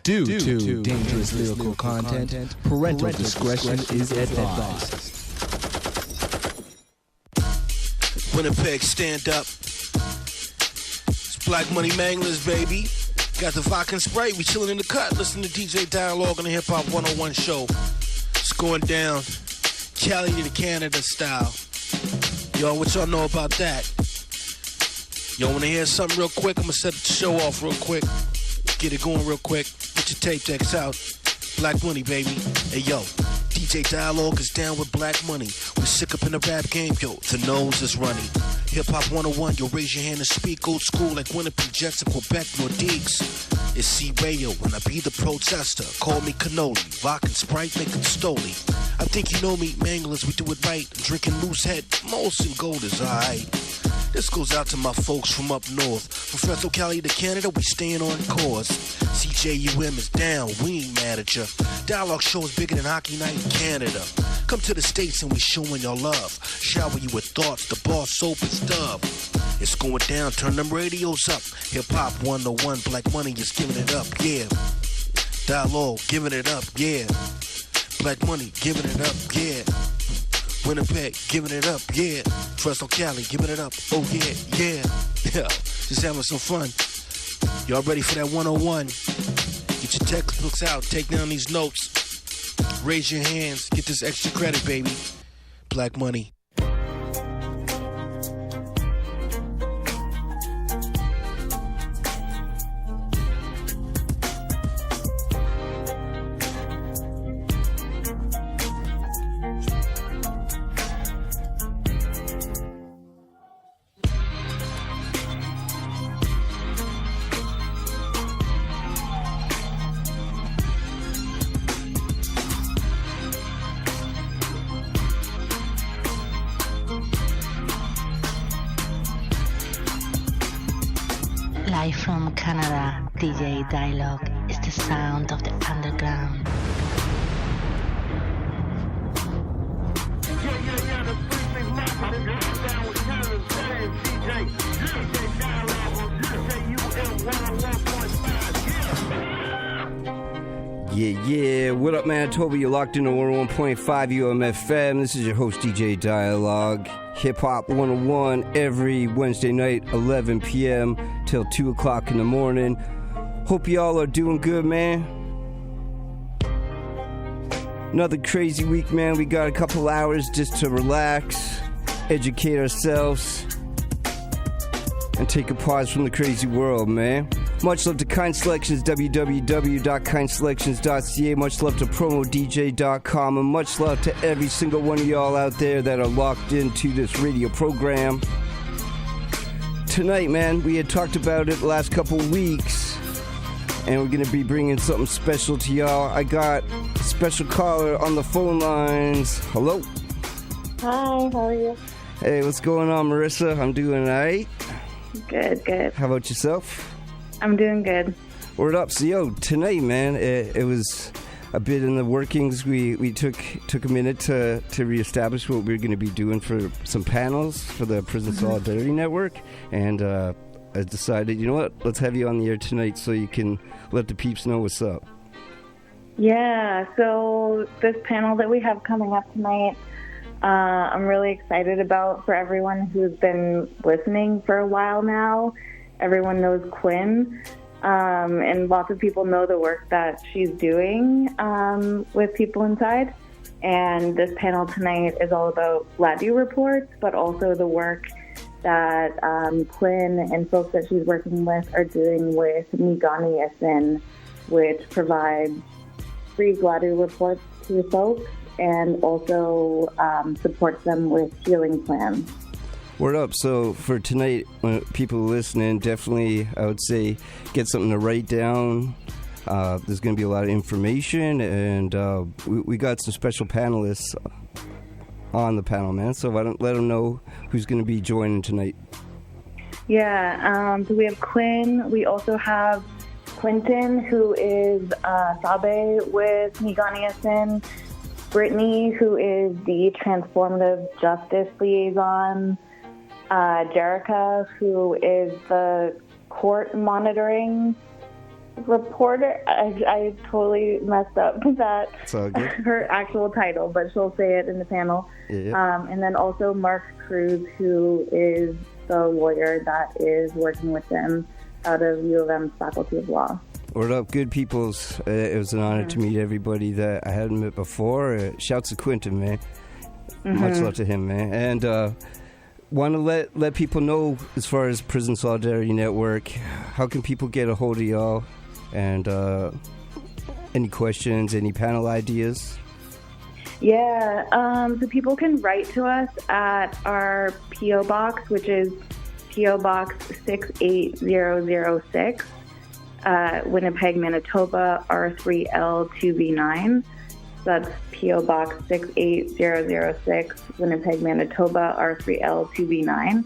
Due to dangerous lyrical content, parental discretion is advised. Winnipeg, stand up. It's Black Money Manglers, baby. Got the vodka and Sprite. We chilling in the cut. Listen to DJ Dialog on the Hiphop 101 show. It's going down. Cali to Canada style. Yo, what y'all know about that? Y'all want to hear something real quick? I'm going to set the show off real quick. Get it going real quick. Get your tape decks out. Black Money, baby. Hey, yo. DJ Dialog is down with Black Money. We're sick up in the rap game, yo. The nose is running. Hip-Hop 101, yo. Raise your hand and speak old school like Winnipeg Jets in Quebec, Nordiques. It's C-Rayo when I be the protester. Call me cannoli. Vodka and Sprite, make it stoli. I think you know me, Manglers, we do it right. I'm drinking loose head. Molson Gold is alright. This goes out to my folks from up north. From Fresno, Cali to Canada, we staying on course. CJUM is down, we ain't mad at ya. Dialogue show is bigger than Hockey Night in Canada. Come to the States and we showing your love. Shower you with thoughts, the bar soap is dub. It's going down, turn them radios up. Hip-Hop 101, Black Money is giving it up, yeah. Dialogue, giving it up, yeah. Black Money, giving it up, yeah. Winnipeg, giving it up, yeah. Fresno, Cali, giving it up, oh yeah, yeah. Yeah, just having some fun. Y'all ready for that 101? Get your textbooks out, take down these notes. Raise your hands, get this extra credit, baby. Black Money. Live from Canada, DJ Dialog is the sound of the underground. Yeah, what up, Manitoba? You're locked into 101.5 UMFM. This is your host, DJ Dialog. Hip-Hop 101 every Wednesday night, 11 p.m. till 2 o'clock in the morning. Hope y'all are doing good, man. Another crazy week, man. We got a couple hours just to relax, educate ourselves, and take a pause from the crazy world, man. Much love to Kind Selections, www.kindselections.ca. Much love to PromoDJ.com. And much love to every single one of y'all out there that are locked into this radio program. Tonight, man, we had talked about it the last couple weeks, and we're going to be bringing something special to y'all. I got a special caller on the phone lines. Hello. Hi, how are you? Hey, what's going on, Merissa? I'm doing all right. Good, good. How about yourself? I'm doing good. Word up. So, yo, tonight, man, it was a bit in the workings. We took a minute to reestablish what we were going to be doing for some panels for the Prison Solidarity Network. And I decided, you know what, let's have you on the air tonight so you can let the peeps know what's up. Yeah, so this panel that we have coming up tonight, I'm really excited about for everyone who's been listening for a while now. Everyone knows Quinn, and lots of people know the work that she's doing with people inside. And this panel tonight is all about Gladue reports, but also the work that Quinn and folks that she's working with are doing with Nii Gaanii Asin, which provides free Gladue reports to folks and also supports them with healing plans. Word up. So for tonight, when people are listening, definitely, I would say, get something to write down. There's going to be a lot of information, and we got some special panelists on the panel, man. So why don't let them know who's going to be joining tonight. Yeah, so we have Quinn. We also have Quentin, who is Sabe with Nii Gaanii Asin. Brittany, who is the Transformative Justice Liaison. Jerica, who is the court monitoring reporter. I totally messed up that. It's all good. Her actual title, but she'll say it in the panel. Yeah. And then also Marc Kruse, who is the lawyer that is working with them out of U of M's Faculty of Law. Word up, good peoples. It was an honor to meet everybody that I hadn't met before. Shouts to Quentin, man. Much love to him, man. And want to let people know, as far as Prison Solidarity Network, how can people get a hold of y'all? And any questions, any panel ideas? Yeah, so people can write to us at our P.O. Box, which is P.O. Box 68006, Winnipeg, Manitoba, R3L2V9. So that's P.O. Box 68006, Winnipeg, Manitoba, R3L2V9.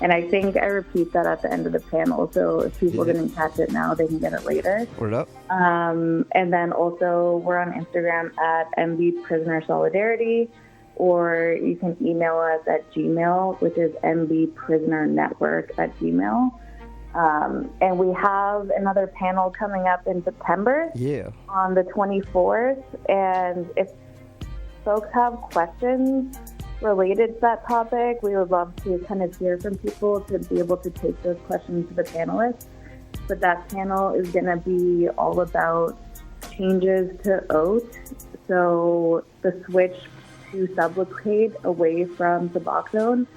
And I think I repeat that at the end of the panel, so if people didn't catch it now, they can get it later. Word up. And then also, we're on Instagram at MB Prisoner Solidarity, or you can email us at Gmail, which is mbprisonernetwork@gmail. And we have another panel coming up in September on the 24th. And if folks have questions related to that topic, we would love to kind of hear from people to be able to take those questions to the panelists. But that panel is going to be all about changes to oath. So the switch to Sublocade away from Suboxone,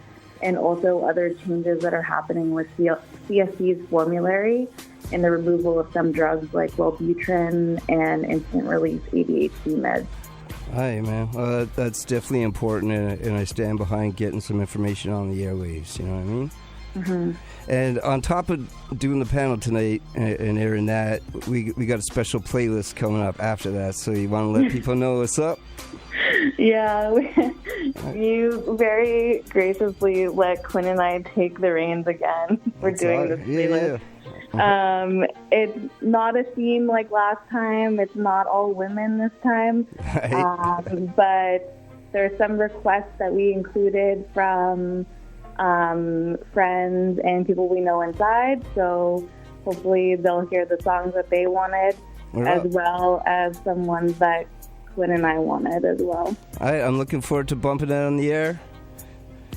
and also other changes that are happening with CSC's formulary and the removal of some drugs like Wellbutrin and instant release ADHD meds. Hi, man. That's definitely important, and I stand behind getting some information on the airwaves, you know what I mean? Mm-hmm. And on top of doing the panel tonight and airing that, we got a special playlist coming up after that, so you want to let people know what's up? Yeah, you very graciously let Quinn and I take the reins again. We're doing this playlist. Yeah. It's not a theme like last time. It's not all women this time. Right. But there's some requests that we included from friends and people we know inside. So hopefully they'll hear the songs that they wanted, well as some ones that Quinn and I wanted as well. All right, I'm looking forward to bumping that on the air.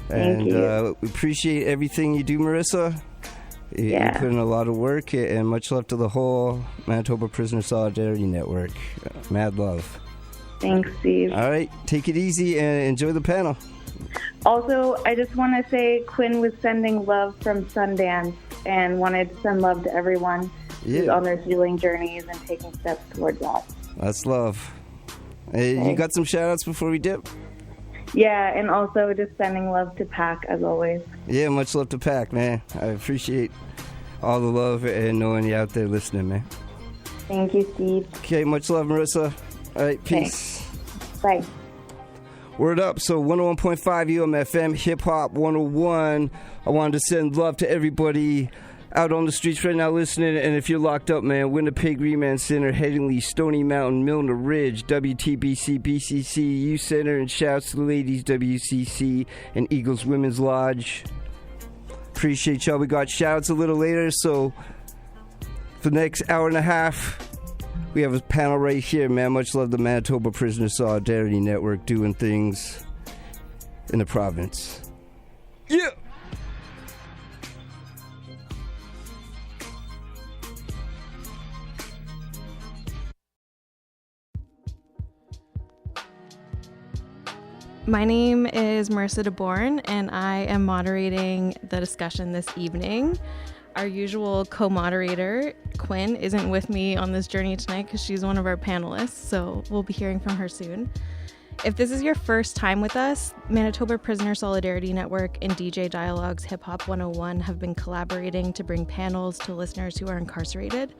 Thank you. We appreciate everything you do, Merissa. You put in a lot of work, and much love to the whole Manitoba Prisoner Solidarity Network. Mad love. Thanks, Steve. All right, take it easy and enjoy the panel. Also, I just want to say Quinn was sending love from Sundance and wanted to send love to everyone who's on their healing journeys and taking steps towards that. That's love. Hey, you got some shout-outs before we dip? Yeah, and also just sending love to Pac, as always. Yeah, much love to Pac, man. I appreciate all the love and knowing you out there listening, man. Thank you, Steve. Okay, much love, Merissa. All right, peace. Thanks. Bye. Word up. So 101.5 UMFM, Hip-Hop 101. I wanted to send love to everybody out on the streets right now listening, and if you're locked up, man, Winnipeg Remand Center, Headingley, Stony Mountain, Milner Ridge, WTBC, BCC, U Center, and shouts to the ladies, WCC, and Eagles Women's Lodge. Appreciate y'all. We got shouts a little later, so for the next hour and a half, we have a panel right here, man. Much love the Manitoba Prisoner Solidarity Network doing things in the province. Yeah! My name is Merissa Daborn, and I am moderating the discussion this evening. Our usual co-moderator, Quinn, isn't with me on this journey tonight because she's one of our panelists, so we'll be hearing from her soon. If this is your first time with us, Manitoba Prisoner Solidarity Network and DJ Dialog's Hip-Hop 101 have been collaborating to bring panels to listeners who are incarcerated.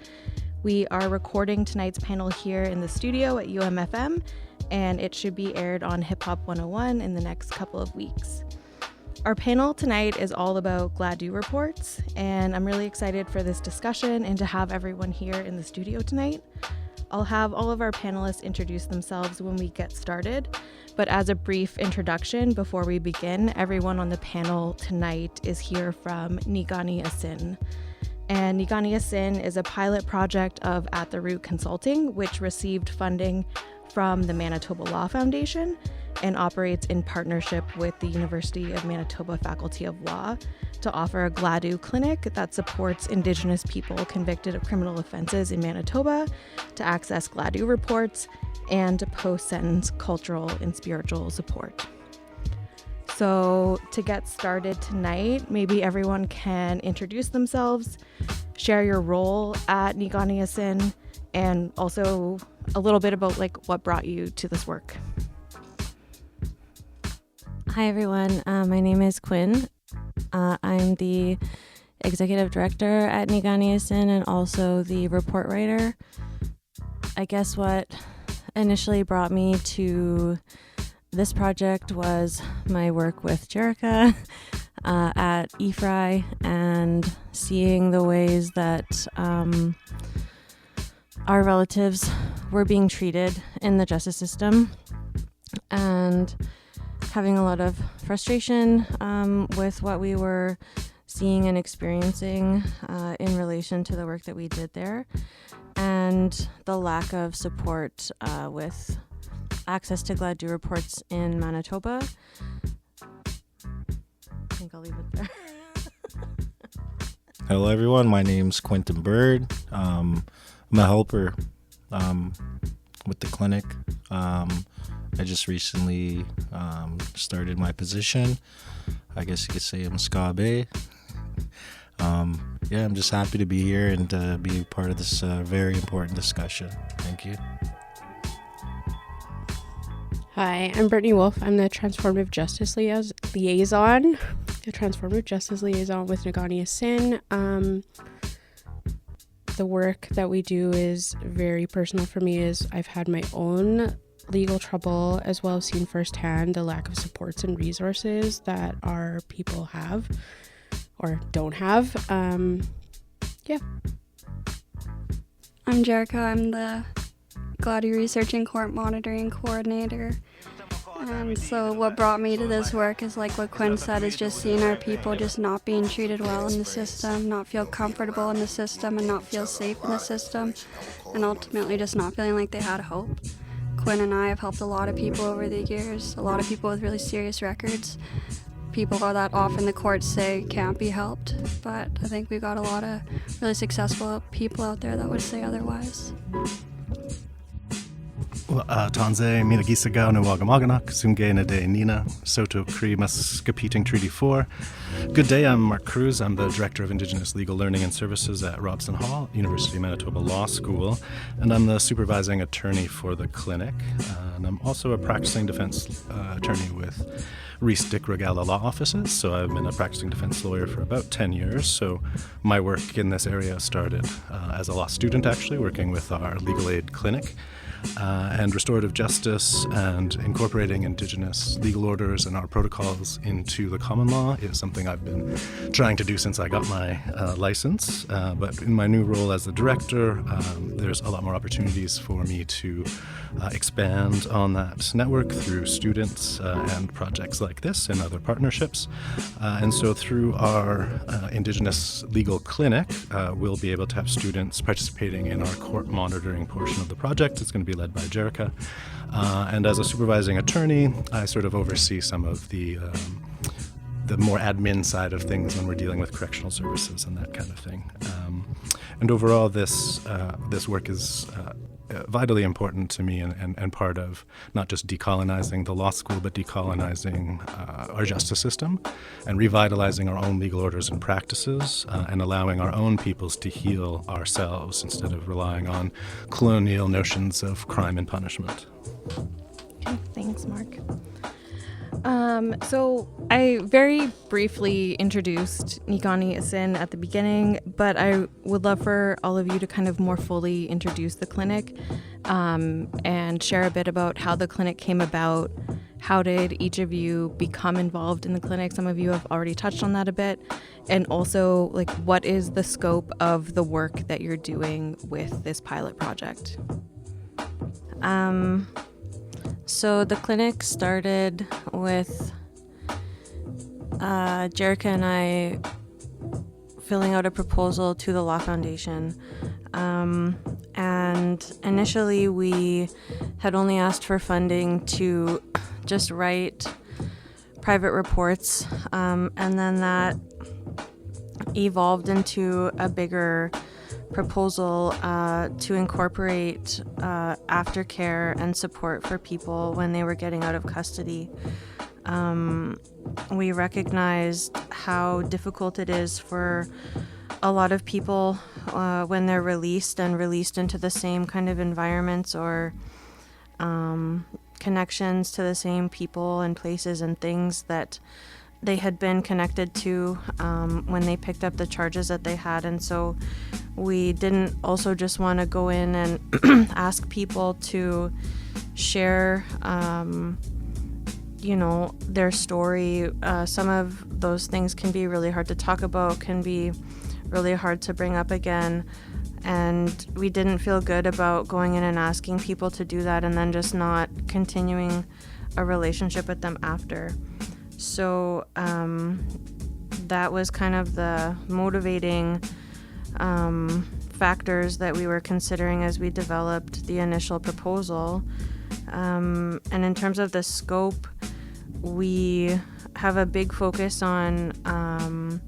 We are recording tonight's panel here in the studio at UMFM, and it should be aired on Hip-Hop 101 in the next couple of weeks. Our panel tonight is all about Gladue reports, and I'm really excited for this discussion and to have everyone here in the studio tonight. I'll have all of our panelists introduce themselves when we get started, but as a brief introduction before we begin, everyone on the panel tonight is here from Nii Gaanii Asin. And Nii Gaanii Asin is a pilot project of At the Root Consulting, which received funding from the Manitoba Law Foundation and operates in partnership with the University of Manitoba Faculty of Law to offer a Gladue clinic that supports Indigenous people convicted of criminal offenses in Manitoba to access Gladue reports and to post-sentence cultural and spiritual support. So to get started tonight, maybe everyone can introduce themselves, share your role at Nii Gaanii Asin, and also a little bit about what brought you to this work. Hi everyone, my name is Quinn. I'm the executive director at Nii Gaanii Asin and also the report writer. I guess what initially brought me to this project was my work with Jerica at EFRI and seeing the ways that our relatives were being treated in the justice system and having a lot of frustration with what we were seeing and experiencing in relation to the work that we did there, and the lack of support with access to Gladue reports in Manitoba. I think I'll leave it there. Hello everyone, my name's Quentin Bird. I'm a helper with the clinic. I just recently started my position. I guess you could say I'm Scabe. I'm just happy to be here and be part of this very important discussion. Thank you. Hi, I'm Brittany Wolf. I'm the Transformative Justice Liaison. The Transformative Justice Liaison with Nii Gaanii Asin. The work that we do is very personal for me, as I've had my own legal trouble, as well as seen firsthand the lack of supports and resources that our people have or don't have. I'm Jerica. I'm the Gladue Research and Court Monitoring Coordinator. And so what brought me to this work is like what Quinn said, is just seeing our people just not being treated well in the system, not feel comfortable in the system, and not feel safe in the system, and ultimately just not feeling like they had hope. Quinn and I have helped a lot of people over the years, a lot of people with really serious records, people that often the courts say can't be helped, but I think we've got a lot of really successful people out there that would say otherwise. Tanze Minagisagao no Wagamaganak, Sungena de Nina, Soto Cree Muscapeting Treaty 4. Good day, I'm Marc Kruse. I'm the Director of Indigenous Legal Learning and Services at Robson Hall, University of Manitoba Law School, and I'm the supervising attorney for the clinic. And I'm also a practicing defense attorney with Reese Dick Regala Law Offices, so I've been a practicing defense lawyer for about 10 years. So my work in this area started as a law student, actually, working with our legal aid clinic. And restorative justice and incorporating Indigenous legal orders and our protocols into the common law is something I've been trying to do since I got my license. But in my new role as the director, there's a lot more opportunities for me to expand on that network through students and projects like this and other partnerships. And so through our Indigenous legal clinic, we'll be able to have students participating in our court monitoring portion of the project. It's going to be led by Jerica. And as a supervising attorney, I sort of oversee some of the more admin side of things when we're dealing with correctional services and that kind of thing. And overall, this work is vitally important to me and part of not just decolonizing the law school, but decolonizing our justice system and revitalizing our own legal orders and practices and allowing our own peoples to heal ourselves instead of relying on colonial notions of crime and punishment. Okay, thanks, Mark. So I very briefly introduced Nii Gaanii Asin at the beginning, but I would love for all of you to kind of more fully introduce the clinic and share a bit about how the clinic came about. How did each of you become involved in the clinic? Some of you have already touched on that a bit. And also, what is the scope of the work that you're doing with this pilot project? So the clinic started with Jerica and I filling out a proposal to the Law Foundation. And initially we had only asked for funding to just write private reports, and then that evolved into a bigger proposal to incorporate aftercare and support for people when they were getting out of custody. We recognized how difficult it is for a lot of people when they're released into the same kind of environments or connections to the same people and places and things that they had been connected to when they picked up the charges that they had. And so we didn't also just want to go in and ask people to share their story. Some of those things can be really hard to talk about, can be really hard to bring up again. And we didn't feel good about going in and asking people to do that and then just not continuing a relationship with them after. So that was kind of the motivating factors that we were considering as we developed the initial proposal. And in terms of the scope, we have a big focus on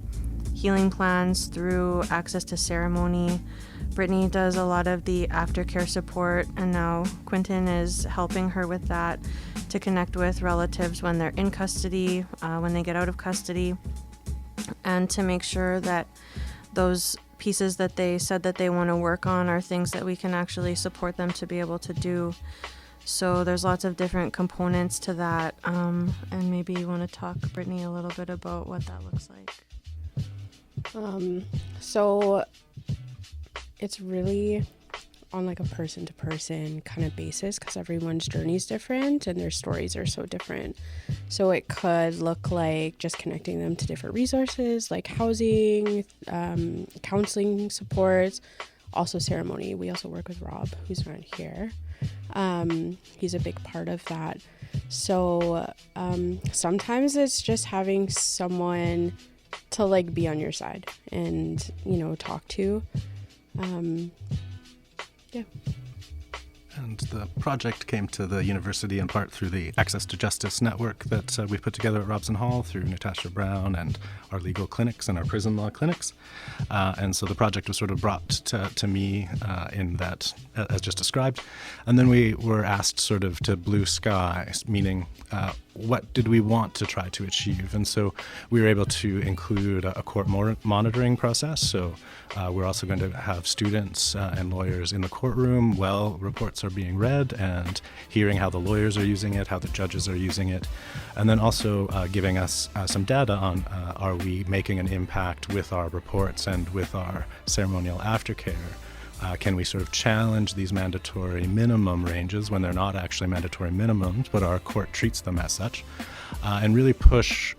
healing plans through access to ceremony. Brittany does a lot of the aftercare support, and now Quentin is helping her with that to connect with relatives when they're in custody, when they get out of custody, and to make sure that those pieces that they said that they want to work on are things that we can actually support them to be able to do. So there's lots of different components to that, and maybe you want to talk, Brittany, a little bit about what that looks like. So it's really on like a person-to-person kind of basis because everyone's journey is different and their stories are so different. So it could look like just connecting them to different resources like housing, counseling supports, also ceremony. We also work with Rob, who's not here. He's a big part of that. So sometimes it's just having someone to like be on your side and, talk to. Yeah. And the project came to the university in part through the Access to Justice network that we put together at Robson Hall through Natasha Brown and our legal clinics and our prison law clinics. And so the project was sort of brought to me in that, as just described. And then we were asked sort of to blue sky, meaning what did we want to try to achieve? And so we were able to include a court monitoring process. So we're also going to have students and lawyers in the courtroom while reports are being read and hearing how the lawyers are using it, how the judges are using it, and then also giving us some data on are we making an impact with our reports and with our ceremonial aftercare. Can we sort of challenge these mandatory minimum ranges when they're not actually mandatory minimums, but our court treats them as such, and really push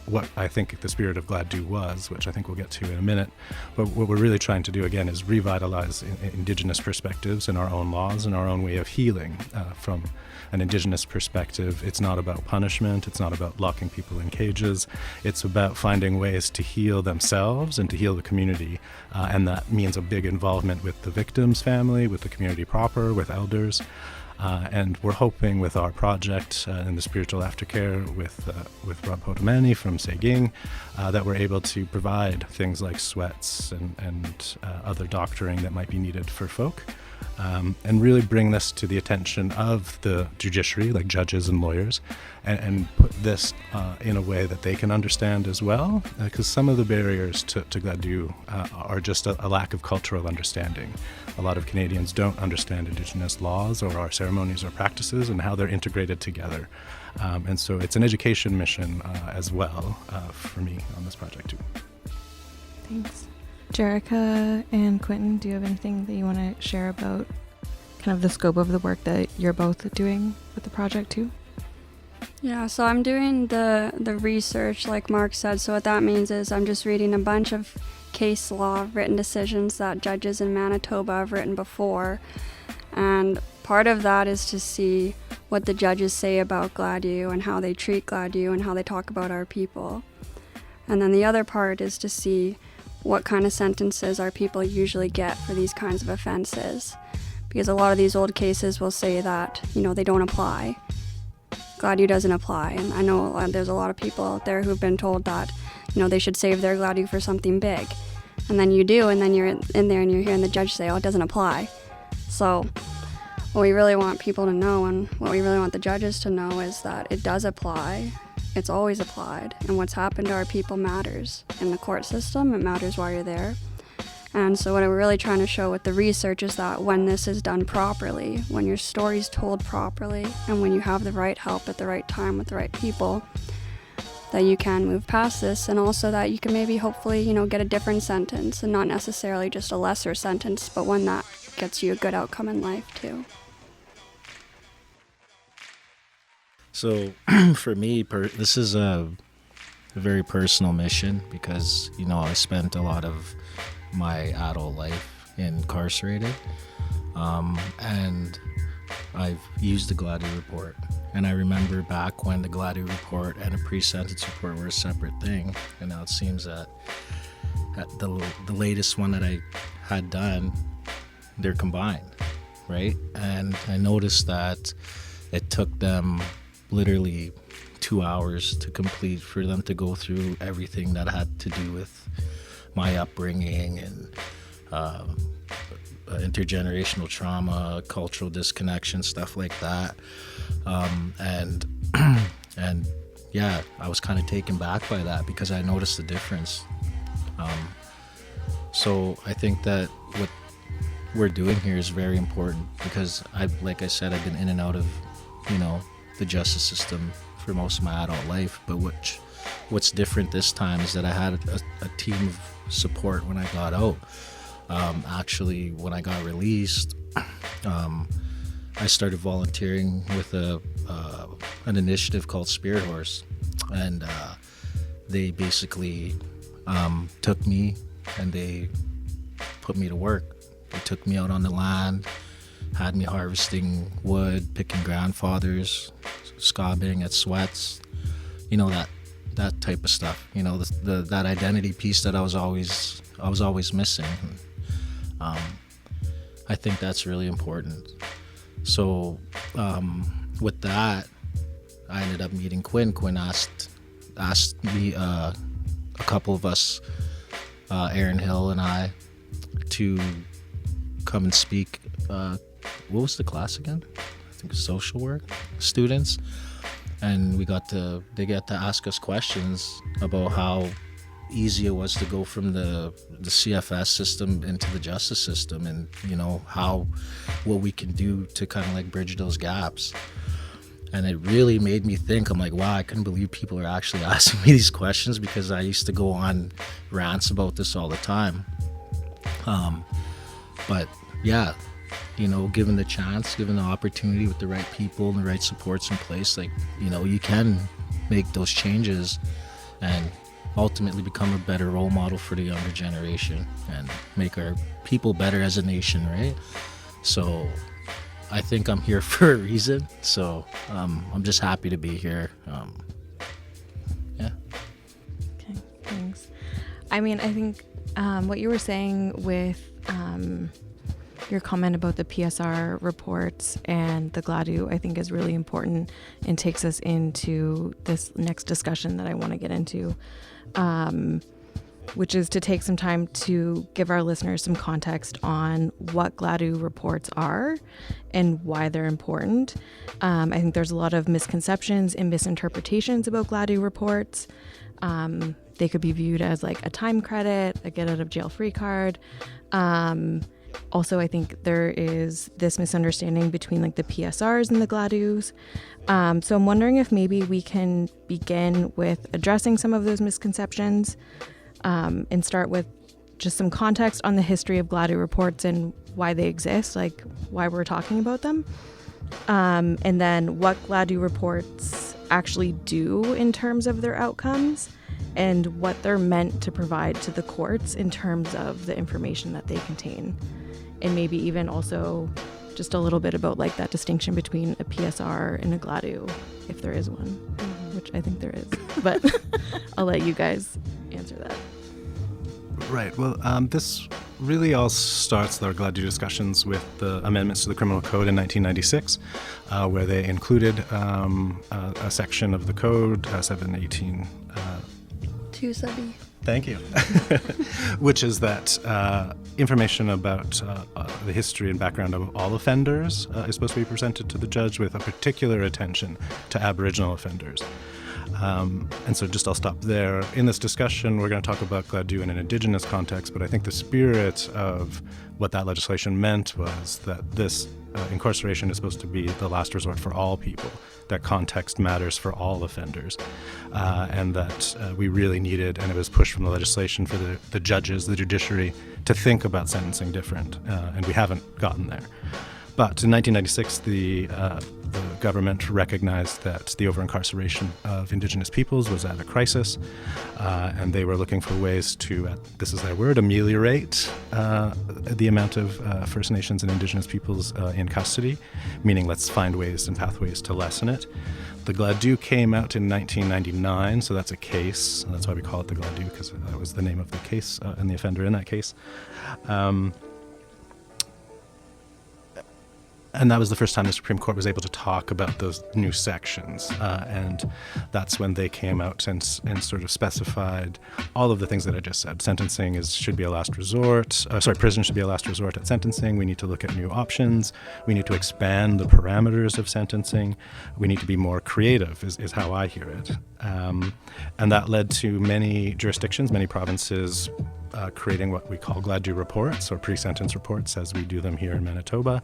what I think the spirit of Gladue was, which I think we'll get to in a minute. But what we're really trying to do, again, is revitalize Indigenous perspectives in our own laws and our own way of healing from an Indigenous perspective. It's not about punishment. It's not about locking people in cages. It's about finding ways to heal themselves and to heal the community. And that means a big involvement with the victim's family, with the community proper, with elders. And we're hoping with our project in the spiritual aftercare with Rob Potamani from Seging that we're able to provide things like sweats and other doctoring that might be needed for folk. And really bring this to the attention of the judiciary, like judges and lawyers, and put this in a way that they can understand as well, because some of the barriers to Gladue are just a lack of cultural understanding. A lot of Canadians don't understand Indigenous laws or our ceremonies or practices and how they're integrated together. And so it's an education mission as well for me on this project too. Thanks. Jerica and Quentin, do you have anything that you want to share about kind of the scope of the work that you're both doing with the project too? Yeah, so I'm doing the research like Marc said. So what that means is I'm just reading a bunch of case law written decisions that judges in Manitoba have written before. And part of that is to see what the judges say about Gladue and how they treat Gladue and how they talk about our people. And then the other part is to see what kind of sentences our people usually get for these kinds of offenses. Because a lot of these old cases will say that, they don't apply. Gladue doesn't apply. And I know there's a lot of people out there who've been told that, they should save their Gladue for something big. And then you do, and then you're in there and you're hearing the judge say, oh, it doesn't apply. So what we really want people to know, and what we really want the judges to know, is that it does apply. It's always applied. And what's happened to our people matters. In the court system, it matters while you're there. And so what we're really trying to show with the research is that when this is done properly, when your story's told properly, and when you have the right help at the right time with the right people, that you can move past this, and also that you can maybe hopefully, get a different sentence, and not necessarily just a lesser sentence, but one that gets you a good outcome in life too. So for me, this is a very personal mission because, I spent a lot of my adult life incarcerated, and I've used the Gladue report. And I remember back when the Gladue report and a pre-sentence report were a separate thing, and now it seems that the latest one that I had done, they're combined, right? And I noticed that it took them literally 2 hours to complete, for them to go through everything that had to do with my upbringing and intergenerational trauma, cultural disconnection, stuff like that. And yeah, I was kind of taken back by that because I noticed the difference. So I think that what we're doing here is very important because like I said, I've been in and out of, the justice system for most of my adult life. But what's different this time is that I had a team of support when I got out. Actually, when I got released, I started volunteering with an initiative called Spirit Horse, and they basically took me and they put me to work. They took me out on the land, had me harvesting wood, picking grandfathers, scobbing at sweats, that type of stuff. That identity piece that I was always missing. I think that's really important. So with that, I ended up meeting Quinn. Quinn asked me, a couple of us, Aaron Hill and I, to come and speak. What was the class again? I think social work students. And they got to ask us questions about how easy it was to go from the CFS system into the justice system, and what we can do to kind of like bridge those gaps. And it really made me think. I'm like, wow, I couldn't believe people are actually asking me these questions, because I used to go on rants about this all the time. But yeah, given the chance, given the opportunity with the right people and the right supports in place, you can make those changes and ultimately become a better role model for the younger generation and make our people better as a nation, right? So I think I'm here for a reason. So I'm just happy to be here. Yeah. Okay, thanks. I think what you were saying with your comment about the PSR reports and the Gladue, I think is really important and takes us into this next discussion that I want to get into, which is to take some time to give our listeners some context on what Gladue reports are and why they're important. I think there's a lot of misconceptions and misinterpretations about Gladue reports. They could be viewed as like a time credit, a get out of jail free card. Also, I think there is this misunderstanding between like the PSRs and the Gladues. So I'm wondering if maybe we can begin with addressing some of those misconceptions and start with just some context on the history of Gladue reports and why they exist, like why we're talking about them. And then what Gladue reports actually do in terms of their outcomes and what they're meant to provide to the courts in terms of the information that they contain. And maybe even also just a little bit about like that distinction between a PSR and a Gladue, if there is one, which I think there is. But I'll let you guys answer that. Right. Well, this really all starts our Gladue discussions with the amendments to the Criminal Code in 1996, where they included a section of the code, 718. 270. Thank you. Which is that information about the history and background of all offenders is supposed to be presented to the judge with a particular attention to Aboriginal offenders. And so I'll stop there. In this discussion, we're going to talk about Gladue in an Indigenous context, but I think the spirit of what that legislation meant was that this incarceration is supposed to be the last resort for all people, that context matters for all offenders, and that we really needed, and it was pushed from the legislation for the judges, the judiciary, to think about sentencing different, and we haven't gotten there. But in 1996, the government recognized that the over-incarceration of Indigenous peoples was at a crisis, and they were looking for ways to, this is their word, ameliorate the amount of First Nations and Indigenous peoples in custody, meaning let's find ways and pathways to lessen it. The Gladue came out in 1999, so that's a case. That's why we call it the Gladue, because that was the name of the case and the offender in that case. And that was the first time the Supreme Court was able to talk about those new sections. And that's when they came out and sort of specified all of the things that I just said. Sentencing should be a last resort. Prison should be a last resort at sentencing. We need to look at new options. We need to expand the parameters of sentencing. We need to be more creative, is how I hear it. And that led to many jurisdictions, many provinces, creating what we call Gladue reports, or pre-sentence reports, as we do them here in Manitoba.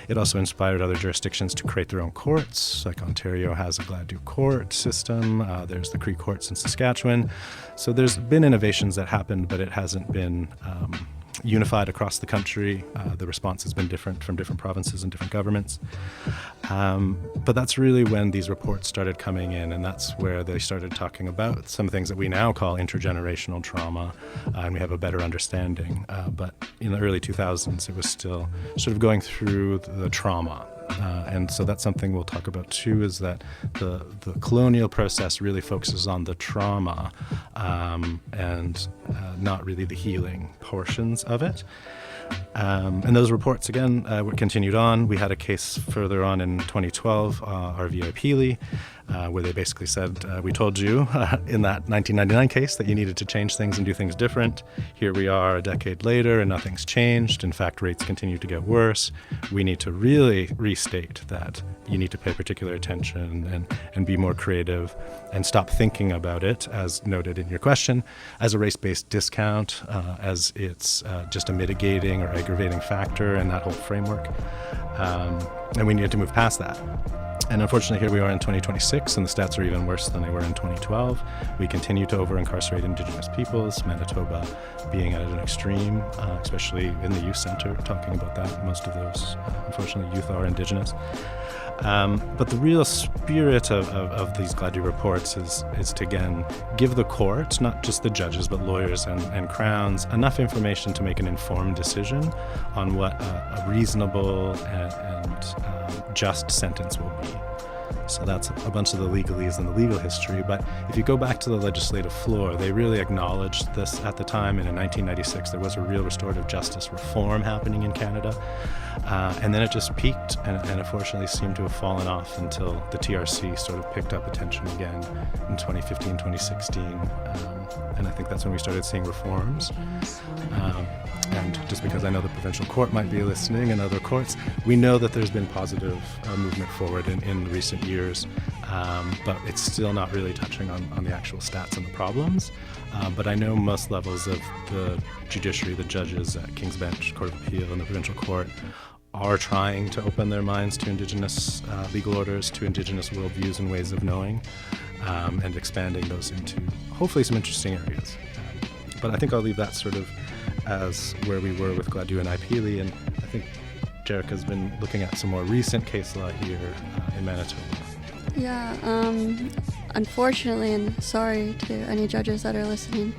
It also inspired other jurisdictions to create their own courts, like Ontario has a Gladue court system. There's the Cree courts in Saskatchewan. So there's been innovations that happened, but it hasn't been unified across the country. The response has been different from different provinces and different governments. But that's really when these reports started coming in, and that's where they started talking about some things that we now call intergenerational trauma, and we have a better understanding. But in the early 2000s, it was still sort of going through the trauma. And so that's something we'll talk about too, is that the colonial process really focuses on the trauma and not really the healing portions of it. And those reports, again, were continued on. We had a case further on in 2012, RVI Peely, where they basically said, we told you in that 1999 case that you needed to change things and do things different. Here we are a decade later and nothing's changed. In fact, rates continue to get worse. We need to really restate that you need to pay particular attention and be more creative and stop thinking about it, as noted in your question, as a race-based discount, as it's just a mitigating or aggravating factor in that whole framework. And we needed to move past that. And unfortunately, here we are in 2026, and the stats are even worse than they were in 2012. We continue to over-incarcerate Indigenous peoples, Manitoba being at an extreme, especially in the youth center, talking about that. Most of those, unfortunately, youth are Indigenous. But the real spirit of these Gladue reports is to, again, give the court, not just the judges, but lawyers and crowns, enough information to make an informed decision on what a reasonable and just sentence will be. So that's a bunch of the legalese and the legal history. But if you go back to the legislative floor, they really acknowledged this at the time. And in 1996, there was a real restorative justice reform happening in Canada. And then it just peaked and unfortunately seemed to have fallen off until the TRC sort of picked up attention again in 2015, 2016. And I think that's when we started seeing reforms. And just because I know the provincial court might be listening and other courts, we know that there's been positive movement forward in recent years, but it's still not really touching on the actual stats and the problems. But I know most levels of the judiciary, the judges at King's Bench, Court of Appeal, and the provincial court are trying to open their minds to Indigenous legal orders, to Indigenous worldviews and ways of knowing, and expanding those into hopefully some interesting areas. But I think I'll leave that sort of as where we were with Gladue and Ipeely, and I think Jerica's been looking at some more recent case law here in Manitoba. Yeah, unfortunately, and sorry to any judges that are listening,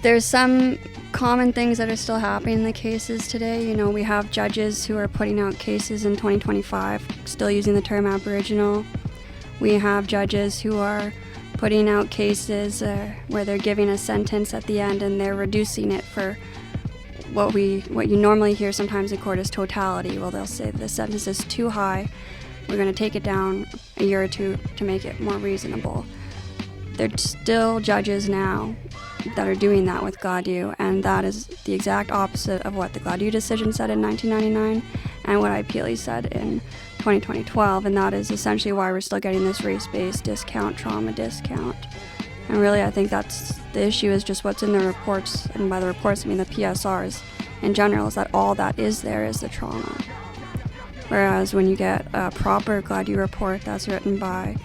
there's some common things that are still happening in the cases today. You know, we have judges who are putting out cases in 2025 still using the term Aboriginal. We have judges who are putting out cases where they're giving a sentence at the end and they're reducing it for what you normally hear sometimes in court is totality. Well, they'll say the sentence is too high. We're going to take it down a year or two to make it more reasonable. There's still judges now that are doing that with Gladue, and that is the exact opposite of what the Gladue decision said in 1999 and what IPLE said in 2012, and that is essentially why we're still getting this race-based discount, trauma discount. And really, I think that's the issue, is just what's in the reports, and by the reports I mean the PSRs in general, is that all that is there is the trauma. Whereas when you get a proper Gladue report that's written by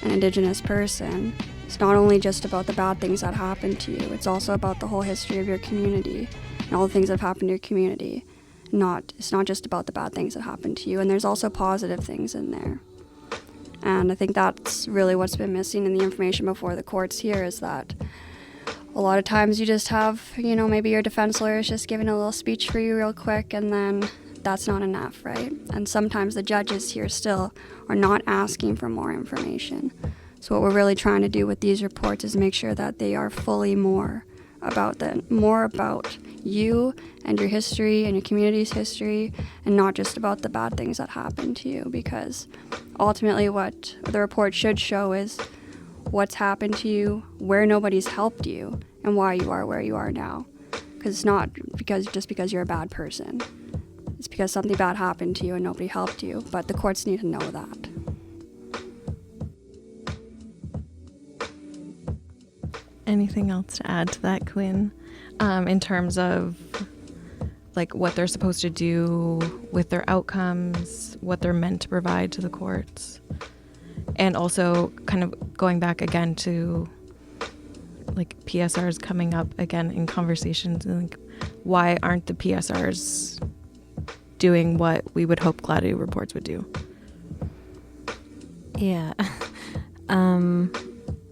an Indigenous person, it's not only just about the bad things that happen to you, it's also about the whole history of your community and all the things that have happened to your community. It's not just about the bad things that happen to you, and there's also positive things in there. And I think that's really what's been missing in the information before the courts here, is that a lot of times you just have, maybe your defense lawyer is just giving a little speech for you real quick, and then that's not enough, right? And sometimes the judges here still are not asking for more information. So what we're really trying to do with these reports is make sure that they are fully more about you and your history and your community's history, and not just about the bad things that happened to you, because ultimately what the report should show is what's happened to you, where nobody's helped you, and why you are where you are now. Because it's not because you're a bad person. It's because something bad happened to you and nobody helped you, but the courts need to know that. Anything else to add to that, Quinn? In terms of what they're supposed to do with their outcomes, what they're meant to provide to the courts, and also kind of going back again to PSRs coming up again in conversations, and why aren't the PSRs doing what we would hope Gladue reports would do? Yeah.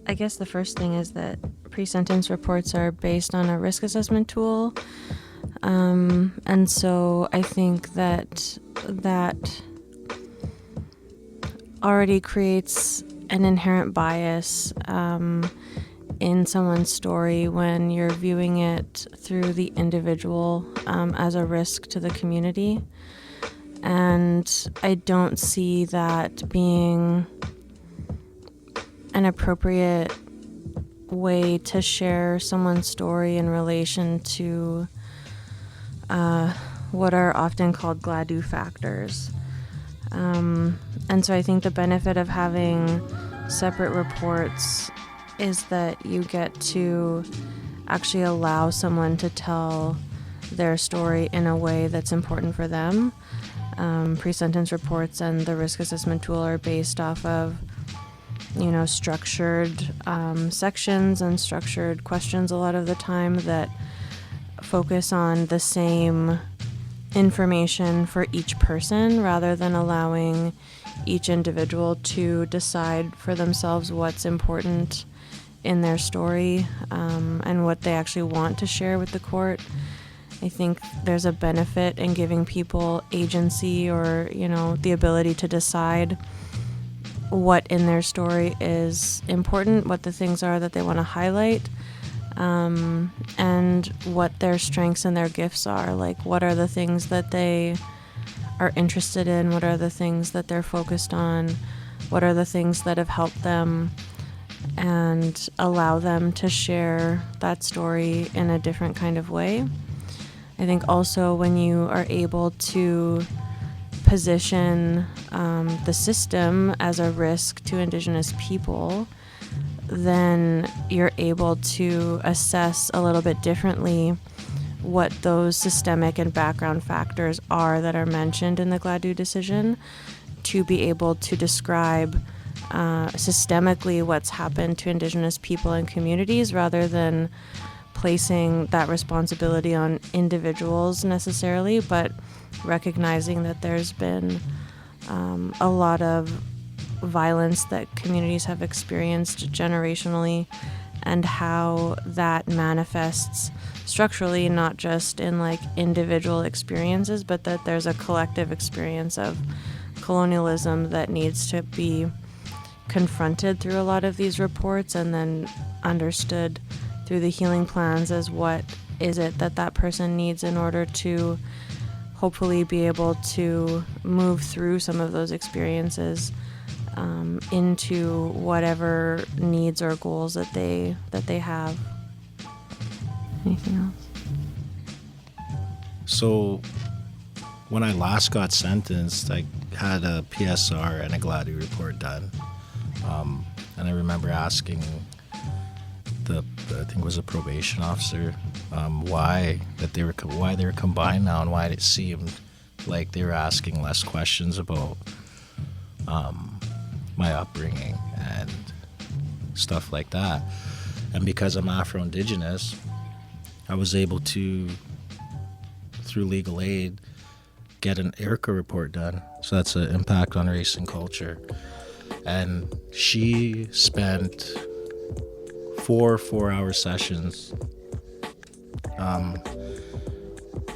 I guess the first thing is that pre-sentence reports are based on a risk assessment tool. And so I think that already creates an inherent bias in someone's story when you're viewing it through the individual as a risk to the community. And I don't see that being an appropriate way to share someone's story in relation to what are often called Gladue factors. And so I think the benefit of having separate reports is that you get to actually allow someone to tell their story in a way that's important for them. Pre-sentence reports and the risk assessment tool are based off of structured sections and structured questions a lot of the time that focus on the same information for each person, rather than allowing each individual to decide for themselves what's important in their story and what they actually want to share with the court. I think there's a benefit in giving people agency, or the ability to decide what in their story is important, what the things are that they want to highlight, and what their strengths and their gifts are. What are the things that they are interested in? What are the things that they're focused on? What are the things that have helped them? And allow them to share that story in a different kind of way. I think also when you are able to position the system as a risk to Indigenous people, then you're able to assess a little bit differently what those systemic and background factors are that are mentioned in the Gladue decision, to be able to describe systemically what's happened to Indigenous people and communities, rather than placing that responsibility on individuals necessarily, but recognizing that there's been a lot of violence that communities have experienced generationally, and how that manifests structurally, not just in individual experiences, but that there's a collective experience of colonialism that needs to be confronted through a lot of these reports and then understood through the healing plans as what is it that person needs in order to hopefully be able to move through some of those experiences into whatever needs or goals that they have. Anything else? So when I last got sentenced, I had a PSR and a Gladue report done. And I remember asking I think it was a probation officer, why they were combined now, and why it seemed like they were asking less questions about my upbringing and stuff like that. And because I'm Afro-Indigenous, I was able to, through legal aid, get an IRCA report done. So that's an impact on race and culture. And she spent 4 4-hour sessions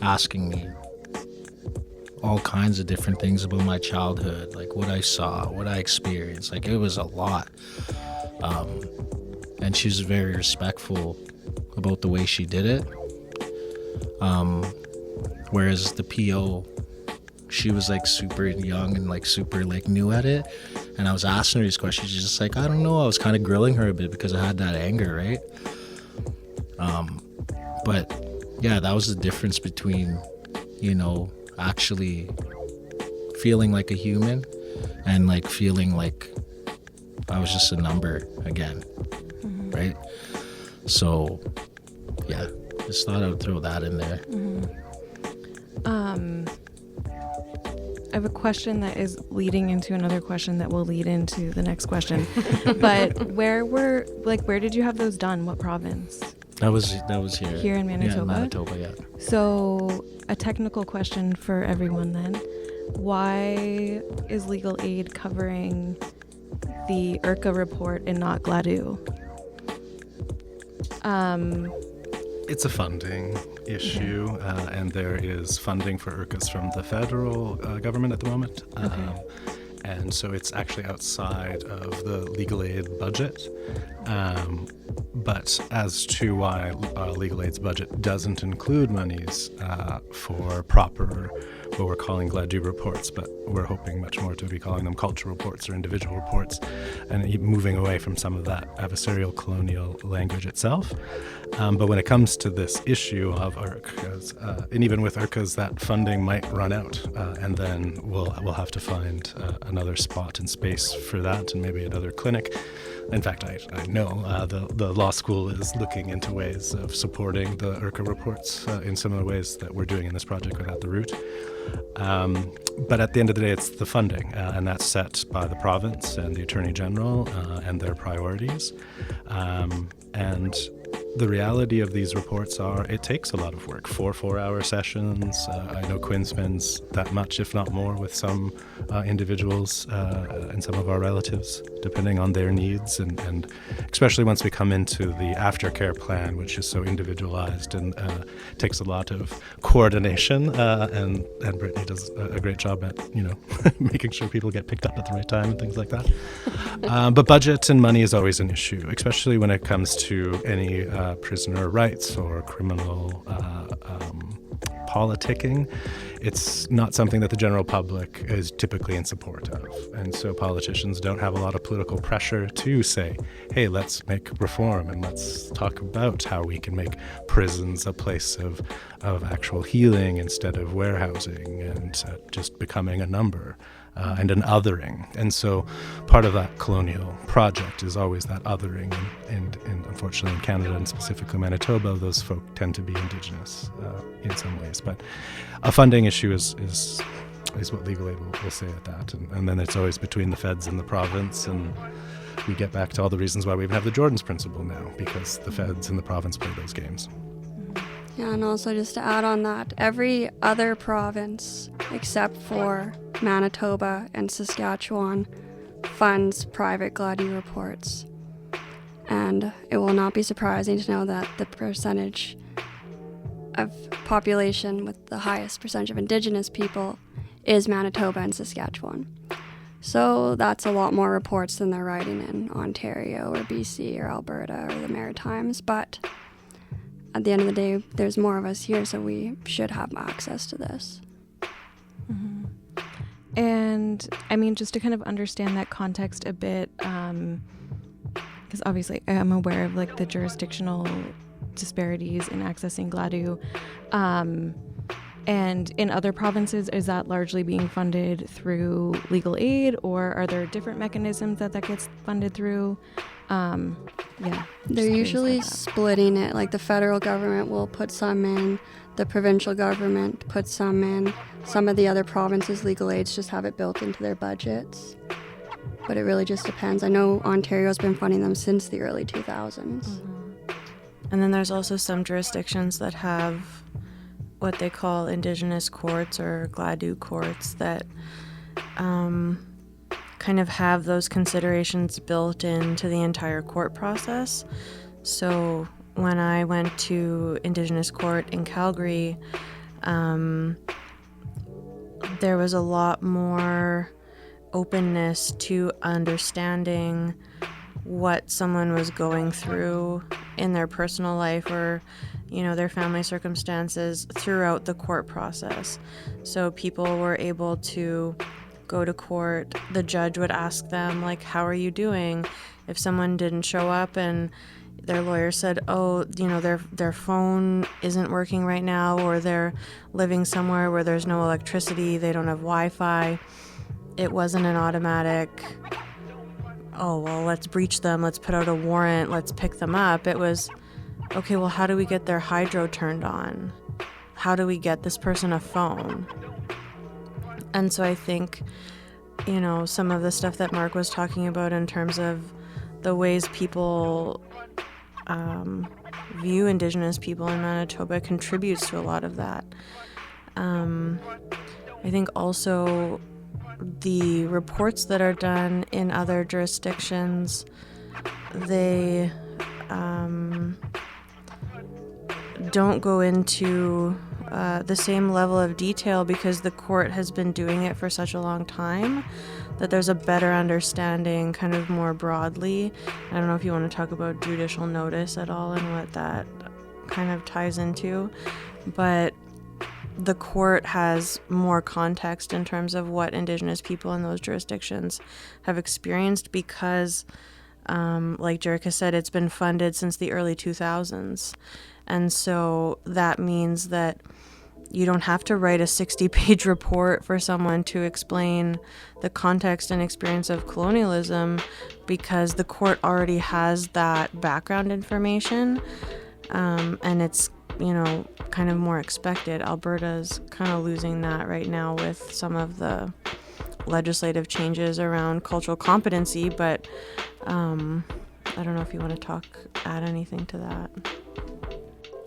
asking me all kinds of different things about my childhood, like what I saw, what I experienced. Like, it was a lot. And she was very respectful about the way she did it. Whereas the PO, she was like super young and like super like new at it. And I was asking her these questions. She's just like, I don't know. I was kind of grilling her a bit because I had that anger, right? But yeah, that was the difference between, actually feeling like a human and like feeling like I was just a number again, right? So yeah, just thought I would throw that in there. I have a question that is leading into another question that will lead into the next question. But where did you have those done? What province? That was here. Here in Manitoba? Yeah, in Manitoba, yeah. So a technical question for everyone then. Why is legal aid covering the IRCA report and not Gladue? It's a funding issue, and there is funding for IRCAs from the federal government at the moment. And so it's actually outside of the legal aid budget. But as to why legal aid's budget doesn't include monies for proper, what we're calling Gladue reports, but we're hoping much more to be calling them cultural reports or individual reports, and moving away from some of that adversarial colonial language itself. But when it comes to this issue of IRCAs, and even with IRCAs, that funding might run out, and then we'll have to find another spot and space for that, and maybe another clinic. In fact, I know the law school is looking into ways of supporting the IRCA reports in similar ways that we're doing in this project without the root. But at the end of the day, it's the funding, and that's set by the province and the Attorney General and their priorities. And the reality of these reports are it takes a lot of work. 4 4-hour sessions. I know Quinn spends that much, if not more, with some individuals and some of our relatives, depending on their needs. And especially once we come into the aftercare plan, which is so individualized and takes a lot of coordination. And Brittany does a great job at, making sure people get picked up at the right time and things like that. But budget and money is always an issue, especially when it comes to any prisoner rights or criminal politicking. It's not something that the general public is typically in support of. And so politicians don't have a lot of political pressure to say, hey, let's make reform and let's talk about how we can make prisons a place of actual healing instead of warehousing and just becoming a number. And an othering. And so part of that colonial project is always that othering. And unfortunately in Canada and specifically Manitoba, those folk tend to be Indigenous in some ways. But a funding issue is what legal aid will say at that. And then it's always between the feds and the province. And we get back to all the reasons why we even have the Jordan's Principle now, because the feds and the province play those games. Yeah, and also just to add on that, every other province except for Manitoba and Saskatchewan funds private Gladue reports. And it will not be surprising to know that the percentage of population with the highest percentage of Indigenous people is Manitoba and Saskatchewan. So that's a lot more reports than they're writing in Ontario or BC or Alberta or the Maritimes. But at the end of the day, there's more of us here, so we should have access to this. Mm-hmm. And I mean, just to kind of understand that context a bit, because obviously I'm aware of like the jurisdictional disparities in accessing Gladue. And in other provinces, is that largely being funded through legal aid, or are there different mechanisms that gets funded through? They're usually splitting it. Like the federal government will put some in, the provincial government puts some in. Some of the other provinces' legal aids just have it built into their budgets. But it really just depends. I know Ontario's been funding them since the early 2000s. Mm-hmm. And then there's also some jurisdictions that have what they call Indigenous courts or Gladue courts that kind of have those considerations built into the entire court process. So when I went to Indigenous court in Calgary, there was a lot more openness to understanding what someone was going through in their personal life or, you know, their family circumstances throughout the court process. So people were able to go to court. The judge would ask them, like, how are you doing? If someone didn't show up and their lawyer said, oh, you know, their phone isn't working right now, or they're living somewhere where there's no electricity, they don't have Wi-Fi, it wasn't an automatic, oh, well, let's breach them, let's put out a warrant, let's pick them up. It was, okay, well, how do we get their hydro turned on? How do we get this person a phone? And so I think, you know, some of the stuff that Marc was talking about in terms of the ways people view Indigenous people in Manitoba contributes to a lot of that. I think also the reports that are done in other jurisdictions, they don't go into the same level of detail because the court has been doing it for such a long time that there's a better understanding kind of more broadly. I don't know if you want to talk about judicial notice at all and what that kind of ties into, but the court has more context in terms of what Indigenous people in those jurisdictions have experienced because, like Jerica said, it's been funded since the early 2000s. And so that means that you don't have to write a 60-page report for someone to explain the context and experience of colonialism because the court already has that background information, and it's, you know, kind of more expected. Alberta's kind of losing that right now with some of the legislative changes around cultural competency, but I don't know if you want to add anything to that.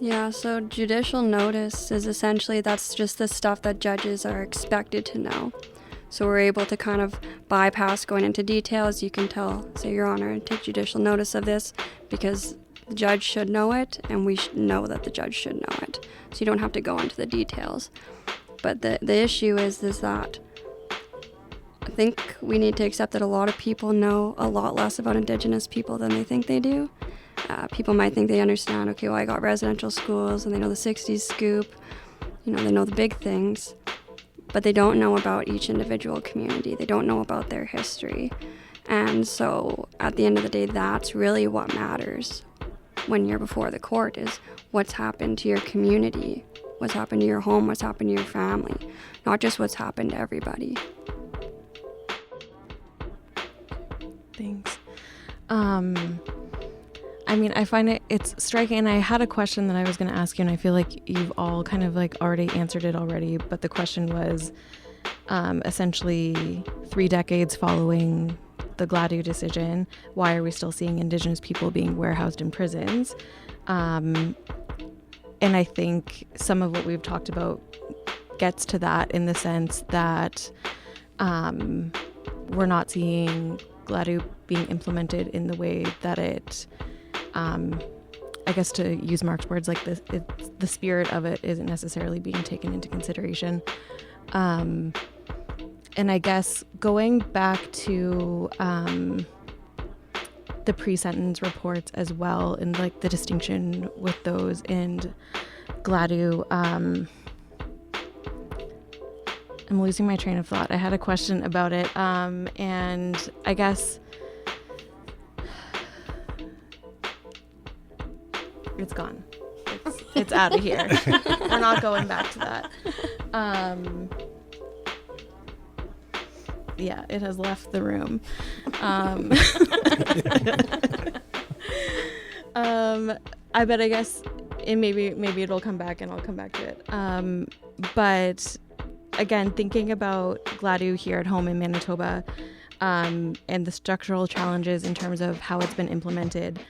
Yeah, so judicial notice is essentially, that's just the stuff that judges are expected to know. So we're able to kind of bypass going into details. You can tell, say, Your Honor, take judicial notice of this because the judge should know it and we know that the judge should know it. So you don't have to go into the details. But the issue is that I think we need to accept that a lot of people know a lot less about Indigenous people than they think they do. People might think they understand, okay, well, I got residential schools and they know the 60s scoop, you know, they know the big things, but they don't know about each individual community. They don't know about their history. And so at the end of the day, that's really what matters when you're before the court is what's happened to your community, what's happened to your home, what's happened to your family, not just what's happened to everybody. Thanks. I mean, I find it's striking, and I had a question that I was going to ask you, and I feel like you've all kind of like already answered it already, but the question was essentially 3 decades following the Gladue decision, why are we still seeing Indigenous people being warehoused in prisons? And I think some of what we've talked about gets to that in the sense that we're not seeing Gladue being implemented in the way that it I guess to use Marc's words, like the spirit of it isn't necessarily being taken into consideration. And I guess going back to the pre-sentence reports as well, and like the distinction with those, and Gladue, I'm losing my train of thought. I had a question about it, and I guess it's gone. It's out of here. We're not going back to that. Yeah, it has left the room. I guess maybe it'll come back and I'll come back to it. But again, thinking about Gladue here at home in Manitoba, and the structural challenges in terms of how it's been implemented,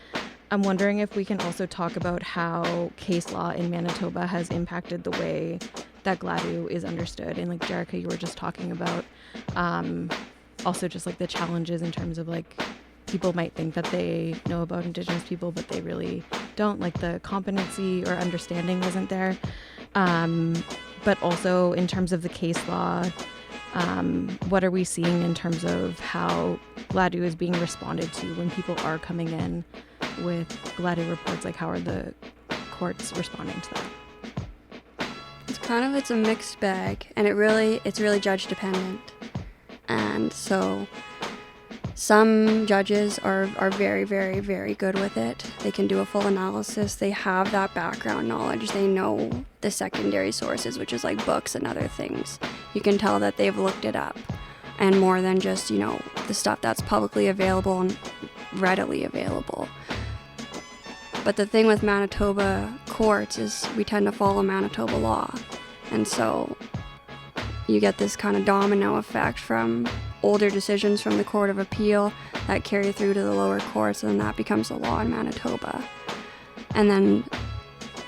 I'm wondering if we can also talk about how case law in Manitoba has impacted the way that Gladue is understood. And like Jerica, you were just talking about also just like the challenges in terms of like people might think that they know about Indigenous people, but they really don't. Like the competency or understanding isn't there. But also in terms of the case law, what are we seeing in terms of how Gladue is being responded to when people are coming in with Gladue reports? Like how are the courts responding to that? It's a mixed bag, and it's really judge dependent. And so some judges are very, very, very good with it. They can do a full analysis. They have that background knowledge. They know the secondary sources, which is like books and other things. You can tell that they've looked it up, and more than just, the stuff that's publicly available and readily available. But the thing with Manitoba courts is we tend to follow Manitoba law. And so you get this kind of domino effect from older decisions from the Court of Appeal that carry through to the lower courts, and that becomes the law in Manitoba. And then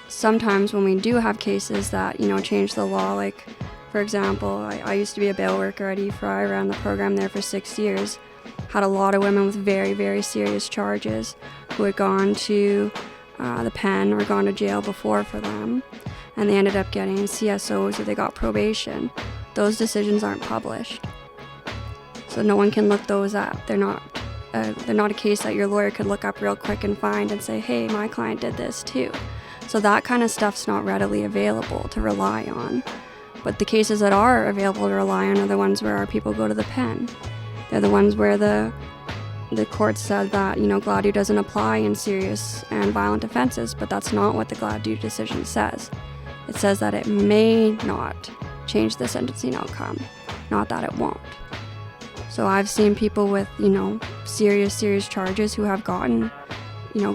sometimes when we do have cases that, change the law, like, for example, I used to be a bail worker at E-Fry, ran the program there for 6 years, had a lot of women with very, very serious charges who had gone to the pen or gone to jail before for them, and they ended up getting CSOs or they got probation. Those decisions aren't published, so no one can look those up. They're not a case that your lawyer could look up real quick and find and say, hey, my client did this too. So that kind of stuff's not readily available to rely on. But the cases that are available to rely on are the ones where our people go to the pen. They're the ones where the court said that, Gladue doesn't apply in serious and violent offenses, but that's not what the Gladue decision says. It says that it may not change the sentencing outcome, not that it won't. So I've seen people with, serious charges who have gotten,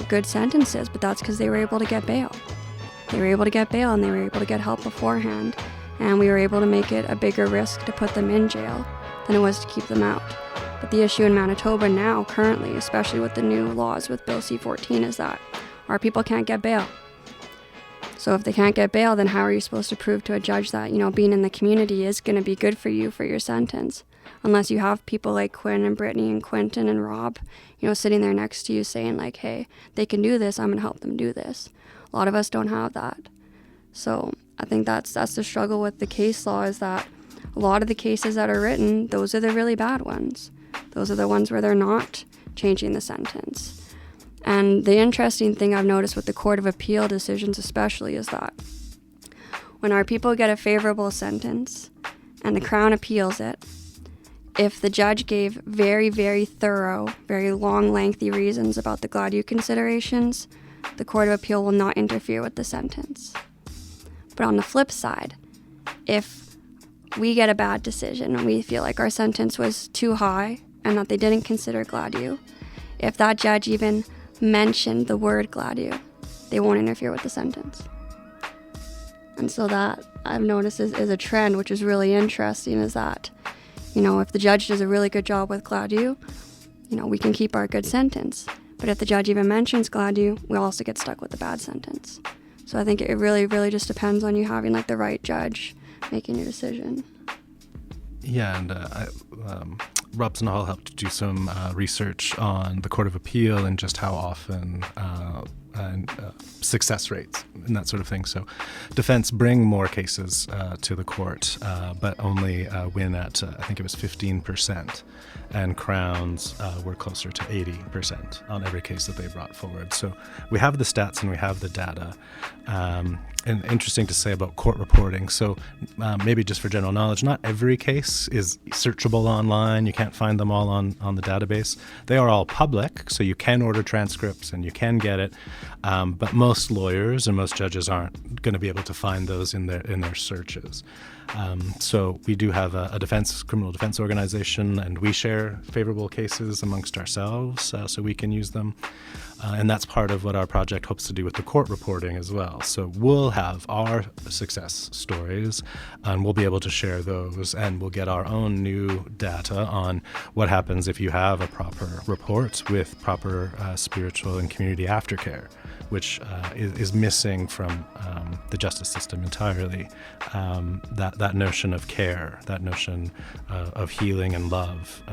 good sentences, but that's because they were able to get bail. They were able to get bail and they were able to get help beforehand, and we were able to make it a bigger risk to put them in jail than it was to keep them out. But the issue in Manitoba now, currently, especially with the new laws with Bill C-14, is that our people can't get bail. So if they can't get bail, then how are you supposed to prove to a judge that, being in the community is going to be good for you for your sentence? Unless you have people like Quinn and Brittany and Quentin and Rob, sitting there next to you saying like, hey, they can do this, I'm going to help them do this. A lot of us don't have that. So I think that's the struggle with the case law, is that a lot of the cases that are written, those are the really bad ones. Those are the ones where they're not changing the sentence. And the interesting thing I've noticed with the Court of Appeal decisions especially is that when our people get a favorable sentence and the Crown appeals it, if the judge gave very, very thorough, very long, lengthy reasons about the Gladue considerations, the Court of Appeal will not interfere with the sentence. But on the flip side, if we get a bad decision and we feel like our sentence was too high and that they didn't consider Gladue, if that judge even mentioned the word Gladue, they won't interfere with the sentence. And so that I've noticed is a trend, which is really interesting, is that, if the judge does a really good job with Gladue, we can keep our good sentence. But if the judge even mentions Gladue, we also get stuck with the bad sentence. So I think it really, really just depends on you having like the right judge making your decision. Yeah, and Robson Hall helped do some research on the Court of Appeal and just how often success rates and that sort of thing. So defense bring more cases to the court, but only win at, I think it was 15%. And Crowns were closer to 80% on every case that they brought forward. So we have the stats and we have the data. And interesting to say about court reporting. So maybe just for general knowledge, not every case is searchable online. You can't find them all on the database. They are all public, so you can order transcripts and you can get it. But most lawyers and most judges aren't going to be able to find those in their searches. So we do have a criminal defense organization, and we share favorable cases amongst ourselves, so we can use them. And that's part of what our project hopes to do with the court reporting as well. So we'll have our success stories, and we'll be able to share those, and we'll get our own new data on what happens if you have a proper report with proper spiritual and community aftercare, which is missing from the justice system entirely. That notion of care, that notion of healing and love.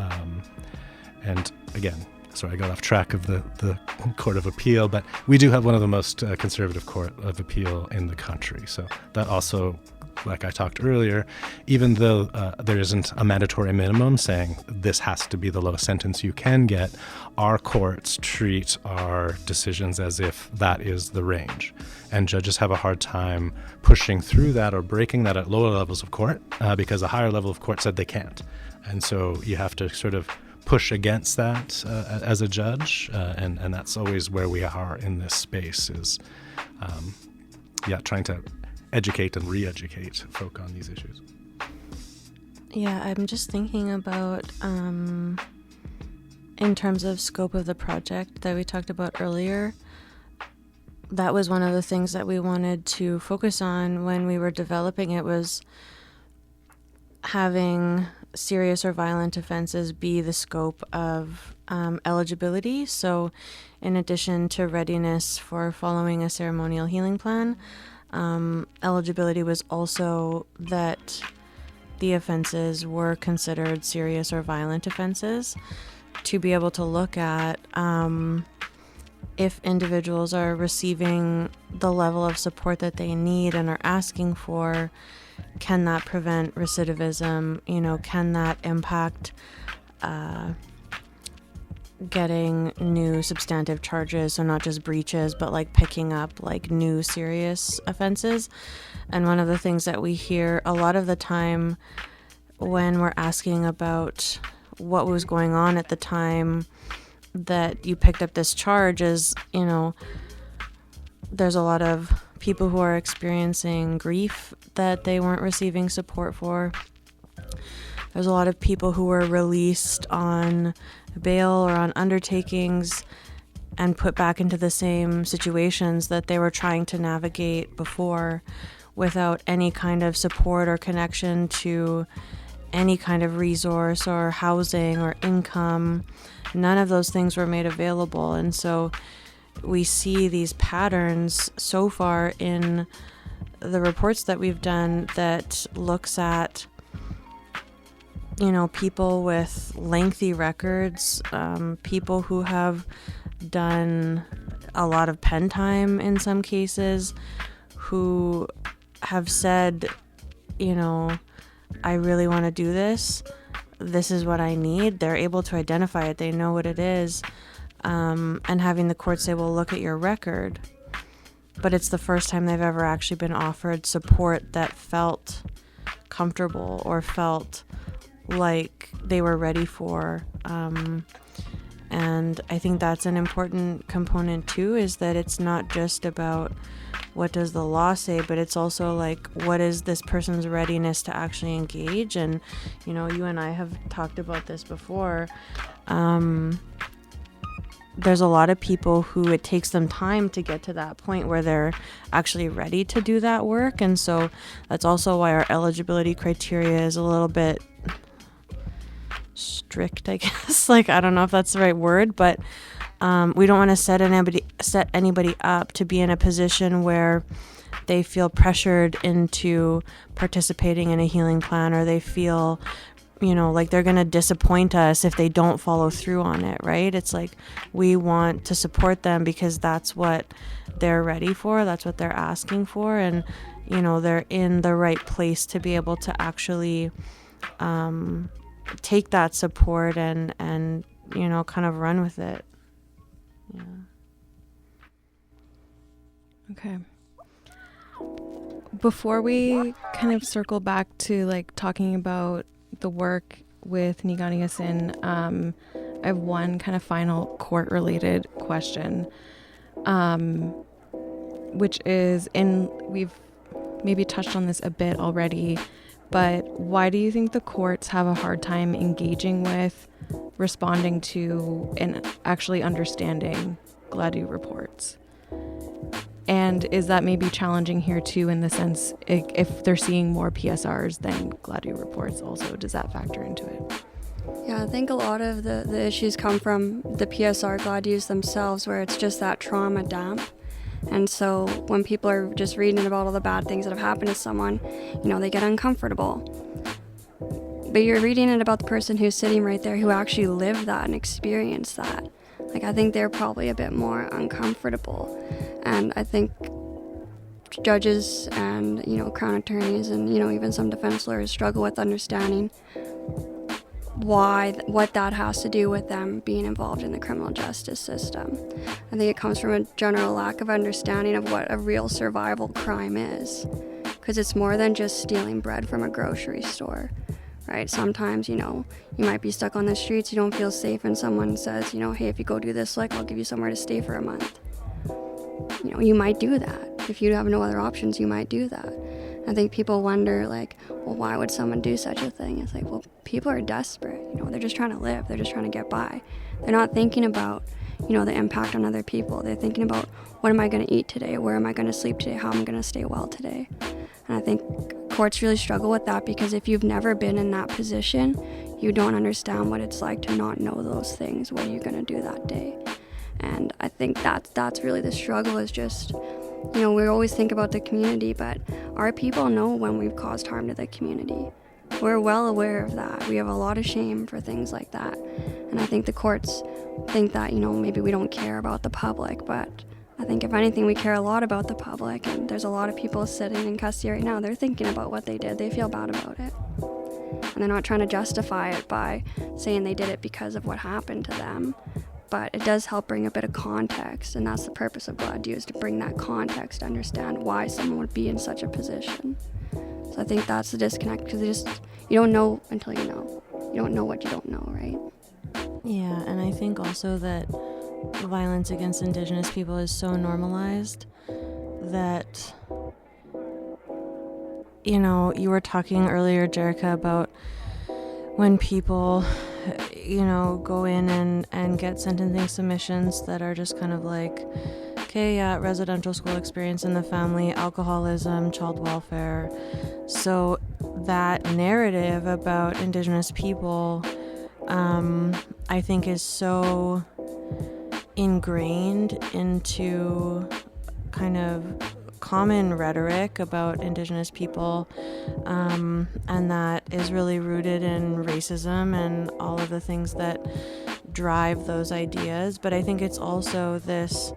And again, sorry, I got off track of the Court of Appeal, but we do have one of the most conservative Court of Appeal in the country. So that also, like I talked earlier, even though there isn't a mandatory minimum saying this has to be the lowest sentence you can get, our courts treat our decisions as if that is the range. And judges have a hard time pushing through that or breaking that at lower levels of court because a higher level of court said they can't. And so you have to sort of push against that as a judge, and that's always where we are in this space is, trying to educate and re-educate folk on these issues. Yeah, I'm just thinking about, in terms of scope of the project that we talked about earlier, that was one of the things that we wanted to focus on when we were developing it, was having serious or violent offenses be the scope of eligibility. So in addition to readiness for following a ceremonial healing plan, eligibility was also that the offenses were considered serious or violent offenses, to be able to look at if individuals are receiving the level of support that they need and are asking for. Can that prevent recidivism? Can that impact getting new substantive charges, so not just breaches, but like picking up like new serious offenses? And one of the things that we hear a lot of the time when we're asking about what was going on at the time that you picked up this charge is, there's a lot of people who are experiencing grief that they weren't receiving support for. There's a lot of people who were released on bail or on undertakings and put back into the same situations that they were trying to navigate before, without any kind of support or connection to any kind of resource or housing or income. None of those things were made available. And so we see these patterns so far in the reports that we've done that looks at, people with lengthy records, people who have done a lot of pen time in some cases, who have said, I really want to do this. This is what I need. They're able to identify it. They know what it is. And having the court say, well, look at your record. But it's the first time they've ever actually been offered support that felt comfortable or felt like they were ready for. And I think that's an important component too, is that it's not just about what does the law say, but it's also like, what is this person's readiness to actually engage? And, you and I have talked about this before. There's a lot of people who it takes them time to get to that point where they're actually ready to do that work. And so that's also why our eligibility criteria is a little bit strict, I guess. I don't know if that's the right word, but we don't want to set anybody up to be in a position where they feel pressured into participating in a healing plan, or they feel, like they're going to disappoint us if they don't follow through on it, right? It's like we want to support them because that's what they're ready for, that's what they're asking for, and they're in the right place to be able to actually take that support and kind of run with it. Yeah. Okay. Before we kind of circle back to like talking about the work with Nii Gaanii Asin, I have one kind of final court-related question, which is, we've maybe touched on this a bit already, but why do you think the courts have a hard time engaging with, responding to, and actually understanding Gladue reports? And is that maybe challenging here too, in the sense if they're seeing more PSRs than Gladue reports also, does that factor into it? Yeah, I think a lot of the issues come from the PSR Gladues themselves, where it's just that trauma dump. And so when people are just reading about all the bad things that have happened to someone, they get uncomfortable. But you're reading it about the person who's sitting right there who actually lived that and experienced that. Like, I think they're probably a bit more uncomfortable. And I think judges and, Crown attorneys and, even some defense lawyers struggle with understanding what that has to do with them being involved in the criminal justice system. I think it comes from a general lack of understanding of what a real survival crime is. Because it's more than just stealing bread from a grocery store. Right? Sometimes, you might be stuck on the streets, you don't feel safe, and someone says, hey, if you go do this, I'll give you somewhere to stay for a month. You might do that. If you have no other options, you might do that. I think people wonder, well, why would someone do such a thing? It's like, well, people are desperate. They're just trying to live. They're just trying to get by. They're not thinking about, the impact on other people. They're thinking about, what am I going to eat today? Where am I going to sleep today? How am I going to stay well today? And I think courts really struggle with that, because if you've never been in that position, you don't understand what it's like to not know those things. What are you going to do that day? And I think that's really the struggle, is just, we always think about the community, but our people know when we've caused harm to the community. We're well aware of that. We have a lot of shame for things like that. And I think the courts think that, maybe we don't care about the public, but I think if anything, we care a lot about the public, and there's a lot of people sitting in custody right now. They're thinking about what they did. They feel bad about it. And they're not trying to justify it by saying they did it because of what happened to them. But it does help bring a bit of context, and that's the purpose of Gladue, is to bring that context to understand why someone would be in such a position. So I think that's the disconnect, because you don't know until you know. You don't know what you don't know, right? Yeah, and I think also that violence against Indigenous people is so normalized that, you were talking earlier, Jerica, about when people, go in and get sentencing submissions that are just kind of like, okay, yeah, residential school experience in the family, alcoholism, child welfare. So that narrative about Indigenous people, I think is so ingrained into kind of common rhetoric about Indigenous people, and that is really rooted in racism and all of the things that drive those ideas. But I think it's also this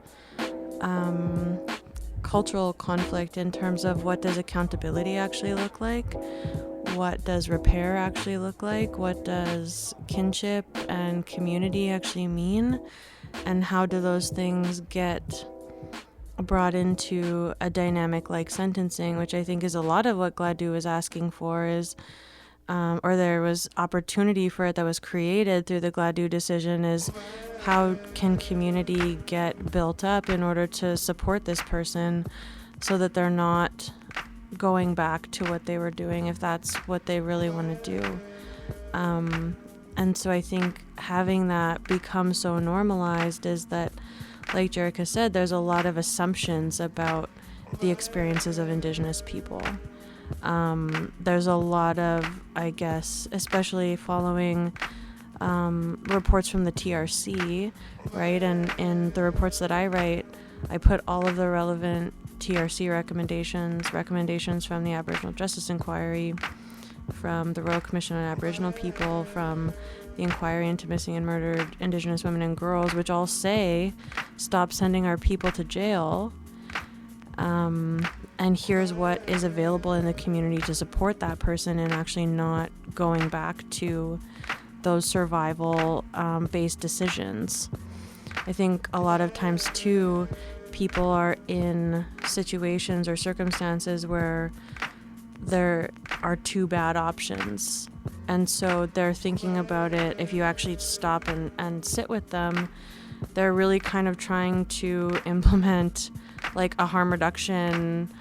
cultural conflict in terms of, what does accountability actually look like? What does repair actually look like? What does kinship and community actually mean? And how do those things get brought into a dynamic like sentencing, which I think is a lot of what Gladue was asking for, is, or there was opportunity for it that was created through the Gladue decision, is how can community get built up in order to support this person so that they're not going back to what they were doing, if that's what they really want to do. And so I think having that become so normalized is that, like Jerica said, there's a lot of assumptions about the experiences of Indigenous people. There's a lot of, I guess, especially following reports from the TRC, right? And in the reports that I write, I put all of the relevant TRC recommendations from the Aboriginal Justice Inquiry, from the Royal Commission on Aboriginal People, from the Inquiry into Missing and Murdered Indigenous Women and Girls, which all say, stop sending our people to jail. And here's what is available in the community to support that person, and actually not going back to those survival based decisions. I think a lot of times too, people are in situations or circumstances where there are two bad options, and so they're thinking about it. If you actually stop and sit with them, they're really kind of trying to implement like a harm reduction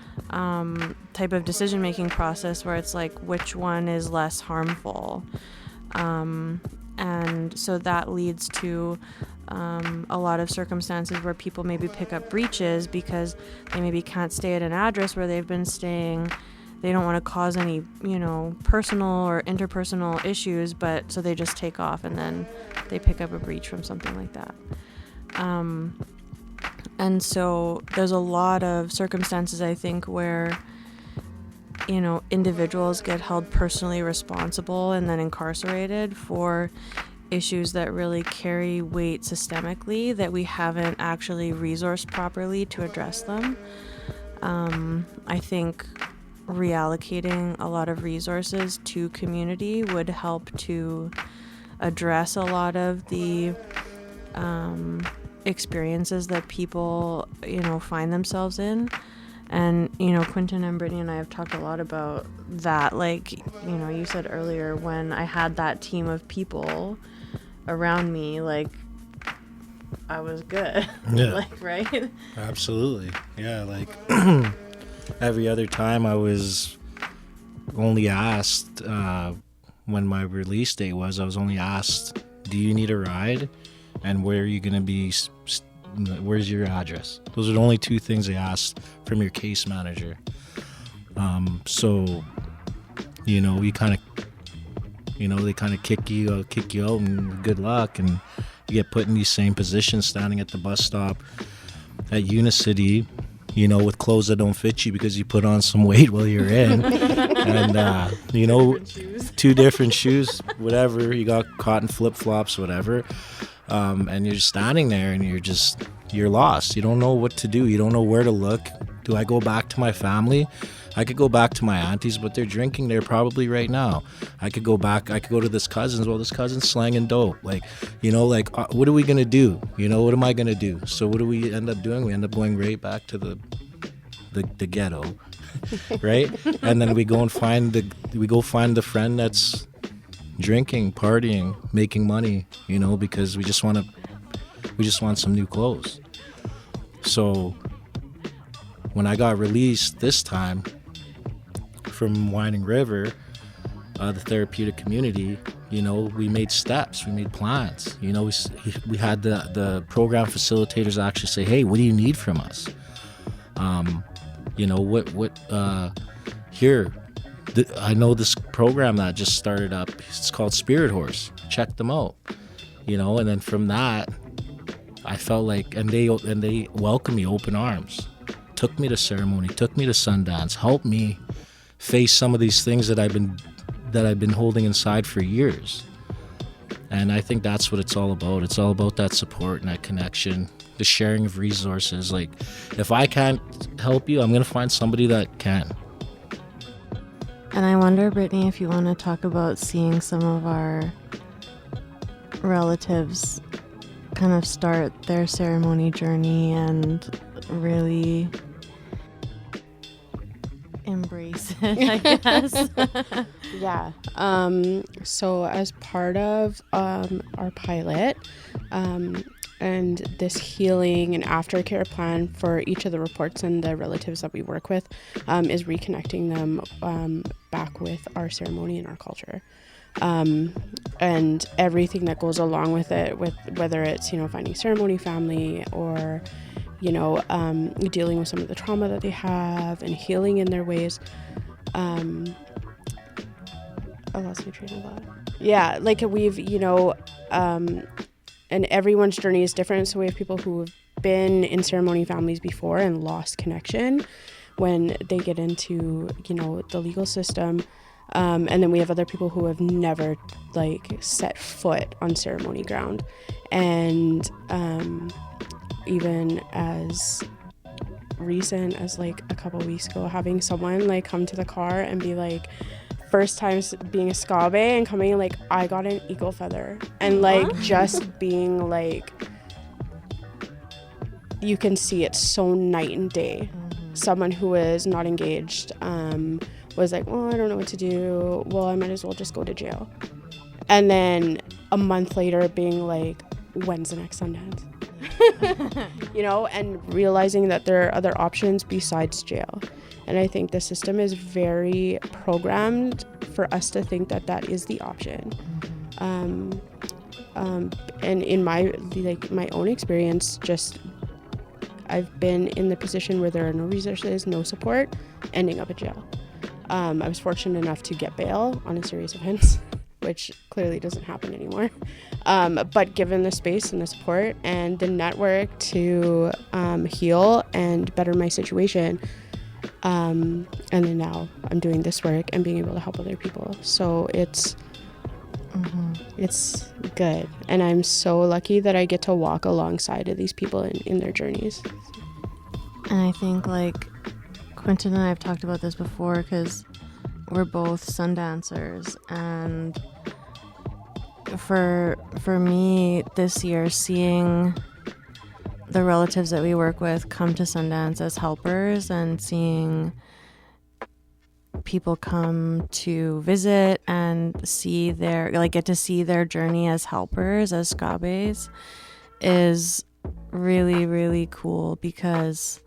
type of decision-making process, where it's like, which one is less harmful? And so that leads to a lot of circumstances where people maybe pick up breaches because they maybe can't stay at an address where they've been staying. They don't want to cause any, personal or interpersonal issues, but so they just take off and then they pick up a breach from something like that. And so there's a lot of circumstances, I think, where, individuals get held personally responsible and then incarcerated for issues that really carry weight systemically, that we haven't actually resourced properly to address them. I think reallocating a lot of resources to community would help to address a lot of the experiences that people, find themselves in. And, Quentin and Brittany and I have talked a lot about that. Like, you said earlier, when I had that team of people around me, like, I was good. Yeah. Like, right? Absolutely. Yeah, like, every other time I was only asked, when my release date was, I was only asked, do you need a ride? And where are you going to be? Where's your address? Those are the only two things they asked from your case manager. So, you kind of, they kind of kick you out and good luck. And you get put in these same positions standing at the bus stop at Unicity, with clothes that don't fit you because you put on some weight while you're in. And, two different shoes, whatever. You got cotton flip-flops, whatever. And you're just standing there and you're lost. You don't know what to do. You don't know where to look. Do I go back to my family? I could go back to my aunties, but they're drinking there probably right now. I could go to this cousin's. Well, this cousin's slanging dope. Like, what are we going to do? What am I going to do? So what do we end up doing? We end up going right back to the ghetto, right? And then we go find the friend that's drinking, partying, making money, because we just want some new clothes. So when I got released this time from Winding River, the therapeutic community, we made steps, we made plans. We had the program facilitators actually say, hey, what do you need from us? Here, I know this program that just started up. It's called Spirit Horse. Check them out, And then from that, I felt like, and they welcomed me open arms, took me to ceremony, took me to Sundance, helped me face some of these things that I've been holding inside for years. And I think that's what it's all about. It's all about that support and that connection, the sharing of resources. Like, if I can't help you, I'm gonna find somebody that can. And I wonder, Brittany, if you want to talk about seeing some of our relatives kind of start their ceremony journey and really embrace it, I guess. Yeah. So as part of our pilot, and this healing and aftercare plan for each of the reports and the relatives that we work with is reconnecting them back with our ceremony and our culture. And everything that goes along with it, with whether it's, finding ceremony family or, dealing with some of the trauma that they have and healing in their ways. I lost my train of thought. Yeah, like we've, and everyone's journey is different. So we have people who have been in ceremony families before and lost connection when they get into, the legal system. And then we have other people who have never like set foot on ceremony ground. And even as recent as like a couple weeks ago, having someone like come to the car and be like, first time being a scabe and coming like, I got an eagle feather, and like just being like, you can see it's so night and day. Someone who is not engaged was like, well, I don't know what to do, well, I might as well just go to jail. And then a month later being like, when's the next Sundance? You know, and realizing that there are other options besides jail. And I think the system is very programmed for us to think that that is the option. And in my own experience, just I've been in the position where there are no resources, no support, ending up at jail. I was fortunate enough to get bail on a serious offense, which clearly doesn't happen anymore. But given the space and the support and the network to heal and better my situation, and then now I'm doing this work and being able to help other people. So it's good. And I'm so lucky that I get to walk alongside of these people in their journeys. And I think like Quentin and I have talked about this before because we're both Sundancers, and for me this year, seeing the relatives that we work with come to Sundance as helpers and seeing people come to visit and get to see their journey as helpers, as scabes, is really, really cool, because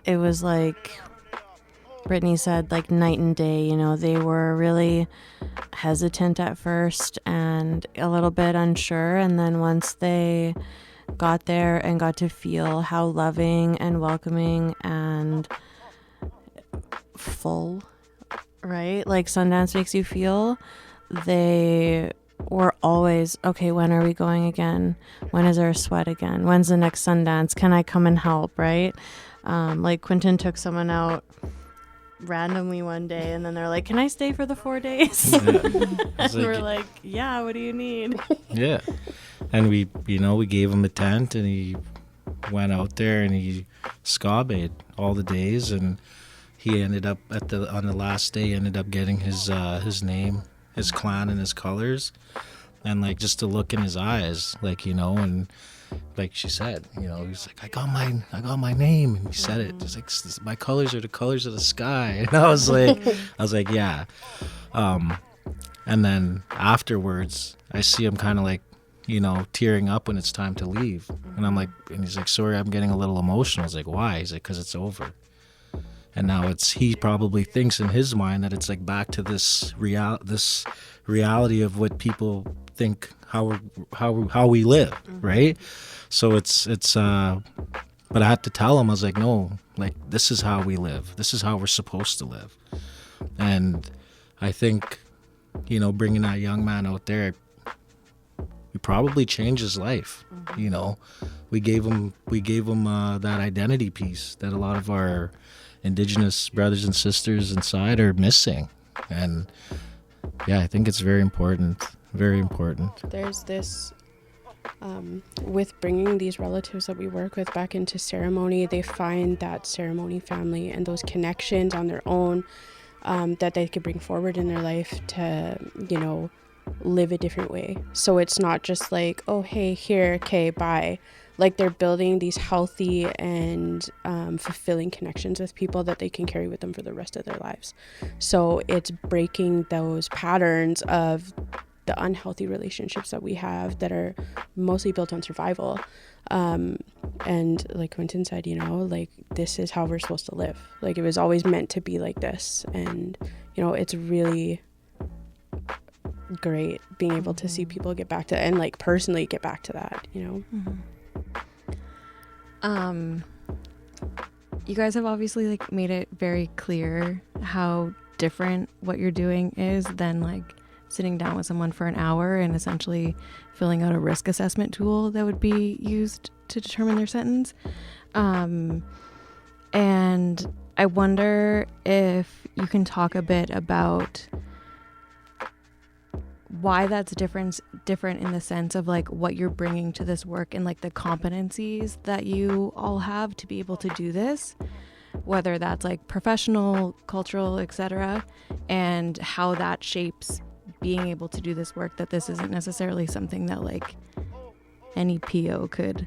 it was like Brittany said, like night and day. You know, they were really hesitant at first and a little bit unsure, and then once they got there and got to feel how loving and welcoming and full, right, like Sundance makes you feel, they were always, okay, when are we going again? When is there a sweat again? When's the next Sundance? Can I come and help, right? Like Quentin took someone out randomly one day, and then they're like, can I stay for the 4 days? And we're like, yeah, what do you need? Yeah. And we gave him a tent, and he went out there and he scabed all the days, and he ended up on the last day ended up getting his name, his clan, and his colors, and like just to look in his eyes, like, you know, and like she said, you know, he's like, I got my name, and he said it. He's like, my colors are the colors of the sky, and I was like, yeah. And then afterwards, I see him kind of like, you know, tearing up when it's time to leave, and I'm like, and he's like, sorry, I'm getting a little emotional. I was like, why? He's like, because it's over. And now he probably thinks in his mind that it's like back to this reality of what people think how we live, right? So it's but I had to tell him, I was like, no, like, this is how we live. This is how we're supposed to live. And I think, you know, bringing that young man out there, we probably changed his life. You know, we gave him that identity piece that a lot of our Indigenous brothers and sisters inside are missing. And yeah, I think it's very important. Very important. There's this, with bringing these relatives that we work with back into ceremony, they find that ceremony family and those connections on their own, that they could bring forward in their life to, you know, live a different way. So it's not just like, oh, hey, here, okay, bye. Like, they're building these healthy and fulfilling connections with people that they can carry with them for the rest of their lives. So it's breaking those patterns of the unhealthy relationships that we have that are mostly built on survival. And like Quentin said, you know, like, this is how we're supposed to live. Like, it was always meant to be like this. And, you know, it's really great being able to see people get back to, and like personally get back to that, you know. You guys have obviously like made it very clear how different what you're doing is than like sitting down with someone for an hour and essentially filling out a risk assessment tool that would be used to determine their sentence. And I wonder if you can talk a bit about why that's different in the sense of like what you're bringing to this work and like the competencies that you all have to be able to do this, whether that's like professional, cultural, etc., and how that shapes being able to do this work, that this isn't necessarily something that like any PO could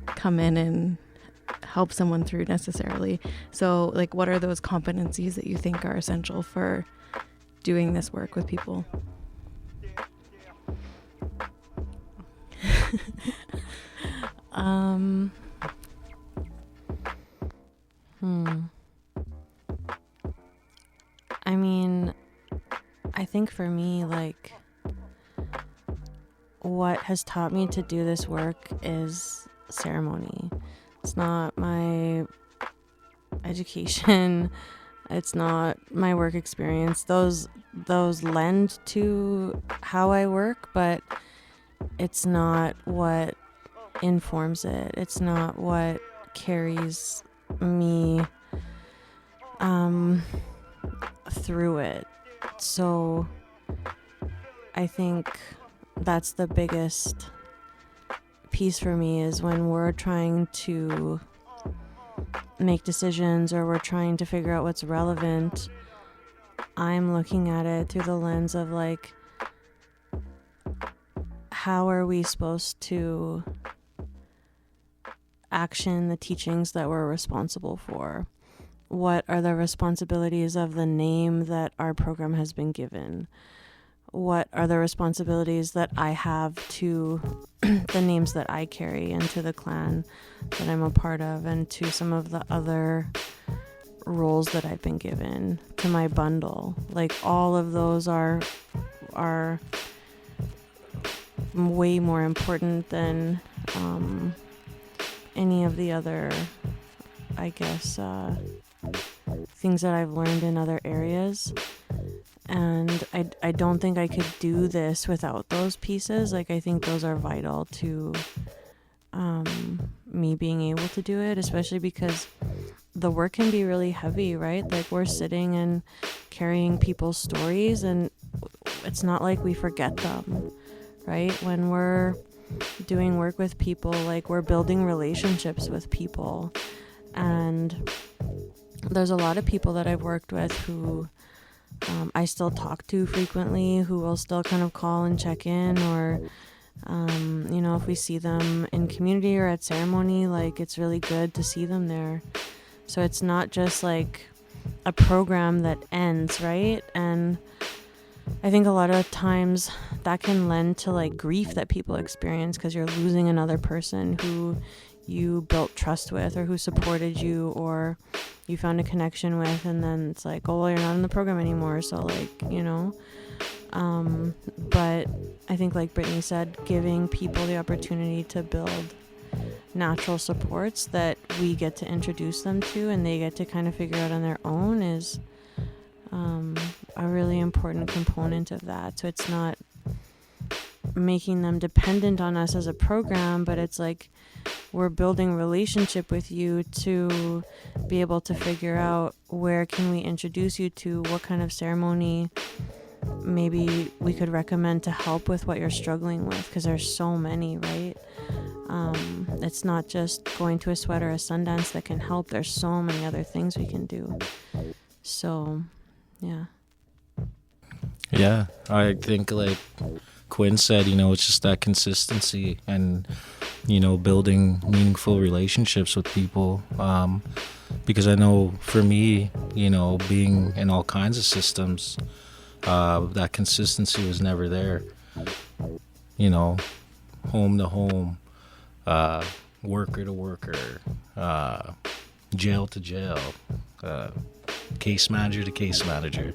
come in and help someone through necessarily. So like what are those competencies that you think are essential for doing this work with people? I mean, I think for me, like, what has taught me to do this work is ceremony. It's not my education. It's not my work experience. Those lend to how I work, but it's not what informs it. It's not what carries me through it. So I think that's the biggest piece for me, is when we're trying to make decisions or we're trying to figure out what's relevant, I'm looking at it through the lens of like, how are we supposed to action the teachings that we're responsible for? What are the responsibilities of the name that our program has been given? What are the responsibilities that I have to the names that I carry and to the clan that I'm a part of and to some of the other roles that I've been given, to my bundle? Like, all of those are way more important than any of the other, I guess, things that I've learned in other areas. And I don't think I could do this without those pieces. Like, I think those are vital to me being able to do it, especially because the work can be really heavy, right? Like, we're sitting and carrying people's stories, and it's not like we forget them, right? When we're doing work with people, like, we're building relationships with people. And there's a lot of people that I've worked with who I still talk to frequently, who will still kind of call and check in, or you know, if we see them in community or at ceremony, like, it's really good to see them there. So it's not just like a program that ends, right? And I think a lot of times that can lend to like grief that people experience because you're losing another person who you built trust with, or who supported you, or you found a connection with, and then it's like, oh, well, you're not in the program anymore, so like, you know. But I think, like Brittany said, giving people the opportunity to build natural supports that we get to introduce them to and they get to kind of figure out on their own is a really important component of that. So it's not making them dependent on us as a program, but it's like, we're building relationship with you to be able to figure out where can we introduce you to, what kind of ceremony maybe we could recommend to help with what you're struggling with, because there's so many, right? It's not just going to a sweat or a Sundance that can help. There's so many other things we can do. So, yeah. Yeah, I think like Quinn said, you know, it's just that consistency and, you know, building meaningful relationships with people. Because I know for me, you know, being in all kinds of systems, that consistency was never there. You know, home to home, worker to worker, jail to jail, case manager to case manager.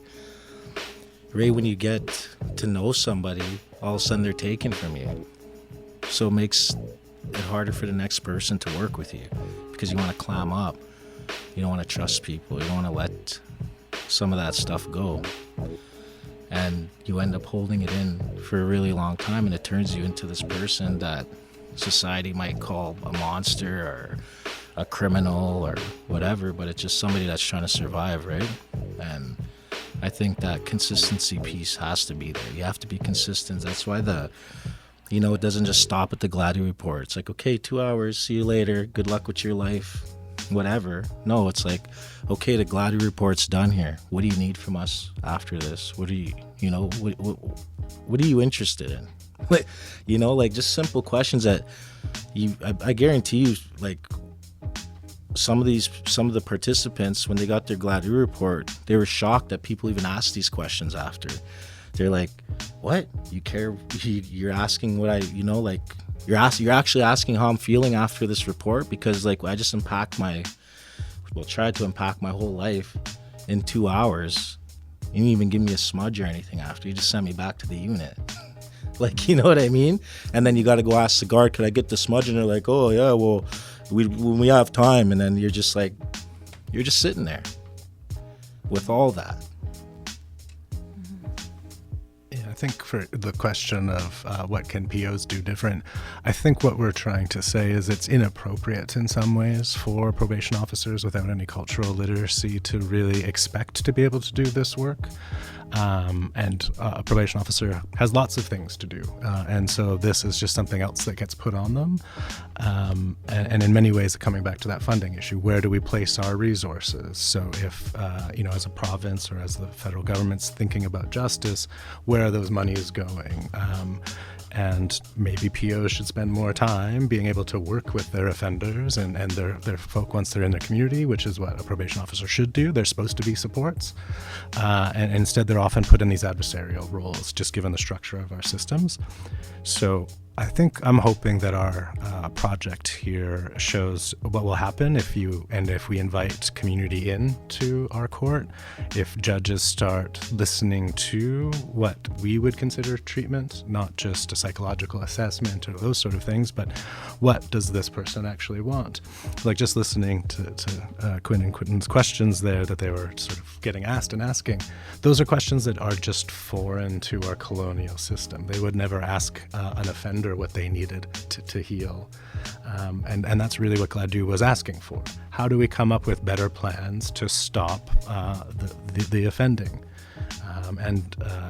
Right when you get to know somebody, all of a sudden they're taken from you. So it makes it harder for the next person to work with you because you want to clam up. You don't want to trust people. You don't want to let some of that stuff go. And you end up holding it in for a really long time, and it turns you into this person that society might call a monster or a criminal or whatever, but it's just somebody that's trying to survive, right? And I think that consistency piece has to be there. You have to be consistent. That's why it doesn't just stop at the Gladue report. It's like, okay, 2 hours, see you later, good luck with your life, whatever. No, it's like, okay, the Gladue report's done here. What do you need from us after this? What are you what are you interested in? Like, just simple questions that I guarantee you, like, some of the participants, when they got their Gladue report, they were shocked that people even asked these questions after. They're like, what? You care? You're asking what you're actually asking how I'm feeling after this report? Because, like, I just tried to unpack my whole life in 2 hours. You didn't even give me a smudge or anything after. You just sent me back to the unit. Like, you know what I mean? And then you got to go ask the guard, could I get the smudge? And they're like, oh, yeah, well, when we have time. And then you're just sitting there with all that. I think for the question of what can POs do different, I think what we're trying to say is it's inappropriate in some ways for probation officers without any cultural literacy to really expect to be able to do this work. And a probation officer has lots of things to do. And so this is just something else that gets put on them. And in many ways, coming back to that funding issue, where do we place our resources? So if, as a province or as the federal government's thinking about justice, where are those monies going? And maybe POs should spend more time being able to work with their offenders and their folk once they're in their community, which is what a probation officer should do. They're supposed to be supports. And instead, they're often put in these adversarial roles, just given the structure of our systems. So I think I'm hoping that our project here shows what will happen if we invite community into our court, if judges start listening to what we would consider treatment, not just a psychological assessment or those sort of things, but what does this person actually want? Like just listening to Quinn and Quentin's questions there that they were sort of getting asked and asking, those are questions that are just foreign to our colonial system. They would never ask an offender what they needed to heal. And that's really what Gladue was asking for. How do we come up with better plans to stop the offending?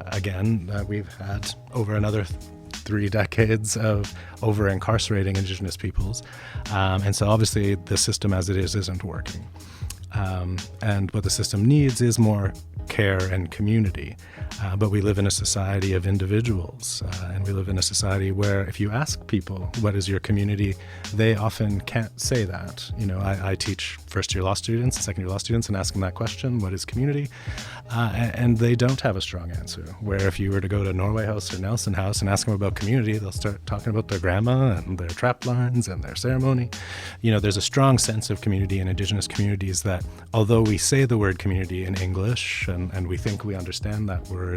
Again, we've had over another 3 decades of over-incarcerating Indigenous peoples. And so obviously the system as it is isn't working. And what the system needs is more care and community. But we live in a society of individuals, and we live in a society where if you ask people, what is your community, they often can't say that. I teach first-year law students and second-year law students and ask them that question, what is community? And they don't have a strong answer, where if you were to go to Norway House or Nelson House and ask them about community, they'll start talking about their grandma and their trap lines and their ceremony. There's a strong sense of community in Indigenous communities that, although we say the word community in English and we think we understand that word,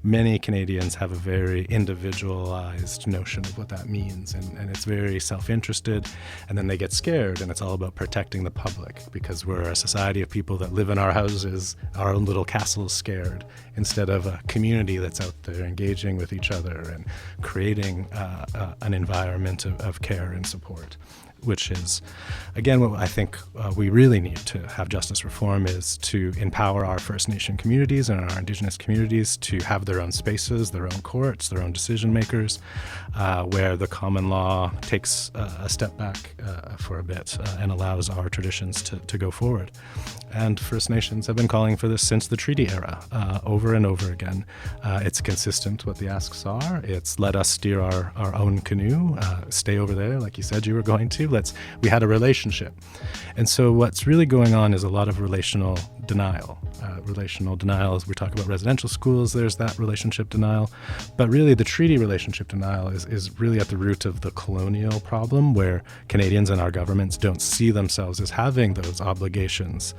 many Canadians have a very individualized notion of what that means, and it's very self-interested, and then they get scared, and it's all about protecting the public because we're a society of people that live in our houses, our own little castles scared, instead of a community that's out there engaging with each other and creating an environment of care and support. Which is, again, what I think we really need to have justice reform is to empower our First Nation communities and our Indigenous communities to have their own spaces, their own courts, their own decision makers, where the common law takes a step back for a bit and allows our traditions to go forward. And First Nations have been calling for this since the treaty era, over and over again. It's consistent what the asks are. It's let us steer our own canoe, stay over there like you said you were going to. We had a relationship. And so what's really going on is a lot of relational denial. Relational denial, as we talk about residential schools, there's that relationship denial. But really the treaty relationship denial is really at the root of the colonial problem, where Canadians and our governments don't see themselves as having those obligations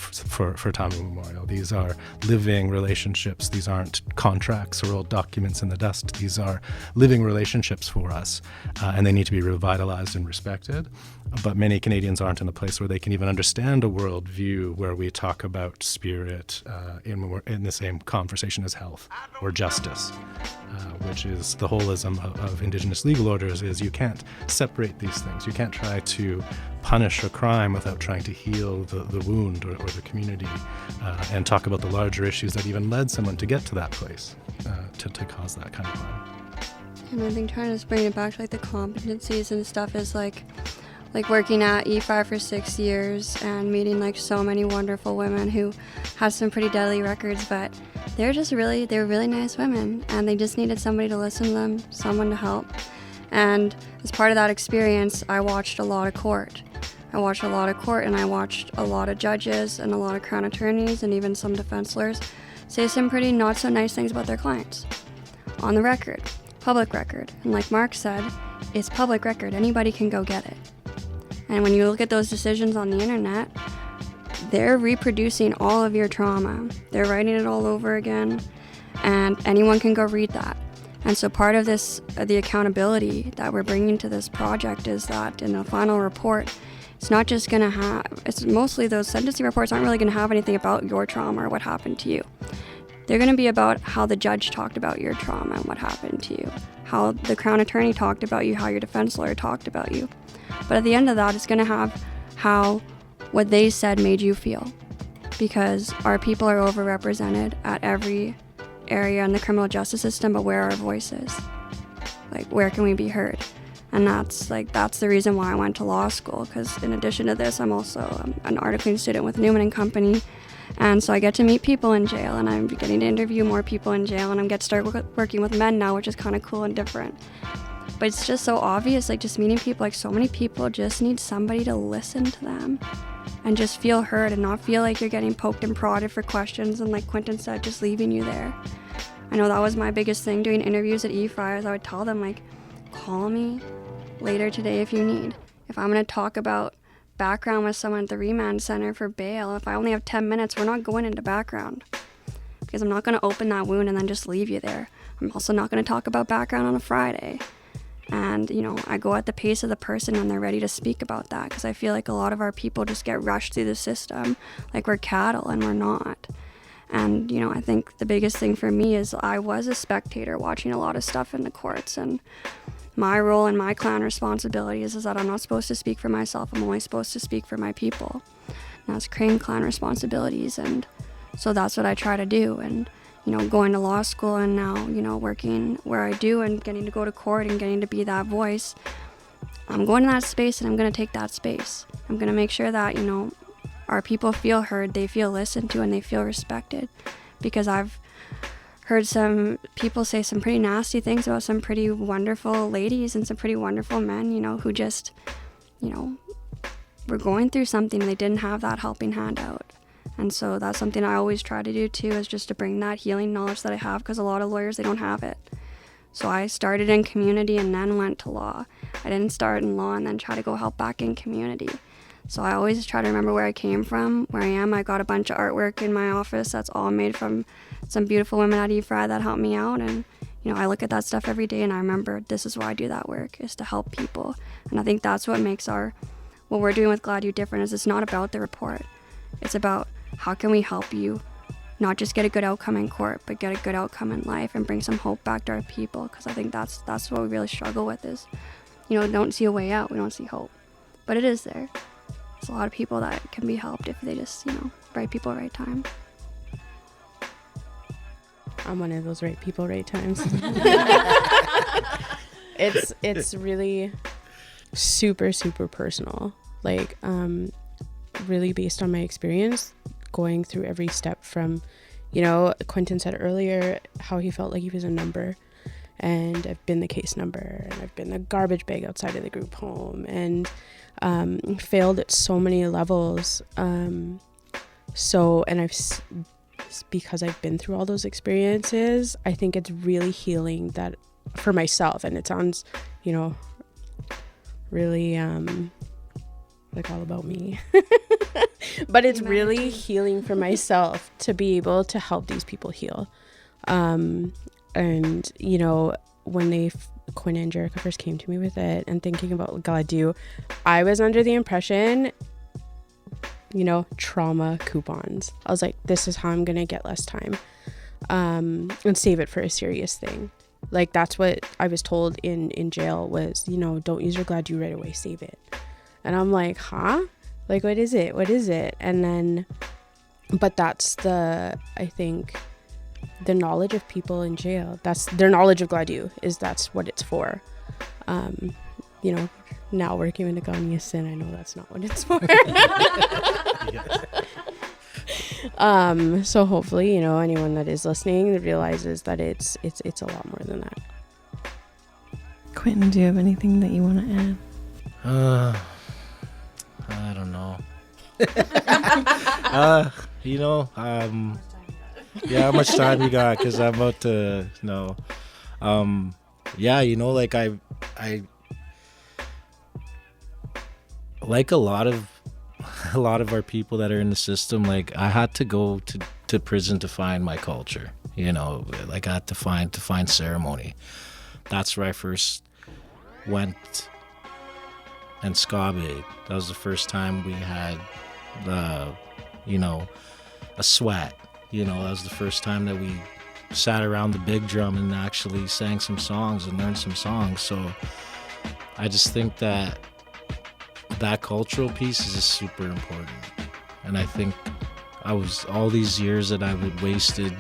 for time immemorial. These are living relationships. These aren't contracts or old documents in the dust. These are living relationships for us, and they need to be revitalized and respected. But many Canadians aren't in a place where they can even understand a worldview where we talk talk about spirit in the same conversation as health or justice, which is the holism of Indigenous legal orders, is you can't separate these things. You can't try to punish a crime without trying to heal the wound or the community, and talk about the larger issues that even led someone to get to that place, to cause that kind of harm. And I think trying to bring it back to like the competencies and stuff is like working at E5 for 6 years and meeting like so many wonderful women who have some pretty deadly records, but they're really nice women, and they just needed somebody to listen to them, someone to help. And as part of that experience, I watched a lot of court. And I watched a lot of judges and a lot of Crown attorneys and even some defense lawyers say some pretty not so nice things about their clients on the record, public record. And like Marc said, it's public record. Anybody can go get it. And when you look at those decisions on the internet, they're reproducing all of your trauma. They're writing it all over again, and anyone can go read that. And so part of this, the accountability that we're bringing to this project, is that in the final report, it's not just going to have, it's mostly those sentencing reports aren't really going to have anything about your trauma or what happened to you. They're going to be about how the judge talked about your trauma and what happened to you, how the Crown attorney talked about you, how your defense lawyer talked about you. But at the end of that, it's going to have how what they said made you feel, because our people are overrepresented at every area in the criminal justice system, but where are our voices? Like, where can we be heard? And that's the reason why I went to law school, because in addition to this, I'm also an articling student with Newman and Company. And so I get to meet people in jail, and I'm getting to interview more people in jail, and I'm getting to start working with men now, which is kind of cool and different. But it's just so obvious, like, just meeting people, like, so many people just need somebody to listen to them and just feel heard and not feel like you're getting poked and prodded for questions and, like Quentin said, just leaving you there. I know that was my biggest thing doing interviews at E5, is I would tell them, like, call me later today if you need. If I'm going to talk about background with someone at the remand center for bail, if I only have 10 minutes, we're not going into background, because I'm not going to open that wound and then just leave you there. I'm also not going to talk about background on a Friday. And, you know, I go at the pace of the person when they're ready to speak about that, because I feel like a lot of our people just get rushed through the system like we're cattle, and we're not. And, you know, I think the biggest thing for me is I was a spectator watching a lot of stuff in the courts, and my role and my clan responsibility is that I'm not supposed to speak for myself. I'm only supposed to speak for my people. And that's Crane clan responsibilities, and so that's what I try to do. And, you know, going to law school and now, you know, working where I do and getting to go to court and getting to be that voice, I'm going to that space, and I'm going to take that space. I'm going to make sure that, you know, our people feel heard, they feel listened to, and they feel respected. Because I've heard some people say some pretty nasty things about some pretty wonderful ladies and some pretty wonderful men, you know, who just, you know, were going through something and they didn't have that helping hand out. And so that's something I always try to do too, is just to bring that healing knowledge that I have, because a lot of lawyers, they don't have it. So I started in community and then went to law. I didn't start in law and then try to go help back in community. So I always try to remember where I came from, where I am. I got a bunch of artwork in my office that's all made from some beautiful women at E5 that helped me out. And, you know, I look at that stuff every day and I remember this is why I do that work, is to help people. And I think that's what makes what we're doing with Gladue different, is it's not about the report. It's about how can we help you not just get a good outcome in court, but get a good outcome in life and bring some hope back to our people. Because I think that's what we really struggle with, is, you know, don't see a way out. We don't see hope. But it is there. There's a lot of people that can be helped if they just, you know, right people, right time. I'm one of those right people, right times. It's really super, super personal. Like, really based on my experience, going through every step from, you know, Quentin said earlier how he felt like he was a number, and I've been the case number, and I've been the garbage bag outside of the group home, and failed at so many levels. Because I've been through all those experiences, I think it's really healing that for myself, and it sounds, you know, really like all about me. But it's really healing for myself to be able to help these people heal. And, you know, when Quinn and Jerica first came to me with it and thinking about Gladue, I was under the impression trauma coupons. I was like, this is how I'm gonna get less time, and save it for a serious thing. Like, that's what I was told in jail was, don't use your Gladue right away, save it. And I'm like, huh? Like, what is it? And then, but that's I think the knowledge of people in jail, that's their knowledge of Gladue, that's what it's for. Now working with Nii Gaanii Asin, I know that's not what it's for. So hopefully, anyone that is listening that realizes that it's a lot more than that. Quentin, do you have anything that you want to add? I don't know. How much time you got? Because I'm about to know. Like I like a lot of our people that are in the system. Like, I had to go to prison to find my culture. Like, I had to find ceremony. That's where I first went and ska-bade. That was the first time we had a sweat. That was the first time that we sat around the big drum and actually sang some songs and learned some songs. So I just think that cultural piece is super important. And I think all these years that I would wasted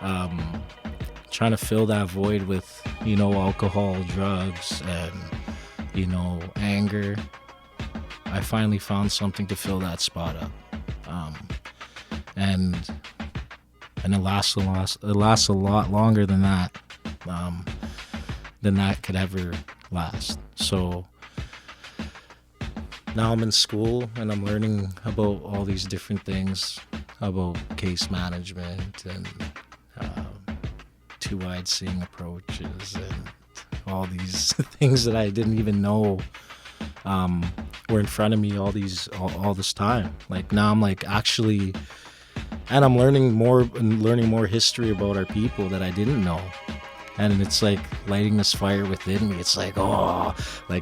trying to fill that void with, alcohol, drugs, and, anger. I finally found something to fill that spot up. And it lasts a lot longer than that could ever last. So now I'm in school and I'm learning about all these different things, about case management and two-eyed seeing approaches and all these things that I didn't even know were in front of me all this time. Like, now I'm like actually, and I'm learning more history about our people that I didn't know. And it's like lighting this fire within me. It's like,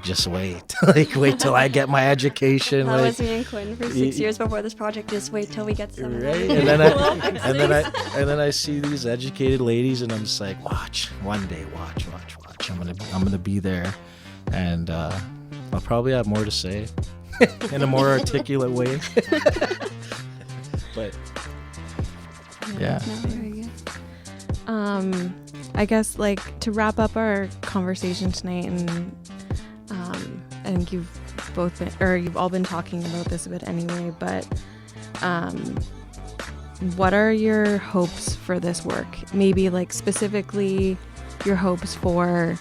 just wait. Wait till I get my education. That was me and Quinn for 6 years before this project. Just wait till we get some. Right? And then I see these educated ladies, and I'm just like, watch. One day, watch. I'm gonna be there, and I'll probably have more to say in a more articulate way. But yeah. Very good. I guess, like, to wrap up our conversation tonight, and I think you've all been talking about this a bit anyway, but what are your hopes for this work? Maybe, like, specifically your hopes for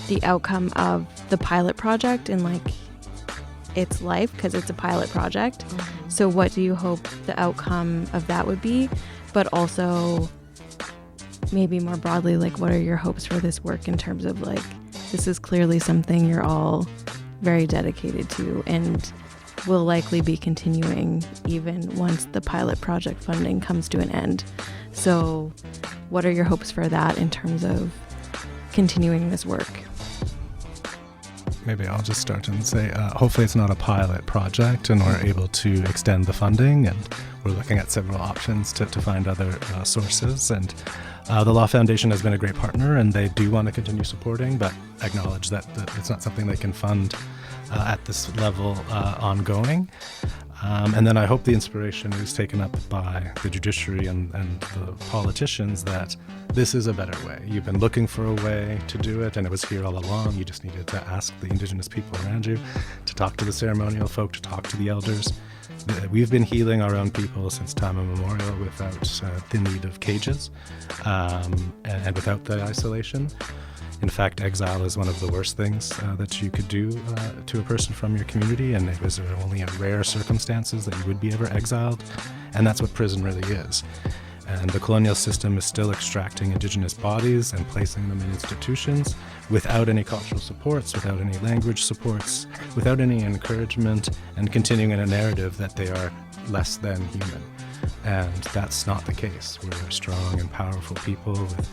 the outcome of the pilot project and, like, its life, because it's a pilot project. Mm-hmm. So what do you hope the outcome of that would be? But also, maybe more broadly, like, what are your hopes for this work in terms of, like, this is clearly something you're all very dedicated to and will likely be continuing even once the pilot project funding comes to an end. So what are your hopes for that in terms of continuing this work? Maybe I'll just start and say, hopefully it's not a pilot project and we're able to extend the funding, and we're looking at several options to find other sources. And the Law Foundation has been a great partner, and they do want to continue supporting, but acknowledge that it's not something they can fund at this level ongoing. And then I hope the inspiration is taken up by the judiciary and the politicians that this is a better way. You've been looking for a way to do it, and it was here all along. You just needed to ask the Indigenous people around you, to talk to the ceremonial folk, to talk to the elders. We've been healing our own people since time immemorial without the need of cages and without the isolation. In fact, exile is one of the worst things that you could do to a person from your community, and it was only in rare circumstances that you would be ever exiled, and that's what prison really is. And the colonial system is still extracting Indigenous bodies and placing them in institutions without any cultural supports, without any language supports, without any encouragement, and continuing in a narrative that they are less than human. And that's not the case. We're a strong and powerful people with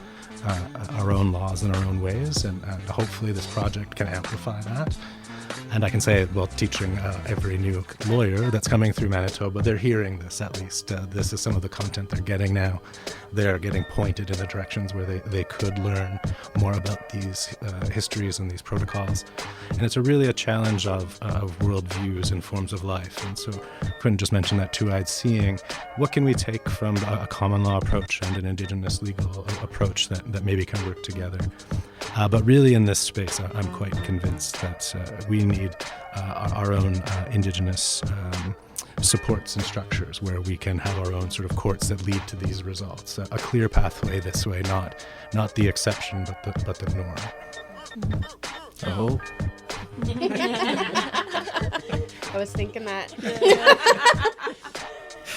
our own laws and our own ways, and hopefully this project can amplify that. And I can say, well, teaching every new lawyer that's coming through Manitoba, they're hearing this at least. This is some of the content they're getting now. They're getting pointed in the directions where they could learn more about these histories and these protocols. And it's really a challenge of worldviews and forms of life. And so Quinn just mentioned that two-eyed seeing. What can we take from a common law approach and an Indigenous legal approach that maybe can work together? But really in this space, I'm quite convinced that we need our own Indigenous supports and structures where we can have our own sort of courts that lead to these results. A clear pathway this way, not the exception, but the norm. Oh. I was thinking that.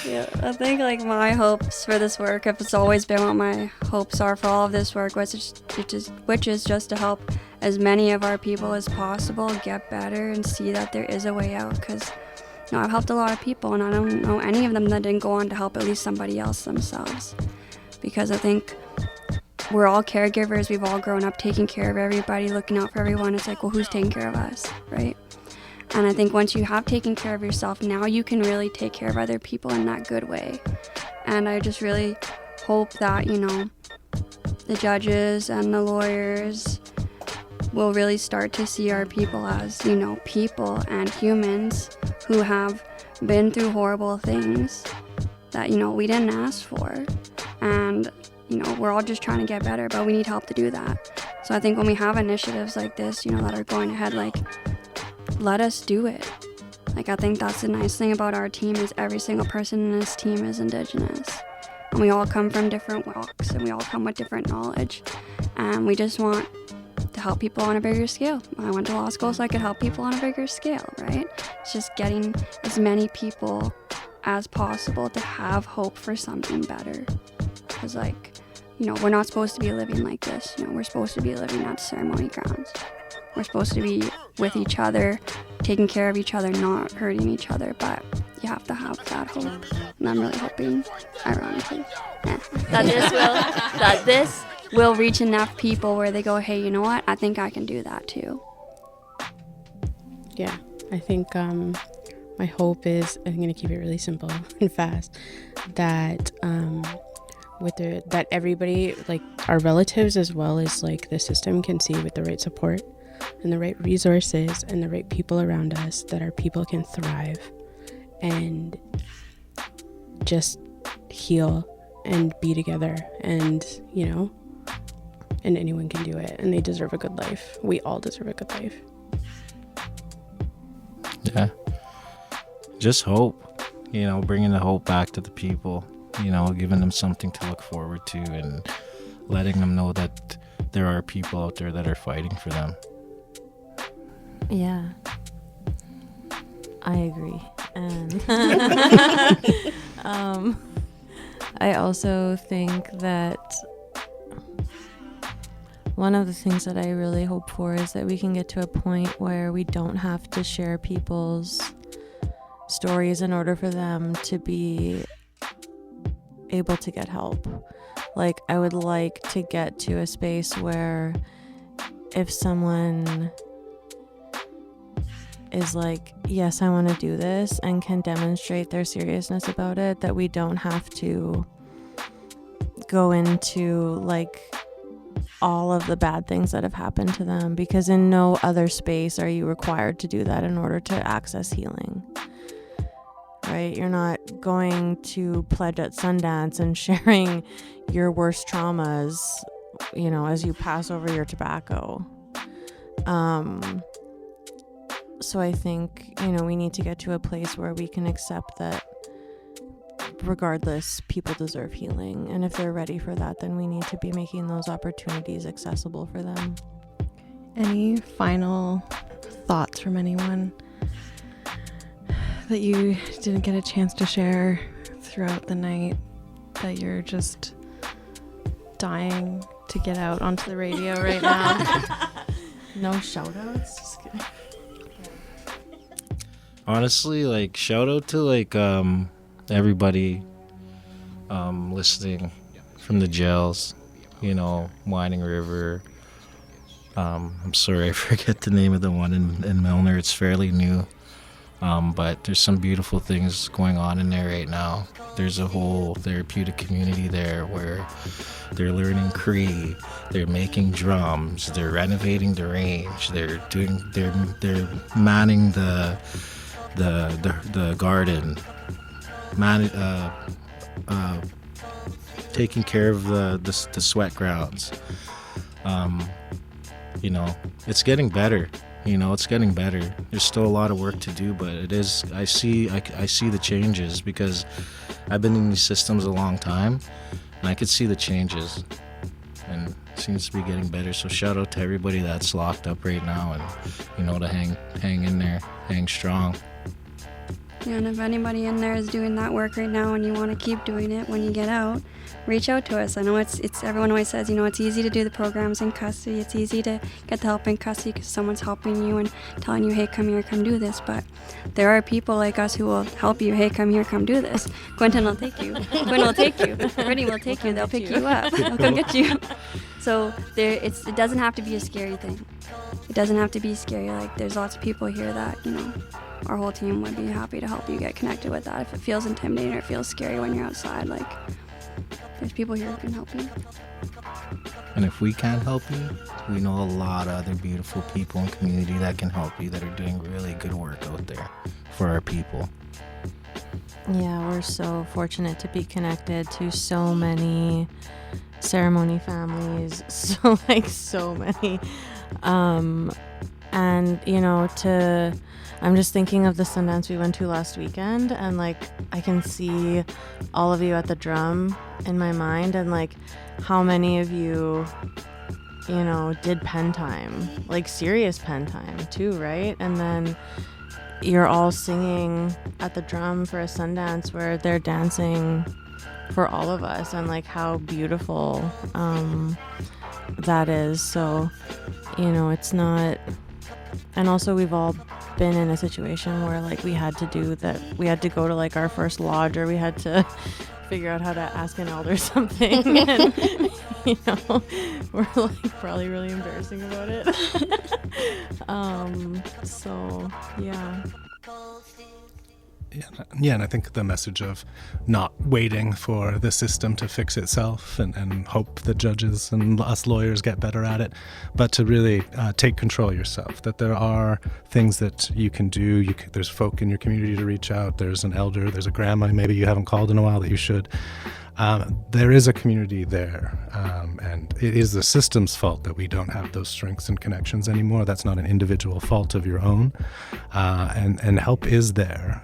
Yeah, I think like my hopes for this work, if it's always been what my hopes are for all of this work, which is just to help as many of our people as possible get better and see that there is a way out. Because I've helped a lot of people, and I don't know any of them that didn't go on to help at least somebody else themselves. Because I think we're all caregivers. We've all grown up taking care of everybody, looking out for everyone. It's like, well, who's taking care of us, right? And I think once you have taken care of yourself, now you can really take care of other people in that good way. And I just really hope that, the judges and the lawyers will really start to see our people as, people and humans who have been through horrible things that, we didn't ask for. And, we're all just trying to get better, but we need help to do that. So I think when we have initiatives like this, that are going ahead, let us do it. I think that's the nice thing about our team is every single person in this team is Indigenous. And we all come from different walks, and we all come with different knowledge. And we just want to help people on a bigger scale. I went to law school so I could help people on a bigger scale, right? It's just getting as many people as possible to have hope for something better. Because, we're not supposed to be living like this. We're supposed to be living at ceremony grounds. We're supposed to be with each other, taking care of each other, not hurting each other, but you have to have that hope. And I'm really hoping, ironically, that this will reach enough people where they go, hey, you know what? I think I can do that too. Yeah, I think my hope is, I'm going to keep it really simple and fast, that that everybody, our relatives as well as the system, can see with the right support and the right resources and the right people around us that our people can thrive and just heal and be together, and and anyone can do it, and they deserve a good life. We all deserve a good life. Yeah, just hope, bringing the hope back to the people, giving them something to look forward to, and letting them know that there are people out there that are fighting for them. Yeah, I agree. And I also think that one of the things that I really hope for is that we can get to a point where we don't have to share people's stories in order for them to be able to get help. I would like to get to a space where if someone is yes, I want to do this, and can demonstrate their seriousness about it, that we don't have to go into all of the bad things that have happened to them, because in no other space are you required to do that in order to access healing, right? You're not going to pledge at Sundance and sharing your worst traumas, as you pass over your tobacco. So I think, we need to get to a place where we can accept that regardless, people deserve healing. And if they're ready for that, then we need to be making those opportunities accessible for them. Any final thoughts from anyone that you didn't get a chance to share throughout the night, that you're just dying to get out onto the radio right now? No shout outs? Just kidding. Honestly, shout out to everybody listening from the jails, Winding River, I'm sorry, I forget the name of the one in Milner. It's fairly new. But there's some beautiful things going on in there right now. There's a whole therapeutic community there where they're learning Cree, they're making drums, they're renovating the range, they're manning the garden, taking care of the sweat grounds. It's getting better. It's getting better. There's still a lot of work to do, but it is. I see the changes because I've been in these systems a long time, and I could see the changes, and it seems to be getting better. So shout out to everybody that's locked up right now, and to hang in there, hang strong. Yeah, and if anybody in there is doing that work right now and you want to keep doing it when you get out, reach out to us. I know it's everyone always says, it's easy to do the programs in custody. It's easy to get the help in custody because someone's helping you and telling you, hey, come here, come do this. But there are people like us who will help you. Hey, come here, come do this. Quentin will take you. Quinn will take you. Brittany will take you. They'll pick you up. They'll come get you. So it doesn't have to be a scary thing. It doesn't have to be scary. Like, there's lots of people here that, our whole team would be happy to help you get connected with that. If it feels intimidating or it feels scary when you're outside, there's people here who can help you. And if we can't help you, we know a lot of other beautiful people in the community that can help you, that are doing really good work out there for our people. Yeah, we're so fortunate to be connected to so many ceremony families, so many. And, I'm just thinking of the Sundance we went to last weekend, and I can see all of you at the drum in my mind, and how many of you, did pen time, serious pen time too, right? And then you're all singing at the drum for a Sundance where they're dancing for all of us, and how beautiful that is. So, it's not. And also, we've all been in a situation where we had to do that. We had to go to our first lodge, or we had to figure out how to ask an elder something. And we're probably really embarrassing about it. So yeah. Yeah, and I think the message of not waiting for the system to fix itself and hope the judges and us lawyers get better at it, but to really take control yourself, that there are things that you can do. There's folk in your community to reach out. There's an elder, there's a grandma maybe you haven't called in a while that you should. There is a community there, and it is the system's fault that we don't have those strengths and connections anymore. That's not an individual fault of your own, and help is there.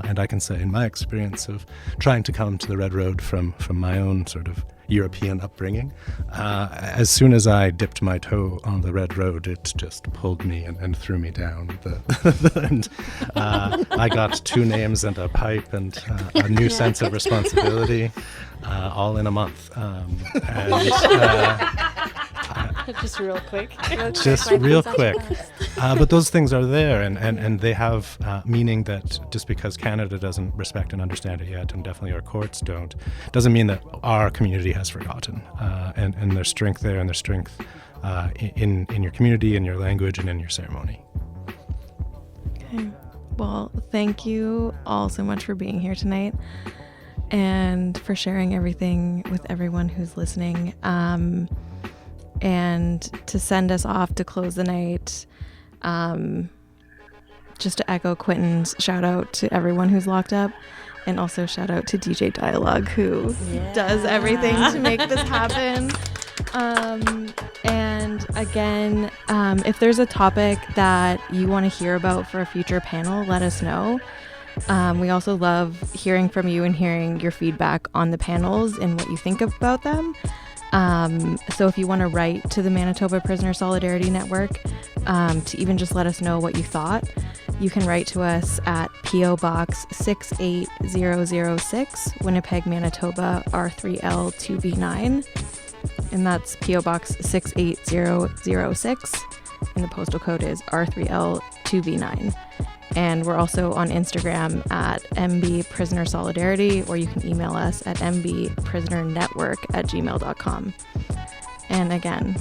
And I can say, in my experience of trying to come to the Red Road from my own sort of European upbringing, as soon as I dipped my toe on the Red Road, it just pulled me and threw me down. And I got 2 names and a pipe and a new sense of responsibility, all in a month. Just real quick. Real quick. But those things are there, and they have meaning that just because Canada doesn't respect and understand it yet, and definitely our courts don't, doesn't mean that our community has forgotten. And there's strength there, and there's strength in your community, in your language, and in your ceremony. Okay. Well, thank you all so much for being here tonight and for sharing everything with everyone who's listening. And to send us off to close the night, just to echo Quentin's shout out to everyone who's locked up, and also shout out to DJ Dialog, who does everything to make this happen. And again, if there's a topic that you want to hear about for a future panel, let us know. We also love hearing from you and hearing your feedback on the panels and what you think about them. So if you want to write to the Manitoba Prisoner Solidarity Network, to even just let us know what you thought, you can write to us at P.O. Box 68006, Winnipeg, Manitoba, R3L 2B9. And that's P.O. Box 68006, and the postal code is R3L 2B9. And we're also on Instagram at MB Prisoner Solidarity, or you can email us at mbprisonernetwork@gmail.com. And again,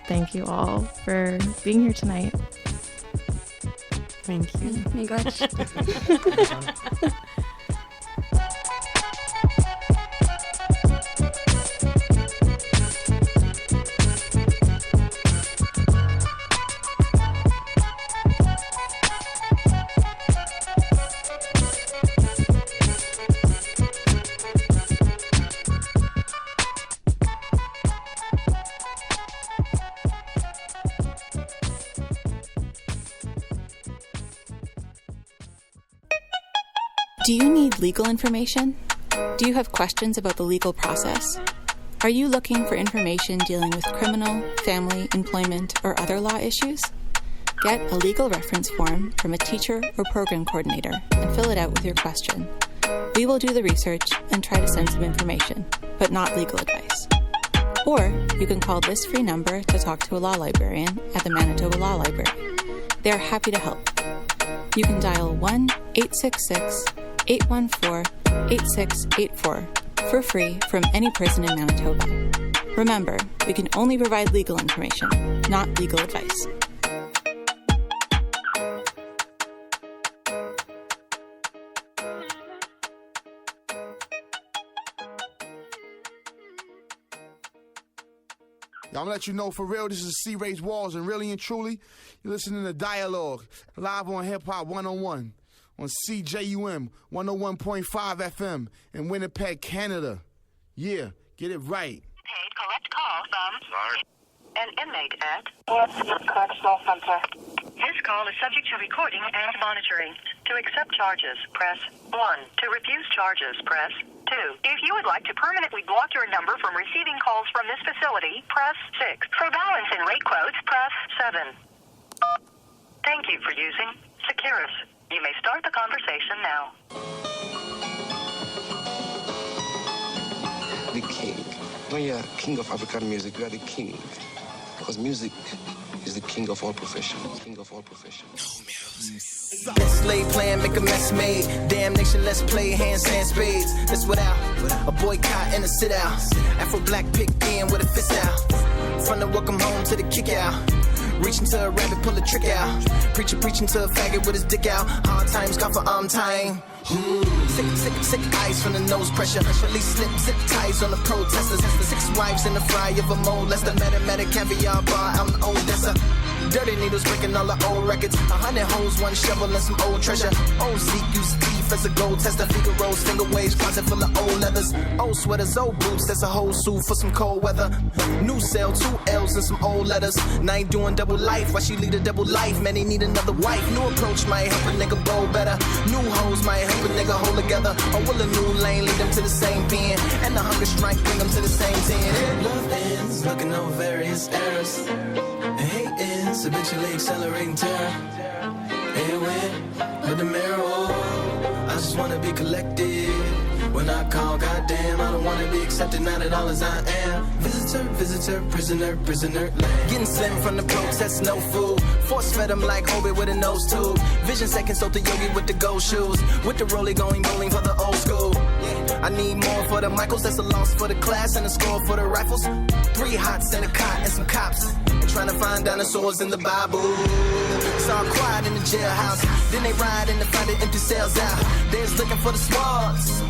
thank you all for being here tonight. Thank you. Nii Gaanii. Do you need legal information? Do you have questions about the legal process? Are you looking for information dealing with criminal, family, employment, or other law issues? Get a legal reference form from a teacher or program coordinator and fill it out with your question. We will do the research and try to send some information, but not legal advice. Or you can call this free number to talk to a law librarian at the Manitoba Law Library. They are happy to help. You can dial 1-866-814-8684 for free from any prison in Manitoba. Remember, we can only provide legal information, not legal advice. I'm gonna let you know for real, this is C-Race Walls, and really and truly, you're listening to Dialog, live on Hiphop 101, on CJUM 101.5 FM in Winnipeg, Canada. Yeah, get it right. Paid collect call from an inmate at Correctional Center. This call is subject to recording and monitoring. To accept charges, press 1. To refuse charges, press 2. If you would like to permanently block your number from receiving calls from this facility, press 6. For balance and rate quotes, press 7. Thank you for using Securus. You may start the conversation now. The king. When you're king of African music, you are the king. Because music is the king of all professions. King of all professions. Slave plan, make a mess made. Damn nation, let's play hands and spades. This without a boycott and a sit out. Afro black pick in with a fist out. From the welcome home to the kick out. Reaching to a rabbit, pull a trick out. Preaching to a faggot with his dick out. Hard times call for arm time. Sick eyes from the nose pressure. Release zip ties on the protesters. 6 wives in the fry of a molester. Mathematic caviar bar out in Odessa. Dirty needles breaking all the old records. 100 hoes, 1 shovel, and some old treasure. Old Zeke used teeth as a gold tester. Figaro's finger waves, closet full of old leathers. Old sweaters, old boots, that's a whole suit for some cold weather. New cell, 2 L's and some old letters. Now ain't doing double life, why she lead a double life? Man, they need another wife. New approach might help a nigga bowl better. New hoes might help a nigga hold together. Or will a new lane lead them to the same pen? And the hunger strike bring them to the same 10. Love ends, looking over various errors. And hate ends, eventually accelerating terror. And when, with the mirror, I just wanna be collected. When I call, goddamn, I don't wanna be accepted, not at all as I am. Visitor, prisoner, land. Getting slim from the protests, no food. Force fed him like Obi with a nose tube. Vision second, so the yogi with the gold shoes. With the rollie going bowling for the old school. Yeah, I need more for the Michaels, that's a loss for the class and a score for the rifles. 3 hots and a cot and some cops. And trying to find dinosaurs in the Bible. Saw quiet in the jailhouse. Then they ride in to find the empty cells out. They's looking for the swords.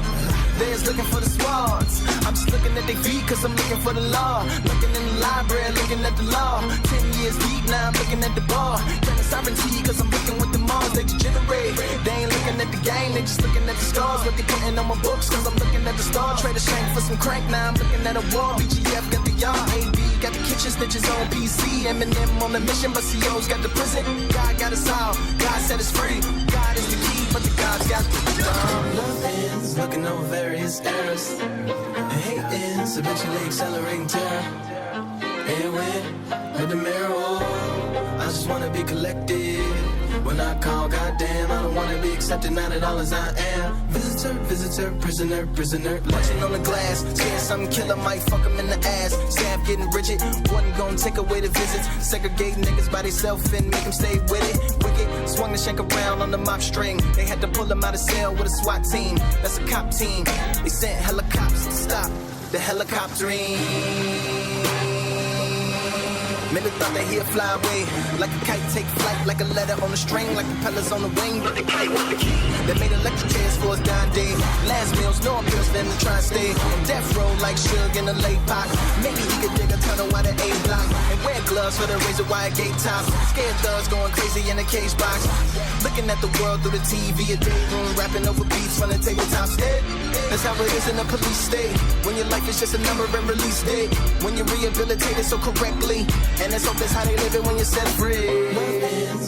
They's looking for the swords. I'm just looking at their feet cause I'm looking for the law. Looking in the library, looking at the law. 10 years deep, now I'm looking at the bar. Kind of sovereignty cause I'm looking with the Mars. They degenerate. They ain't looking at the game, they just looking at the scars. What they putting on my books cause I'm looking at the star. Trade a shank for some crank, now I'm looking at a wall. BGF got the yard, AB got the kitchen stitches on PC. Eminem on the mission, but CO's got the prison. God got us all, God said it's free. God is the key, but the God's got the love ends, looking over various errors. And hate ends, eventually accelerating terror. And when, with the mirror, I just wanna be collected. When I call, goddamn, I don't wanna be accepted, not at all as I am. Visitor, prisoner, punching on the glass. Scared some killer might fuck him in the ass. Staff getting rigid, wasn't gonna take away the visits. Segregate niggas by themselves and make them stay with it. Wicked, swung the shank around on the mop string. They had to pull him out of cell with a SWAT team. That's a cop team. They sent helicopters to stop the helicoptering. Many thought that he'd fly away. Like a kite, take flight, like a letter on a string, like propellers on the wing. But the kite was the key. They made electric chairs for his dying day. Last meals, no appeals for him to try and stay. Death row like Suge in a late pot. Maybe he could dig a tunnel while the A block. And wear gloves for the razor wire gate tops. Scared thugs going crazy in a cage box. Looking at the world through the TV, a day room, rapping over beats from the tabletops. That's how it is in a police state. When your life is just a number and release date. When you're rehabilitated so correctly. And let's hope that's how they live it when you're set free.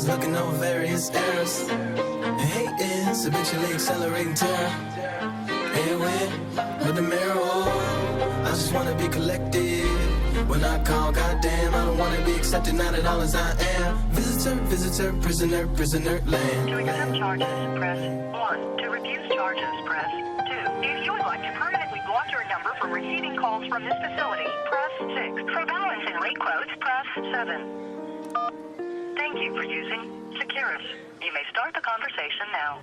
Looking over various errors. And hate is eventually accelerating terror. And with the mirror, I just wanna be collected. When I call, goddamn, I don't wanna be accepted, not at all as I am. Visitor, prisoner, land. To accept charges, press 1. To refuse charges, press 2. If you would like to permanently block your number from receiving calls from this facility, press 6. For balance and rate quotes, press 7. Thank you for using Securus. You may start the conversation now.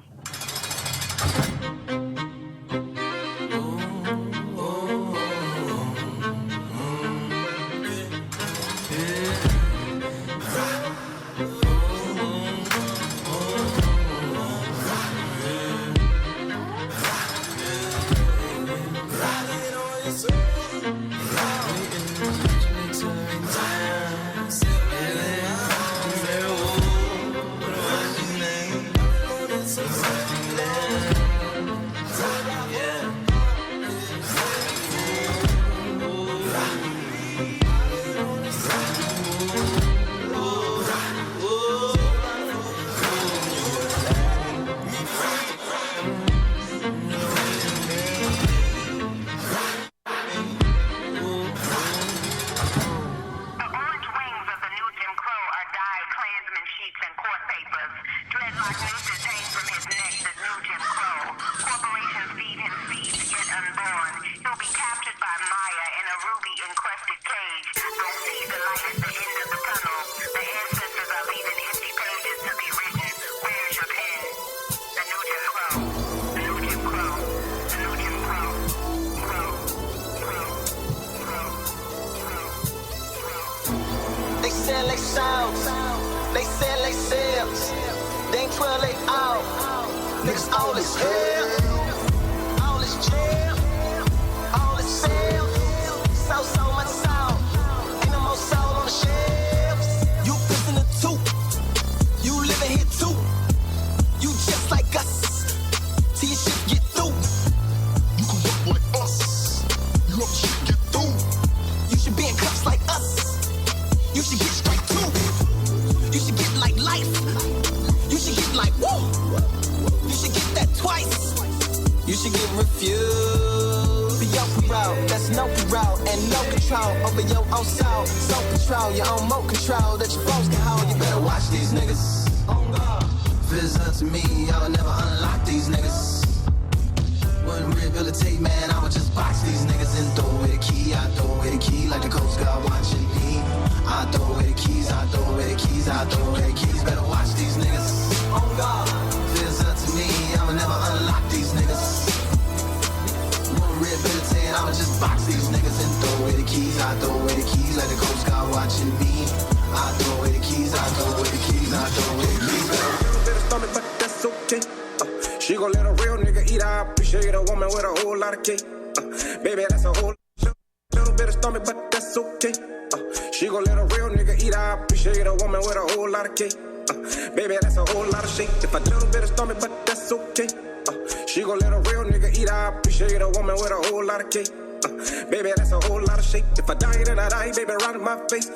Baby, that's a whole lot of shit. If I die, then I die, baby, right in my face.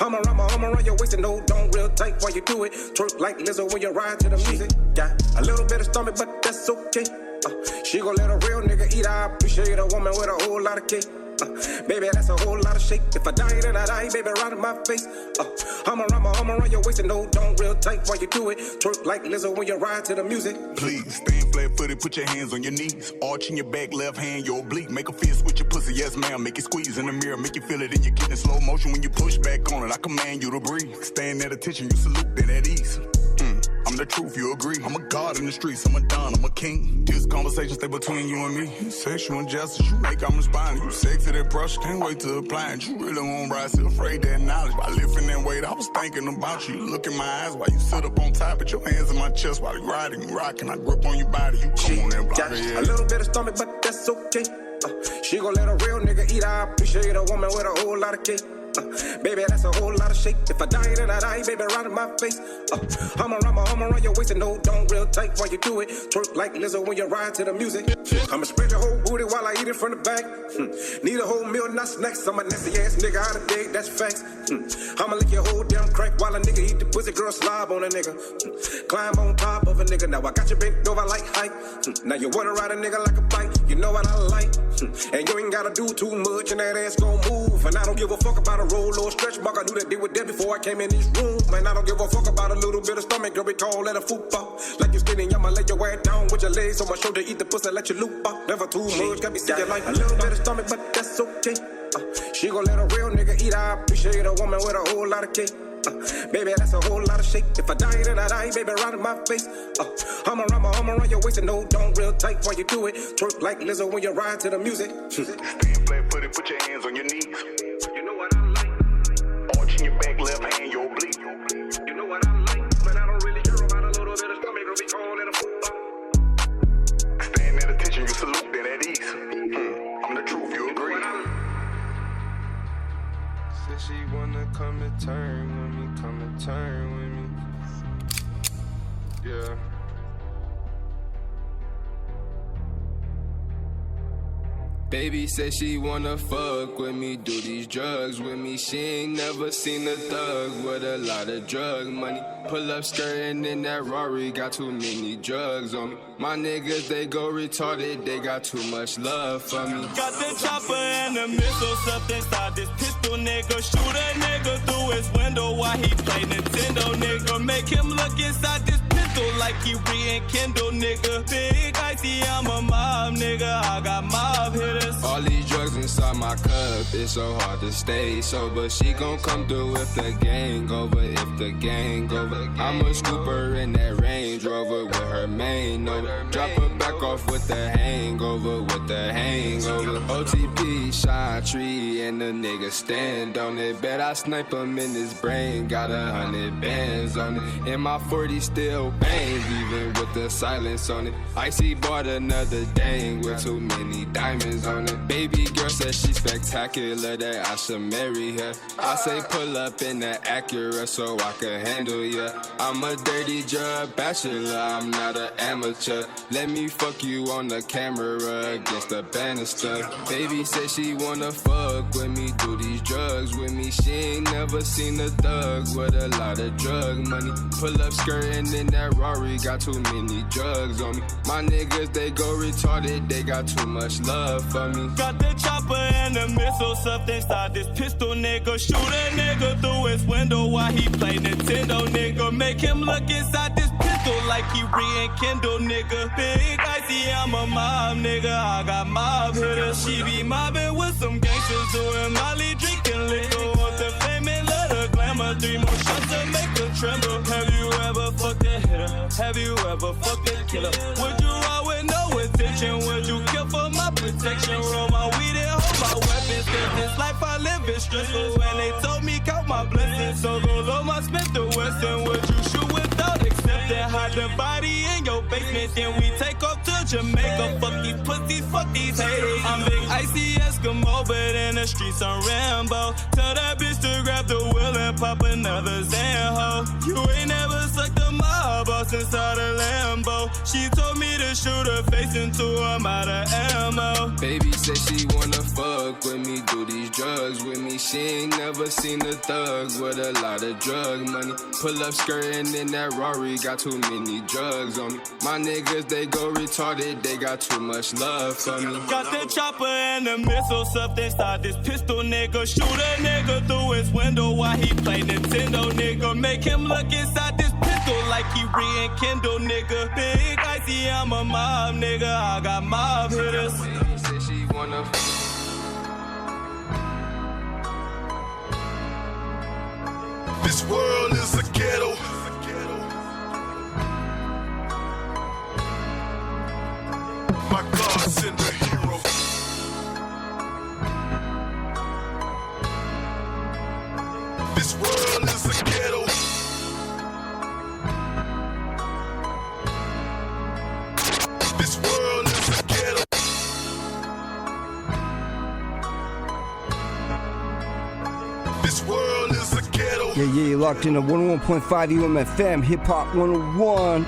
I'ma run your waist and no, don't real tight while you do it. Twerk like Lizzo when you ride to the music. Got a little bit of stomach, but that's okay. She gon' let a real nigga eat. I appreciate a woman with a whole lot of cake. Baby, that's a whole lot of shake. If I die, then I die, baby, right in my face. I'ma run your waist and no, don't real tight while you do it. Twerk like Lizzo when you ride to the music. Please, stand flat-footed, put your hands on your knees. Arching your back, left hand, your oblique. Make a fist with your pussy, yes ma'am. Make it squeeze in the mirror, make you feel it and you get in slow motion. When you push back on it, I command you to breathe. Stand at attention, you salute, then at ease. I'm the truth, you agree. I'm a god in the streets, I'm a don, I'm a king. This conversation stay between you and me. Sexual injustice, you make I'm responding. You sexy that brush, can't wait to apply it. You really won't rise, still afraid that knowledge. By lifting that weight, I was thinking about you. You look in my eyes while you sit up on top, put your hands in my chest while you riding, you rocking. I grip on your body, you come on and block it. A little bit of stomach, but that's okay. She gon' let a real nigga eat. I appreciate a woman with a whole lot of cake. Baby, that's a whole lot of shake. If I die, then I die, baby, right in my face. I'ma run your waist and no, don't real tight while you do it. Twerk like Lizzo when you ride to the music. I'ma spread your whole booty while I eat it from the back. Need a whole meal, not snacks. I'm a nasty ass nigga out of date, that's facts. I'ma lick your whole damn crack while a nigga eat the pussy, girl slob on a nigga. Climb on top of a nigga, now I got you bent over like height. Now you wanna ride a nigga like a bike, you know what I like. And you ain't gotta do too much and that ass gon' move. And I don't give a fuck about a roll or stretch mark. I knew that they were dead before I came in this room. Man, I don't give a fuck about a little bit of stomach. Girl, we call that a fupa. Like you skinny, I'ma lay your ass down with your legs on my shoulder. Eat the pussy, let you loop up. Never too much, got me singing like a little bit of stomach, but that's okay. She gon' let a real nigga eat. I appreciate a woman with a whole lot of cake. Baby, that's a whole lot of shake. If I die, then I die, baby, right in my face. I'ma run your waist and no, don't real tight while you do it. Twerk like Lizzo when you ride to the music. Stand flat-footed, put your hands on your knees. You know what I like. Arching your back, left hand, you'll bleed. You know what I like. Man, I don't really care about a little bit of stomach, girl, we call it a football. Stand at attention, you salute, then at ease. I'm the truth, you agree. Said she wanna come and turn with me, come and turn with me. Yeah. Baby said she wanna fuck with me, do these drugs with me. She ain't never seen a thug with a lot of drug money. Pull up skirting in that Rari, got too many drugs on me. My niggas, they go retarded, they got too much love for me. Got the chopper and the missiles up inside this pistol, nigga. Shoot a nigga through his window while he play Nintendo, nigga. Make him look inside this pistol like he rekindle, nigga. Big icy, I'm a mob, nigga. I got mob hitters. All these drugs inside my cup, it's so hard to stay sober. She gon' come through if the gang over, if the gang over. I'ma scoop her in that Range Rover with her main over. Drop her back off with the hangover, with the hangover. OTP, shine tree, and the nigga stand on it. Bet I snipe him in his brain, got 100 bands on it. And my 40 still bangs, even with the silence on it. Icy bought another dang with too many diamonds on it. Baby girl said she's spectacular, that I should marry her. I say pull up in the Acura so I can handle ya. I'm a dirty drug bachelor, I'm not an amateur. Let me fuck you on the camera against the banister. Baby said she wanna fuck with me, do these drugs with me. She ain't never seen a thug with a lot of drug money. Pull up skirting in that Rari, got too many drugs on me. My niggas, they go retarded, they got too much love for me. Got the chopper and the missiles up inside this pistol, nigga. Shoot a nigga through his window while he play Nintendo, nigga. Make him look inside this pistol like he rekindle, nigga. Big icy, I'm a mob, nigga. I got mob hitters. She be mobbing with some gangsters doing Molly, drinking liquor. Want the fame and let her glamour. 3 more shots to make her tremble. Have you ever fucked a hitter? Have you ever fucked a killer? Would you ride with no intention? Would you kill for my protection? Roll my weed and hold my weapons. Cause this life I live is stressful. And they told me count my blessings. So go low my Smith the Wesson. Would you shoot without accepting? Hide the body in your basement. Then we take off to Jamaica. Fuck these pussies, fuck these haters. I'm big icy Eskimo, but in the streets I'm Rambo. Tell that bitch to grab the wheel and pop another Zanho. You ain't never sucked a mob boss inside a Lambo. She told me to shoot her face until I'm out of ammo. Baby said she wanna fuck with me, do these drugs with me. She ain't never seen a thug with a lot of drug money. Pull up skirting in that Rari, got too many drugs on me. My niggas, they go retarded, they got too much love for me. Got the chopper and the missiles up inside this pistol, nigga. Shoot a nigga through his window while he play Nintendo, nigga. Make him look inside this pistol like he rekindle, nigga. Big icy, I'm a mob, nigga. I got mob hitters. Baby said she wanna This world is a ghetto. This world is a ghetto. This world is a ghetto. This world is a ghetto. Yeah, you're locked into 101.5 UMFM, Hip Hop 101.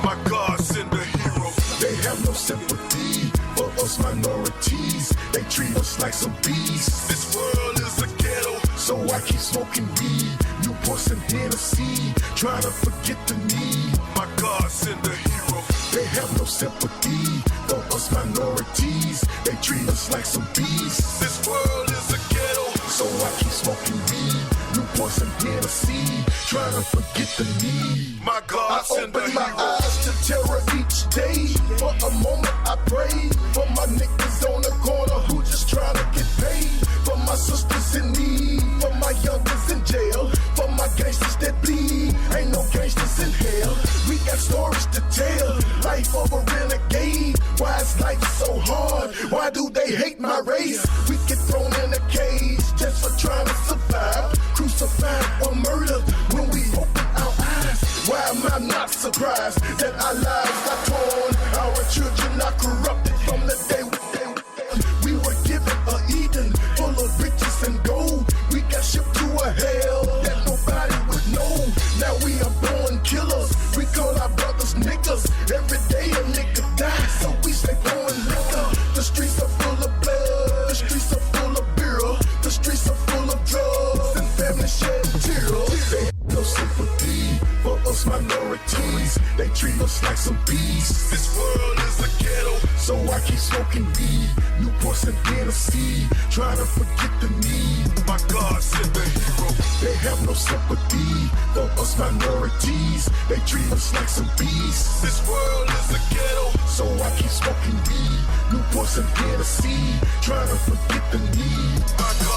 My God send a hero. They have no sympathy for us minorities. They treat us like some beasts. This world is a ghetto. So I keep smoking weed, Newports and Hennessy, trying to forget the need. My God send a hero. They have no sympathy for us minorities. They treat us like some beasts. This world is a ghetto. So I keep smoking weed, Newports and Hennessy, trying to forget the need. My God send a hero. I open my eyes to terror each day. For a moment I pray for my niggas on the corner who just trying to get paid. For my sisters in need, for my youngers in jail, for my gangsters that bleed. Ain't no gangsters in hell. We got stories to tell. Life of a renegade. Why is life so hard? Why do they hate my race? We get thrown in a cage just for trying to survive. Crucified or murdered when we open our eyes. Why am I not surprised that our lives are torn? Our children are corrupted from the day we were given a Eden full of riches and gold. We got shipped to a hell that nobody would know. Now we are born killers. We call our brothers niggas. Every day a nigga dies, so we stay pouring liquor. The streets are full of blood. The streets are full of beer. The streets are full of drugs and family shed tears. They have no sympathy for us minorities. They treat us like some beasts. This world is a ghetto. So I keep smoking weed, Newports and Hennessy, trying to forget the need. My God send a hero. They have no sympathy for us minorities. They treat us like some beasts. This world is a ghetto. So I keep smoking weed, Newports and Hennessy, trying to forget the need.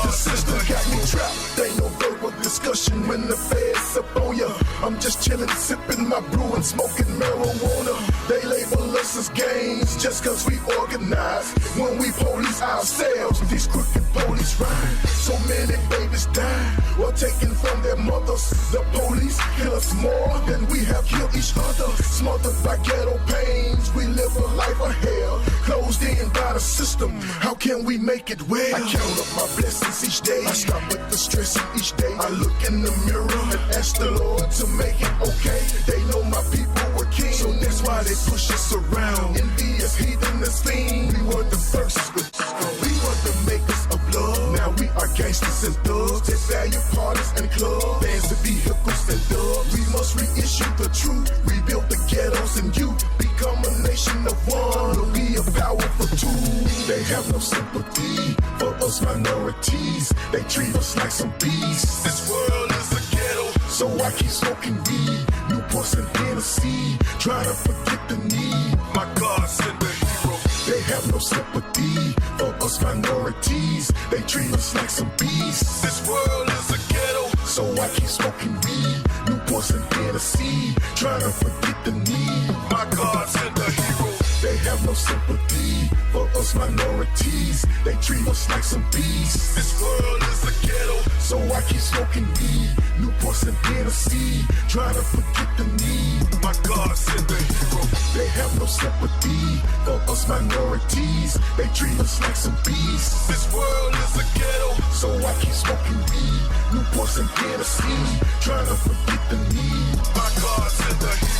The system got me trapped. Ain't no verbal discussion when the feds up on ya. I'm just chilling, sipping my brew and smoking marijuana. They label us as gangs just cause we organize. When we police ourselves, these crooked police ride. So many babies die or taken from their mothers. The police kill us more than we have killed each other. Smothered by ghetto pains, we live a life of hell. Closed in by the system, how can we make it well? I count up my blessings each day. I stop with the stressing each day. I look in the mirror and ask the Lord to make it okay. They know my people were king, so that's why they push us around. Envious heathen is fiend. We were the first, we were the makers of love. Now we are gangsters and thugs that value parties and clubs, bands and vehicles and dubs. We must reissue the truth, rebuild the ghettos and youth, become a nation of one. We'll be a powerful tool. They have no sympathy for us minorities. They treat us like some beasts. This world is a ghetto. So I keep smoking weed, Newports and Hennessy, trying to forget the need. My God send a hero. They have no sympathy for us minorities. They treat us like some beasts. This world is a ghetto. So I keep smoking weed, Newports and Hennessy, trying to forget the need. My God send a hero. They have no sympathy for us minorities. They treat us like some beasts. This world is a ghetto. So I keep smoking weed, Newports and Hennessy, trying to forget the need. My God send a hero. They have no sympathy for us minorities. They treat us like some beasts. This world is a ghetto. So I keep smoking weed, Newports and Hennessy, trying to forget the need. My God send a hero.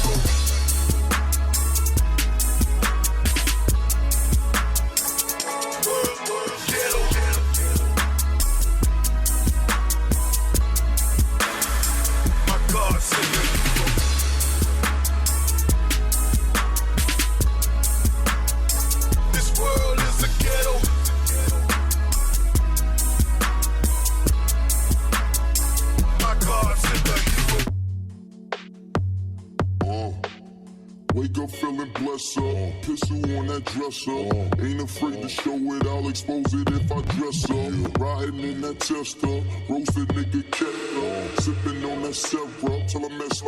Ain't afraid to show it, I'll expose it if I dress up. Riding in that tester, roasted nigga kept sipping on that syrup till I mess,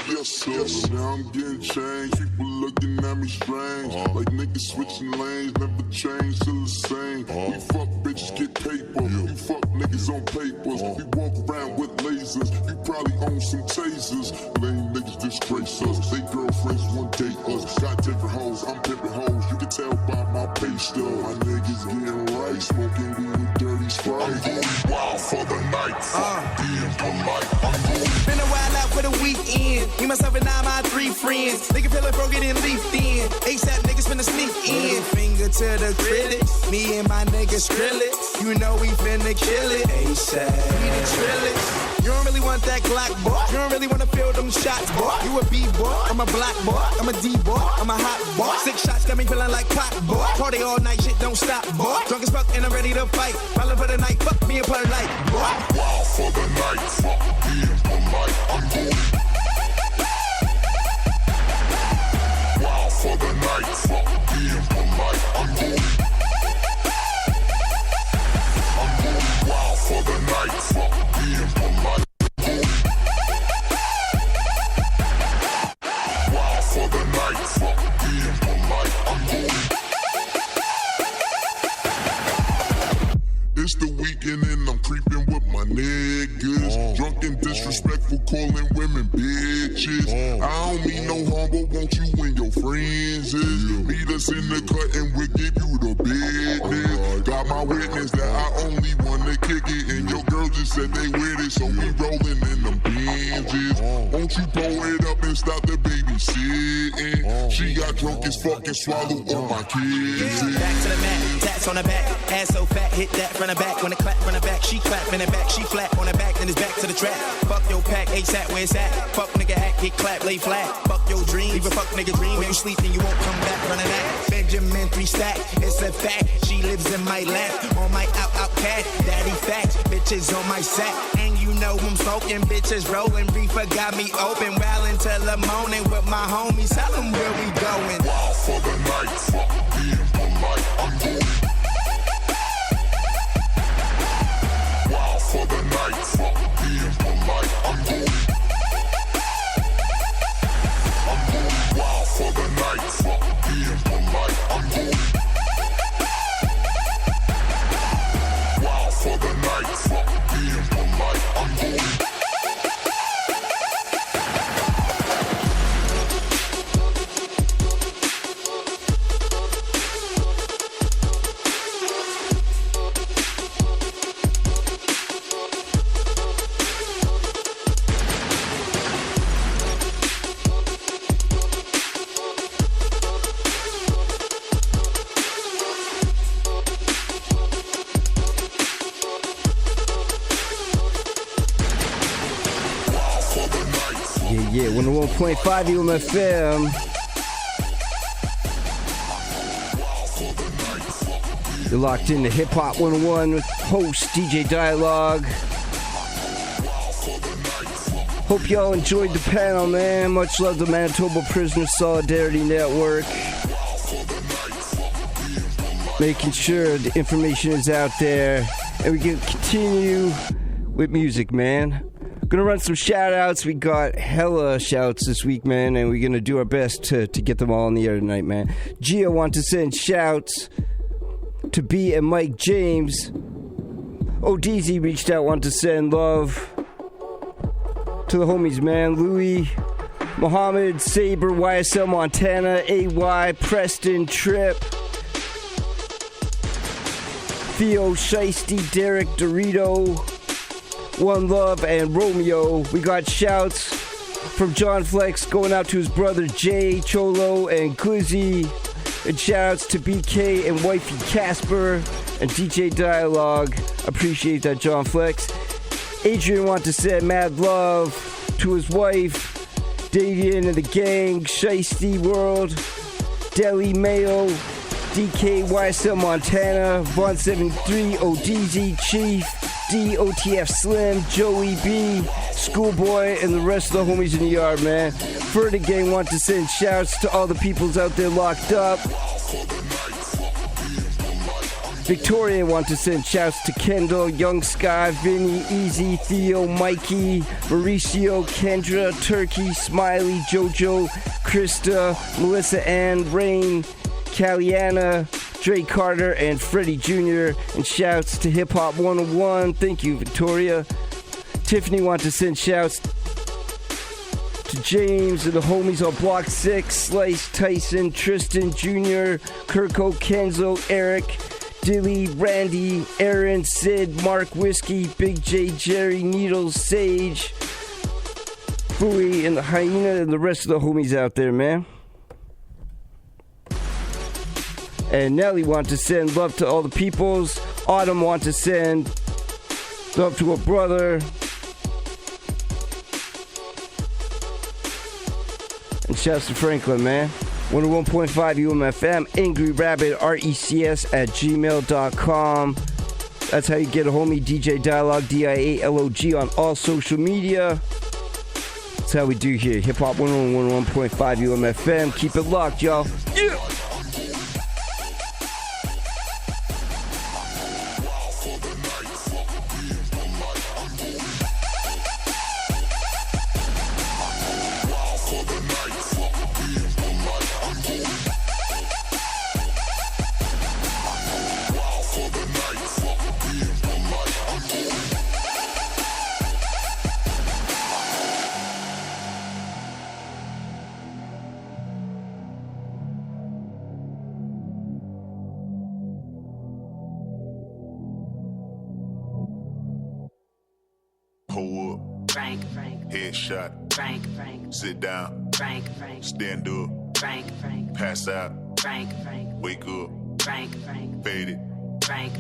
yes sir. Now I'm getting changed, people looking at me strange. Like niggas switching lanes, never change, still the same. We fuck bitches, get paper. You fuck niggas on papers. We walk around with lasers. You probably own some tasers. Lame niggas disgrace us. They girlfriends one date us. Got different hoes, I'm pimping hoes. You can tell by my pay stub. My niggas getting right, smoking weed with dirty Sprite. I'm going wild for the night. Fuck being polite. I'm going. Been a while out for the weekend. Me, myself, and I, my 3 friends. Nigga feel like broke it and leafed in. ASAP niggas finna sneak in. Finger to the critics. Me and my niggas drill it. You know we finna kill it. ASAP. We the trillers. You don't really want that Glock, boy. You don't really wanna feel them shots, boy. You a B-boy, I'm a black boy. I'm a D-boy, I'm a hot boy. 6 shots got me feeling like pop, boy. Party all night, shit don't stop, boy. Drunk as fuck and I'm ready to fight. Ballin' for the night, fuck me and polite, boy. Wow for the night, fuck being polite. I'm going. Wow for the night, fuck being polite. I'm going. I'm going wild for the night, fuck being polite. Wow for the night, fuck being polite. I'm going. It's the weekend and I'm creeping with my niggas. Drunk and disrespectful, calling women bitches. I don't mean no harm, but won't you and your friends is? Meet us in the cut and we'll give you the business. Got my witness that I only wanna kick it, and your girl just said they with it, so we rolling in them Benzes. Won't you blow it up and stop the babysitting? She got drunk as fuck and swallowed all my kids. Back to the mat, tats on the back, ass so fat, hit that from the back. When it clap from the back, she clap in the back, she flat on the back, then it's back to the track. Fuck your pack, ASAP, where it's at? Fuck nigga act, get clap, lay flat. Fuck your dream, leave a fuck nigga dream. When you sleep, then you won't come back running that. Benjamin 3 stack, it's a fact. She lives in my lap, on my out cat. Daddy fat, bitches on my sack. And you know I'm smoking, bitches rolling. Reefer got me open, well until the morning with my homies. Tell them where we going. Wow for the night, fuck being polite. I'm going. Wow for the night, fuck being polite. I'm going. I'm going wild for the night, fuck being polite. I'm going. Wow for the night, fuck being polite. I'm going. Yeah, 101.5 UMFM. You're locked into Hiphop 101 with host DJ Dialog. Hope y'all enjoyed the panel, man. Much love to Manitoba Prisoner Solidarity Network. Making sure the information is out there. And we can continue with music, man. Gonna run some shout outs. We got hella shouts this week, man, and we're gonna do our best to get them all in the air tonight, man. Gia want to send shouts to B and Mike James. ODZ reached out, want to send love to the homies, man. Louis, Mohammed, Saber, YSL Montana, AY, Preston, Trip, Theo, Shiesty, Derek, Dorito, One Love, and Romeo. We got shouts from John Flex going out to his brother Jay, Cholo, and Glizzy. And shoutouts to BK and wifey Casper and DJ Dialog. Appreciate that, John Flex. Adrian wants to send mad love to his wife, Davian and the gang, Shiesty World, Deli Mayo, DK, YSL Montana, Von 73, ODZ, Chief, DOTF Slim, Joey B, Schoolboy, and the rest of the homies in the yard, man. Further gang want to send shouts to all the peoples out there locked up. Victoria want to send shouts to Kendall, Young Sky, Vinny, Easy, Theo, Mikey, Mauricio, Kendra, Turkey, Smiley, Jojo, Krista, Melissa Ann, Rain, Caliana, Dre Carter, and Freddie Jr. And shouts to Hip Hop 101. Thank you, Victoria. Tiffany wants to send shouts to James and the homies on Block 6, Slice, Tyson, Tristan Jr., Kirko, Kenzo, Eric, Dilly, Randy, Aaron, Sid, Mark, Whiskey, Big J, Jerry, Needles, Sage, Bowie, and the Hyena, and the rest of the homies out there, man. And Nelly wants to send love to all the peoples. Autumn wants to send love to her brother. And shouts to Franklin, man. 101.5 UMFM, Angry Rabbit, RECS@gmail.com. That's how you get a homie, DJ Dialog, DIALOG, on all social media. That's how we do here. Hip Hop 101.5 UMFM. Keep it locked, y'all. Yeah! Headshot. Sit down. Stand up. Pass out. Wake up. Fade it. Fade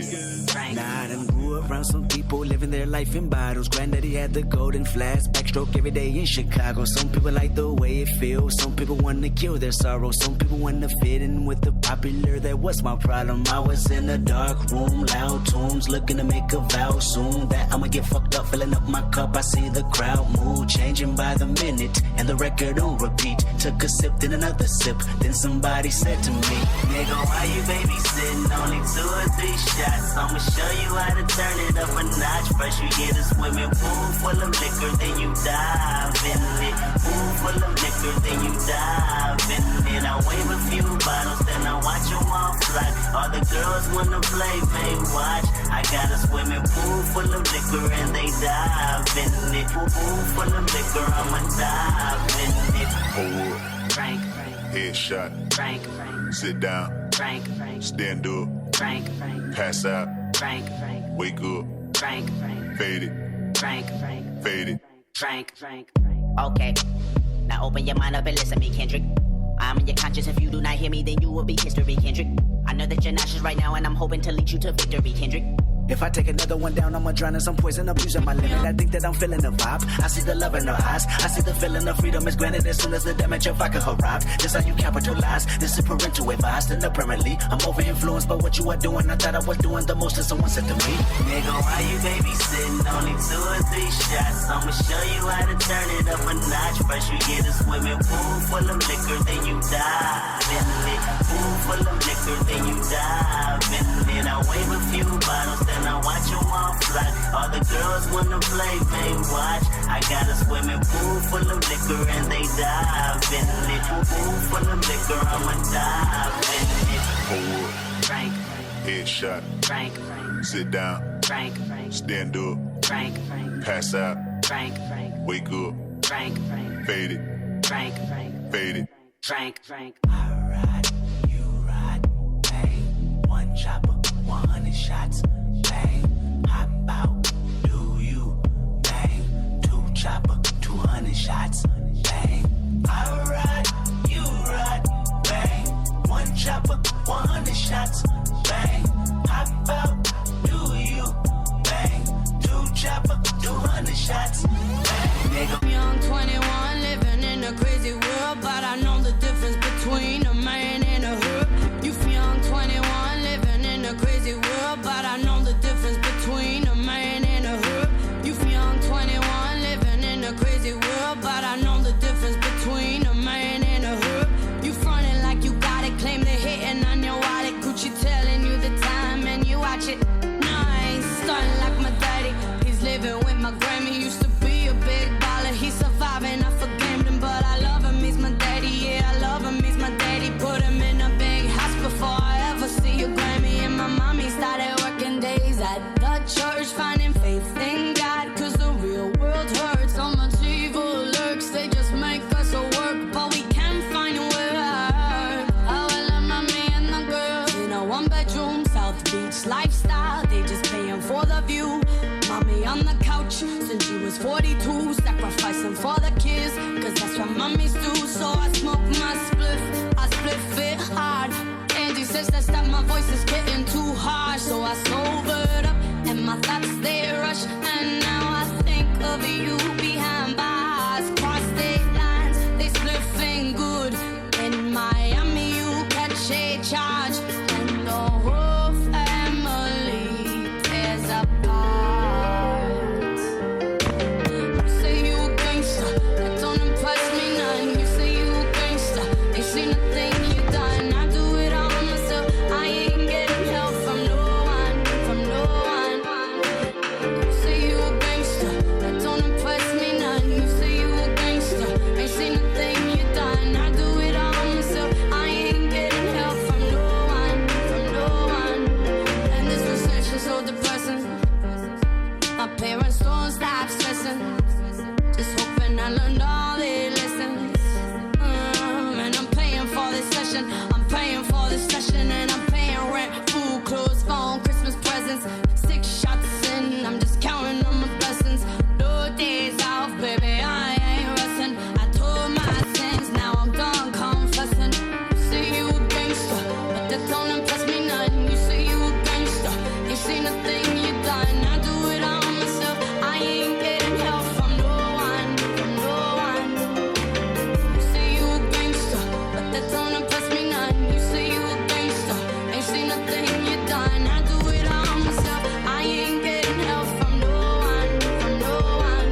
it. Nah, I done grew around some people living their life in bottles. Granddaddy had the golden flask, backstroke every day in Chicago. Some people like the way it feels. Some people want to kill their sorrow. Some people want to fit in with the popular. That was my problem. I was in a dark room, loud tunes, looking to make a vow soon that I'ma get fucked up, filling up my cup. I see the crowd mood changing by the minute, and the record on repeat. Took a sip, then another sip. Then somebody said to me, nigga, why you babysitting? Only 2 or 3 shots. I'ma show you how to turn it up a notch. First you get a swimming pool full of liquor, then you dive in it. Pool full of liquor, then you dive in it. I wave a few bottles, then I watch them all fly. All the girls wanna play, they watch. I got a swimming pool full of liquor and they dive in it. Pool full of liquor, I'ma dive in it. Hold up. Frank. Headshot. Frank. Sit down. Frank. Stand up. Frank. Pass out. Frank. Wake up. Frank. Fade it. Frank. Fade it. Frank. Okay. Now open your mind up and listen to me, Kendrick. I'm in your conscience. If you do not hear me, then you will be history, Kendrick. I know that you're nauseous right now, and I'm hoping to lead you to victory, Kendrick. If I take another one down, I'ma drown in some poison, abusing my limit. I think that I'm feeling the vibe. I see the love in her eyes. I see the feeling of freedom is granted as soon as the damage of vodka arrives. This how you capitalize. This is parental advice. And apparently, I'm over influenced by what you are doing. I thought I was doing the most, and someone said to me, nigga, why you babysitting? Only 2 or 3 shots. I'ma show you how to turn it up a notch. First you get a swimming pool full of liquor, then you dive in it. Pool full of liquor, then you dive in it. I wave a few bottles, then I watch them all fly. All the girls wanna play, they watch. I got a swimming pool full of liquor and they dive in it. Pool full of liquor, I'ma dive in it. Hold up. Frank. Headshot. Frank. Sit down. Frank. Stand up. Frank. Pass out. Frank. Wake up. Frank. Fade it. Frank. Fade it. Frank. I ride, you ride, bang. 1 chopper, 100 shots, bang. Hop out, do you, bang. 2 chopper, 200 shots, bang. I ride, you ride, bang. 1 chopper, 100 shots, bang. Hop out, do you, bang. 2 chopper, 200 shots, bang. Nigga. Young 21, living in a crazy world, but I know the difference between a man and a hood. You young 21, living in a crazy world, but I know love you. Mommy on the couch since she was 42, sacrificing for the kids, cause that's what mommies do. So I smoke my spliff, I spliff it hard. Angie says that my voice is getting too harsh, so I sobered up and my thoughts they rush. And now I think of you behind bars, cross state lines, they spliffing good. In Miami you catch a charge, and the whole family tears apart. You say you gangsta, that don't impress me none. You say you gangsta, ain't seen a thing you done. I do it all myself, I ain't getting help from no one, from no one. You say you gangsta, that don't impress me none. You say you gangsta, ain't seen a thing you done. I do it all myself, I ain't getting help from no one, from no one. And this recession so depressing. My parents don't stop stressing, just hoping I learned all their lessons. And I'm paying for this session, I'm paying for this session, and I'm paying rent, food, clothes, phone, Christmas presents. 6 shots in, I'm just counting on my blessings. No days off, baby, I ain't resting. I told my sins, now I'm done confessing. You say you gangsta, but that don't impress me none. You say you gangsta, ain't seen a thing you done. I do it all myself, I ain't getting help from no one, from no one. You say you gangsta, but that don't impress me none. You say you gangsta, ain't seen a thing you done. I do it all myself, I ain't getting help from no one, from no one.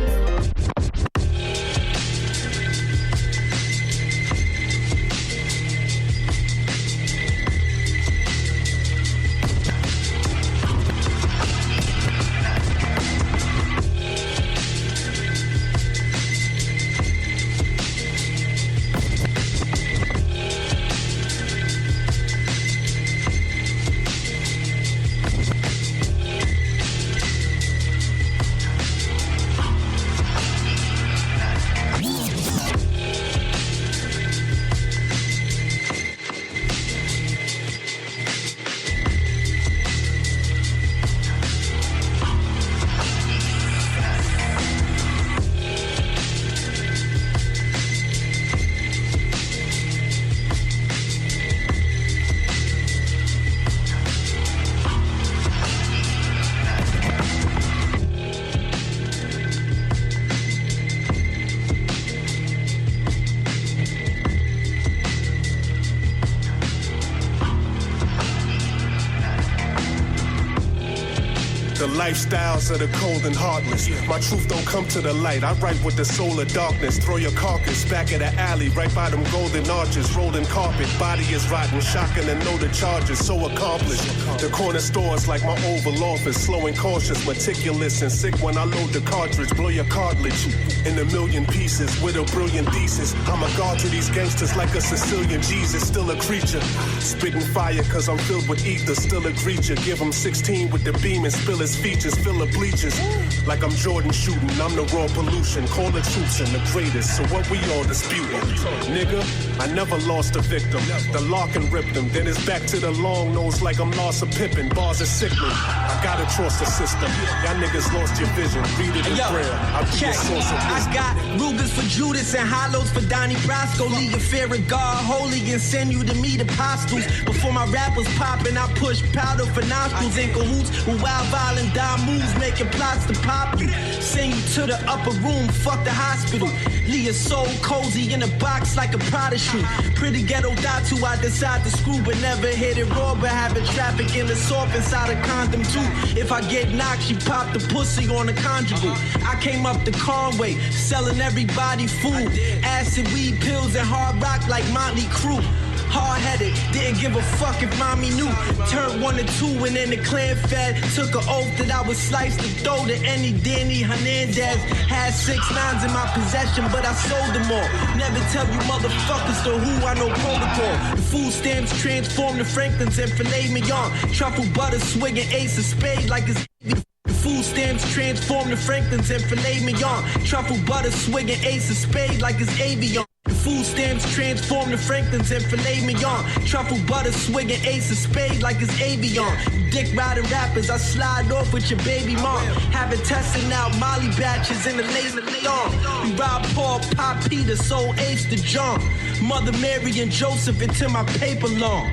The lifestyles of the cold and heartless. My truth don't come to the light. I write with the soul of darkness. Throw your carcass back at the alley, right by them golden arches. Rolling carpet, body is rotten. Shocking to know the charges, so accomplished. The corner stores like my Oval Office. Slow and cautious, meticulous and sick when I load the cartridge. Blow your cartilage in a million pieces with a brilliant thesis. I'm a god to these gangsters like a Sicilian Jesus. Still a creature, spitting fire cause I'm filled with ether. Still a creature, give him 16 with the beam and spill his features. Fill the bleachers like I'm Jordan shooting. I'm the raw pollution, call the troops and the greatest. So what we all disputing? Nigga, I never lost a victim. The Larkin ripped them, then it's back to the long nose like I'm Larsa Pippen. Bars are sickening, I gotta trust the system. Y'all niggas lost your vision, read it in prayer. I'll be a source of wisdom. I got Rugers for Judas and hollows for Donnie Brasco. Leave your fear of God holy and send you to meet apostles. Before my rap was popping, I pushed powder for nostrils. In cahoots with wild, violent, die moves, making plots to pop you. Send you to the upper room, fuck the hospital. Leave your soul cozy in a box like a Prada shoe. Pretty ghetto Datu, I decide to screw, but never hit it raw. But having traffic in the soft inside a condom too. If I get knocked, she pop the pussy on a conjugal. I came up the Conway, selling everybody food. Acid, weed, pills, and hard rock like Motley Crue. Hard-headed, didn't give a fuck if mommy knew. Turned 1 to 2 and then the clan fed. Took an oath that I would slice the dough to any Danny Hernandez. Had 6 9s in my possession, but I sold them all. Never tell you motherfuckers to who I know protocol. The food stamps transformed to Franklins and filet mignon. Truffle butter swigging ace of spade like it's... The food stamps transformed to Franklins and filet mignon. Truffle butter swigging ace of spade like it's avion. food stamps transformed to Franklins and filet mignon. Truffle butter swinging ace of spade like it's avion. Dick riding rappers, I slide off with your baby mom. Having testing out Molly batches in the late dawn. We rob Paul, Pop Peter, sold Ace to John. Mother Mary and Joseph until my paper long.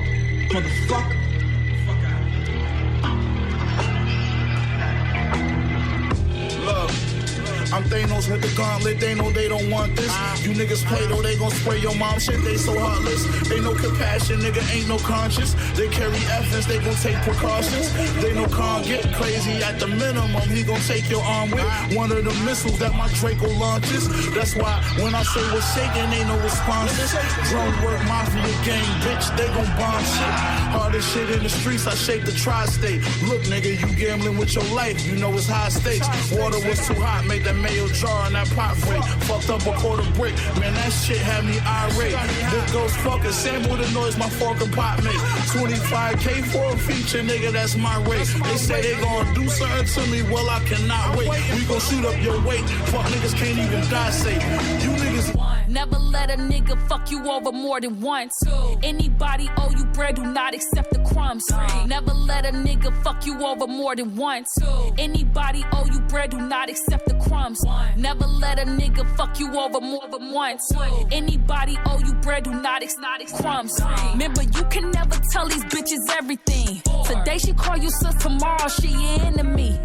Motherfucker. Look, I'm Thanos with the gauntlet, they know they don't want this. You niggas play though, they gon' spray your mom shit, they so heartless. Ain't no compassion, nigga, ain't no conscience. They carry evidence, they gon' take precautions. They no con get crazy at the minimum, he gon' take your arm with one of the missiles that my Draco launches. That's why when I say what's shaking, ain't no responses. Drone work, mafia gang, bitch, they gon' bomb shit. Hardest shit in the streets, I shake the tri-state. Look, nigga, you gambling with your life, you know it's high stakes. Water was too hot, made that mayo jar and that pot break. Fucked up a quarter brick, man, that shit had me irate. This goes fucking sample the noise my fork and pot make. 25K for a feature, nigga, that's my rate. They say they gon' do something to me, well, I cannot wait. We gon' shoot up your weight, fuck niggas can't even die safe. You niggas never let a nigga fuck you over more than once. Anybody owe you bread, do not accept the crumbs. Never let a nigga fuck you over more than once. Anybody owe you bread, do not accept the crumbs. Never let a nigga fuck you over more than once. Anybody owe you bread, do not accept crumbs. Remember, you can never tell these bitches everything. Today she call you sis, tomorrow she your enemy.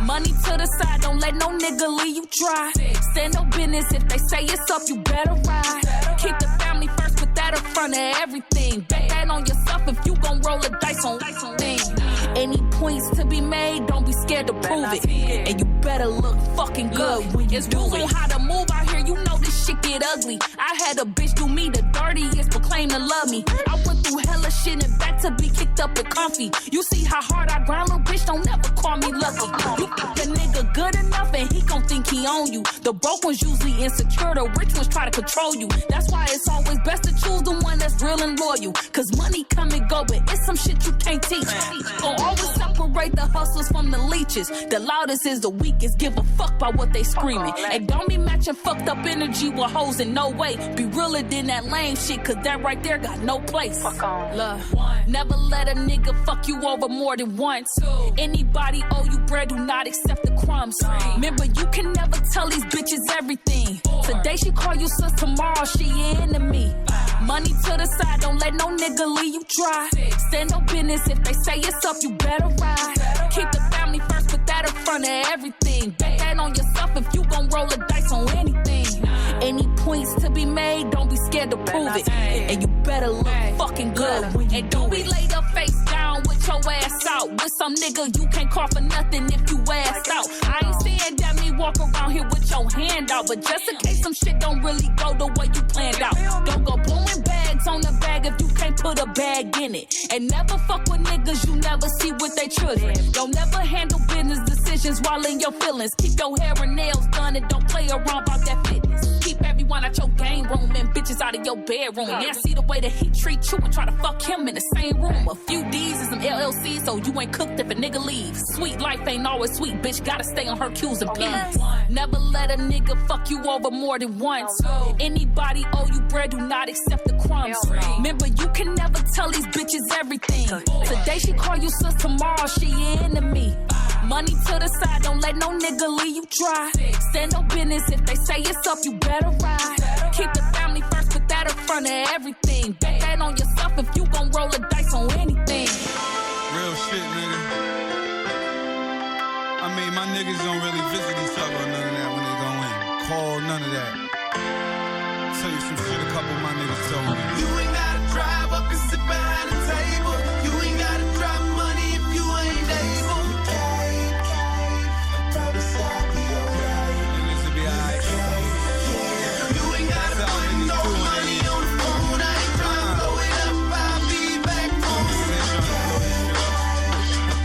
Money to the side, don't let no nigga leave you dry. Stand no business, if they say it's up, you better ride. Keep the family first, put that in front of everything. Bet that on yourself if you gon' roll the dice on things. Any points to be made, don't be scared to prove it. And you better look fucking good when you do it. Rules on how to move out here, you know this shit get ugly. I had a bitch do me the dirtiest, but claim to love me. I went through hella shit and back to be kicked up and comfy. You see how hard I grind, little bitch, don't never call me lucky. You think a nigga good enough and he gon' think he own you. The broke ones usually insecure, the rich ones try to control you. That's why it's always best to choose the one that's real and loyal. Cause money come and go, but it's some shit you can't teach. Gon' always separate the hustlers from the leeches. The loudest is the weakest, give a fuck about what they screaming. And don't be matching fucked up energy with hoes in no way. Be realer than that lame shit, cause that right there got no place. Love. Never let a nigga fuck you over more than once. Anybody owe you bread, do not accept the crumbs. Remember, you can never tell these bitches everything. Today she call you sis, tomorrow she your enemy. Money to the side, don't let no nigga leave you dry. Stand no business, if they say it's up, you better ride. Keep the family first, put that in front of everything. Bet that on yourself if you gon' roll the dice on anything. Any points to be made, don't be scared to prove it. And you better look fucking good. And don't be laid up face down with your ass out. With some nigga you can't call for nothing if you ass out. I ain't saying that me walk around here with your hand out, but just in case some shit don't really go the way you planned out. Don't go blowing bags on the bag if you can't put a bag in it. And never fuck with niggas you never see with their children. Don't never handle business decisions while in your feelings. Keep your hair and nails done and don't play around about that fitness. Keep everyone out your game room and bitches out of your bedroom. Yeah, see the way that he treat you and try to fuck him in the same room. A few D's and some LLCs so you ain't cooked if a nigga leaves. Sweet life ain't always sweet, bitch, gotta stay on her Q's and P's. Never let a nigga fuck you over more than once. Anybody owe you bread, do not accept the crumbs. Remember, you can never tell these bitches everything. Today she call you sis, tomorrow she your enemy. Money to the side, don't let no nigga leave you dry. Stand no business, if they say it's up, you better ride. Keep the family first, put that in front of everything. Bet that on yourself if you gon' roll the dice on anything. Real shit, nigga. I mean, my niggas don't really visit each other or none of that when they go in. Call, none of that. Tell you some shit a couple of my niggas told me. You ain't gotta drive up and sit behind the table. You ain't gotta drop money if you ain't able. Promise I'll be alright. Niggas will be alright. You ain't gotta put no money on the phone. I ain't trying to blow it up. I'll be back home.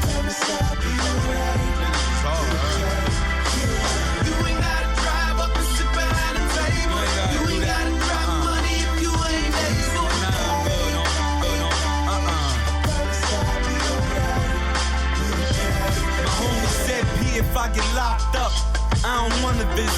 Promise I'll be alright. You ain't gotta drive up and sit behind the table. You ain't gotta drop money if you ain't able. Promise I'll be alright. My homie said, P, if I get locked up, I don't wanna visit.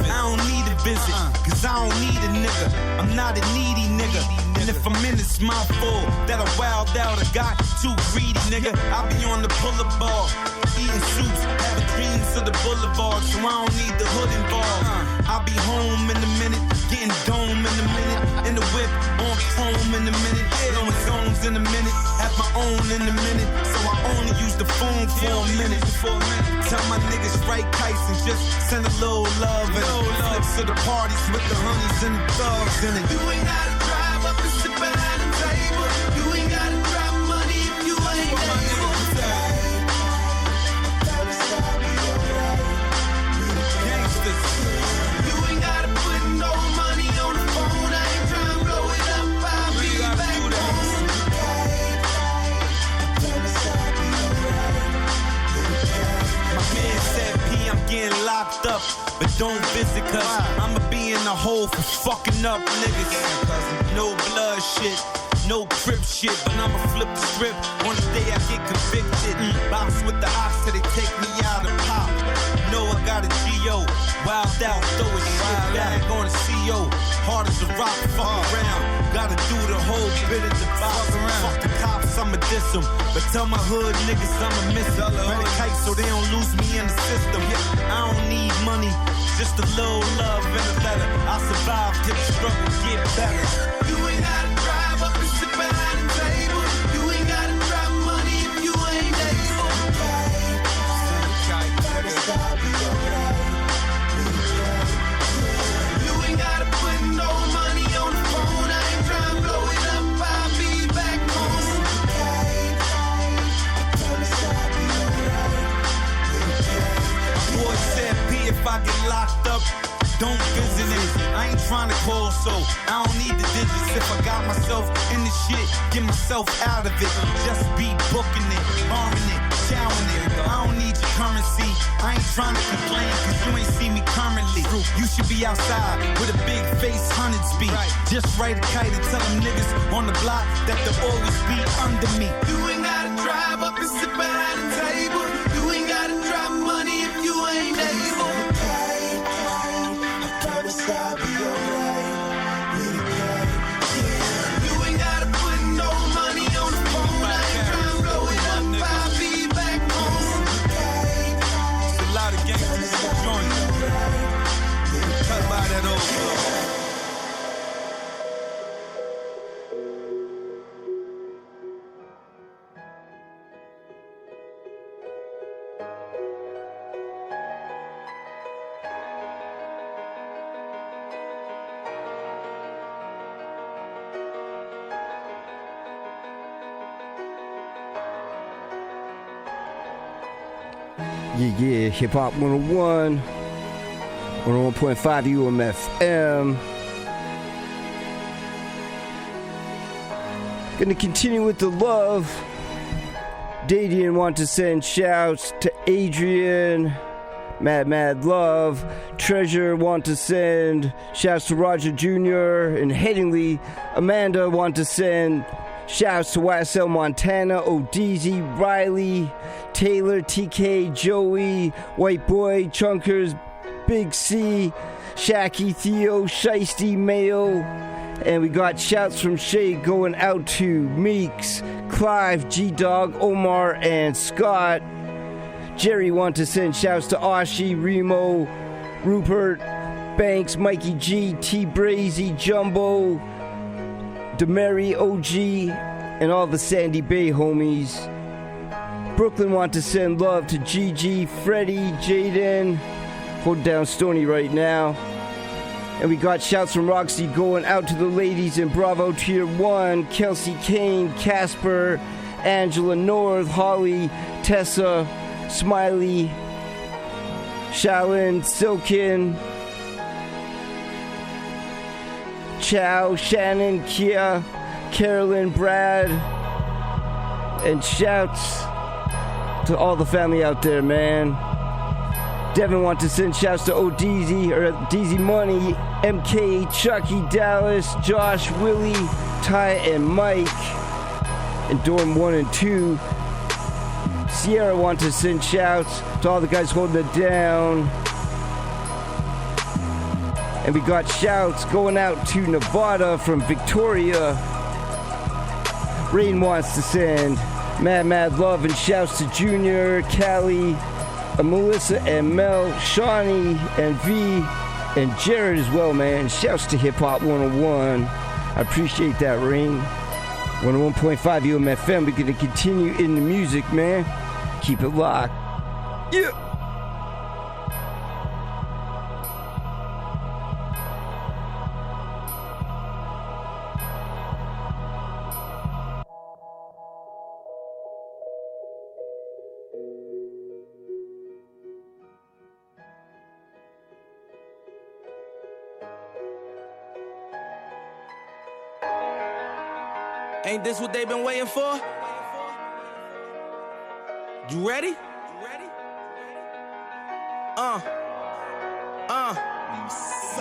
I don't need a visit, cause I don't need a nigga. I'm not a needy nigga. And if I'm in, it's my fault that I wowed out. I got too greedy, nigga. I be on the boulevard, eating soups, having dreams of the boulevard, so I don't need the hood involved. I'll be home in a minute, getting dome in a minute, in the whip, on chrome in a minute, blowing zones in a minute, have my own in a minute, so I only use the phone for a minute. Tell my niggas write kites and just send a little love and flips to the parties with the honeys and the thugs in it. You ain't gotta drive up and sit behind the table. You ain't gotta drop money if you ain't able. Gangsters. You ain't gotta put no money on the phone. I ain't trying to blow it up. I'll be back home. My man said P, I'm getting locked up, but don't visit cause I'ma be in the hole for fucking up niggas. No blood shit, no crip shit, but I'ma flip the script on the day I get convicted. Box with the ops till they take me out of pop. Know I got a G.O. Wild out, throw it shit back on the C.O. Hard as a rock, fuck around. Gotta do the whole bit of the box. Fuck the cops, I'ma diss them. But tell my hood niggas I'ma miss them. Run a kite so they don't lose me in the system. I don't need money, just a little love and a letter. I'll survive till the struggle get better. You ain't gotta drive up and sit behind the table. You ain't gotta drop money if you ain't able. You ain't gotta put no money on the phone. I ain't trying to blow it up. I'll be back home. My boy said P, if I get locked up, don't visit it. I ain't trying to call, so I don't need the digits. If I got myself in the shit, get myself out of it. Just be booking it, arming it, chowing it. I don't need your currency. I ain't trying to complain, cause you ain't see me currently. You should be outside with a big face, 100 speed. Just write a kite and tell them niggas on the block that they'll always be under me. You ain't gotta drive up and sit behind the table. You ain't gotta drop money if you ain't able. I'll be alright. You ain't gotta put no money on the phone. I ain't trying to blow it up. I'll be back home. There's a lot of gangsters in the joint. Cut by that old club. Yeah, Hiphop 101, 101.5 UMFM. Gonna continue with the love. Dadian want to send shouts to Adrian, Mad Love. Treasure want to send shouts to Roger Jr. and Headingley. Amanda want to send shouts to YSL Montana, Odeezy, Riley, Taylor, TK, Joey, White Boy, Chunkers, Big C, Shacky, Theo, Shiesty, Mayo. And we got shouts from Shay going out to Meeks, Clive, G-Dog, Omar, and Scott. Jerry want to send shouts to Ashi, Remo, Rupert, Banks, Mikey G, T Brazy, Jumbo, Demary, OG, and all the Sandy Bay homies. Brooklyn want to send love to Gigi, Freddie, Jaden. Hold down Stony right now. And we got shouts from Roxy going out to the ladies in Bravo Tier 1. Kelsey Kane, Casper, Angela North, Holly, Tessa, Smiley, Shaolin, Silken, Chow, Shannon, Kia, Carolyn, Brad, and shouts to all the family out there, man. Devin want to send shouts to Odeezy, or Deezy Money, MK, Chucky, Dallas, Josh, Willie, Ty, and Mike, and Dorm 1 and 2. Sierra want to send shouts to all the guys holding it down. And we got shouts going out to Nevada from Victoria. Rain wants to send mad love and shouts to Junior, Callie, Melissa and Mel, Shawnee and V and Jared as well, man. Shouts to Hiphop 101. I appreciate that, Rain. 101.5 UMFM. We're going to continue in the music, man. Keep it locked. Yeah. Ain't this what they've been waiting for? You ready?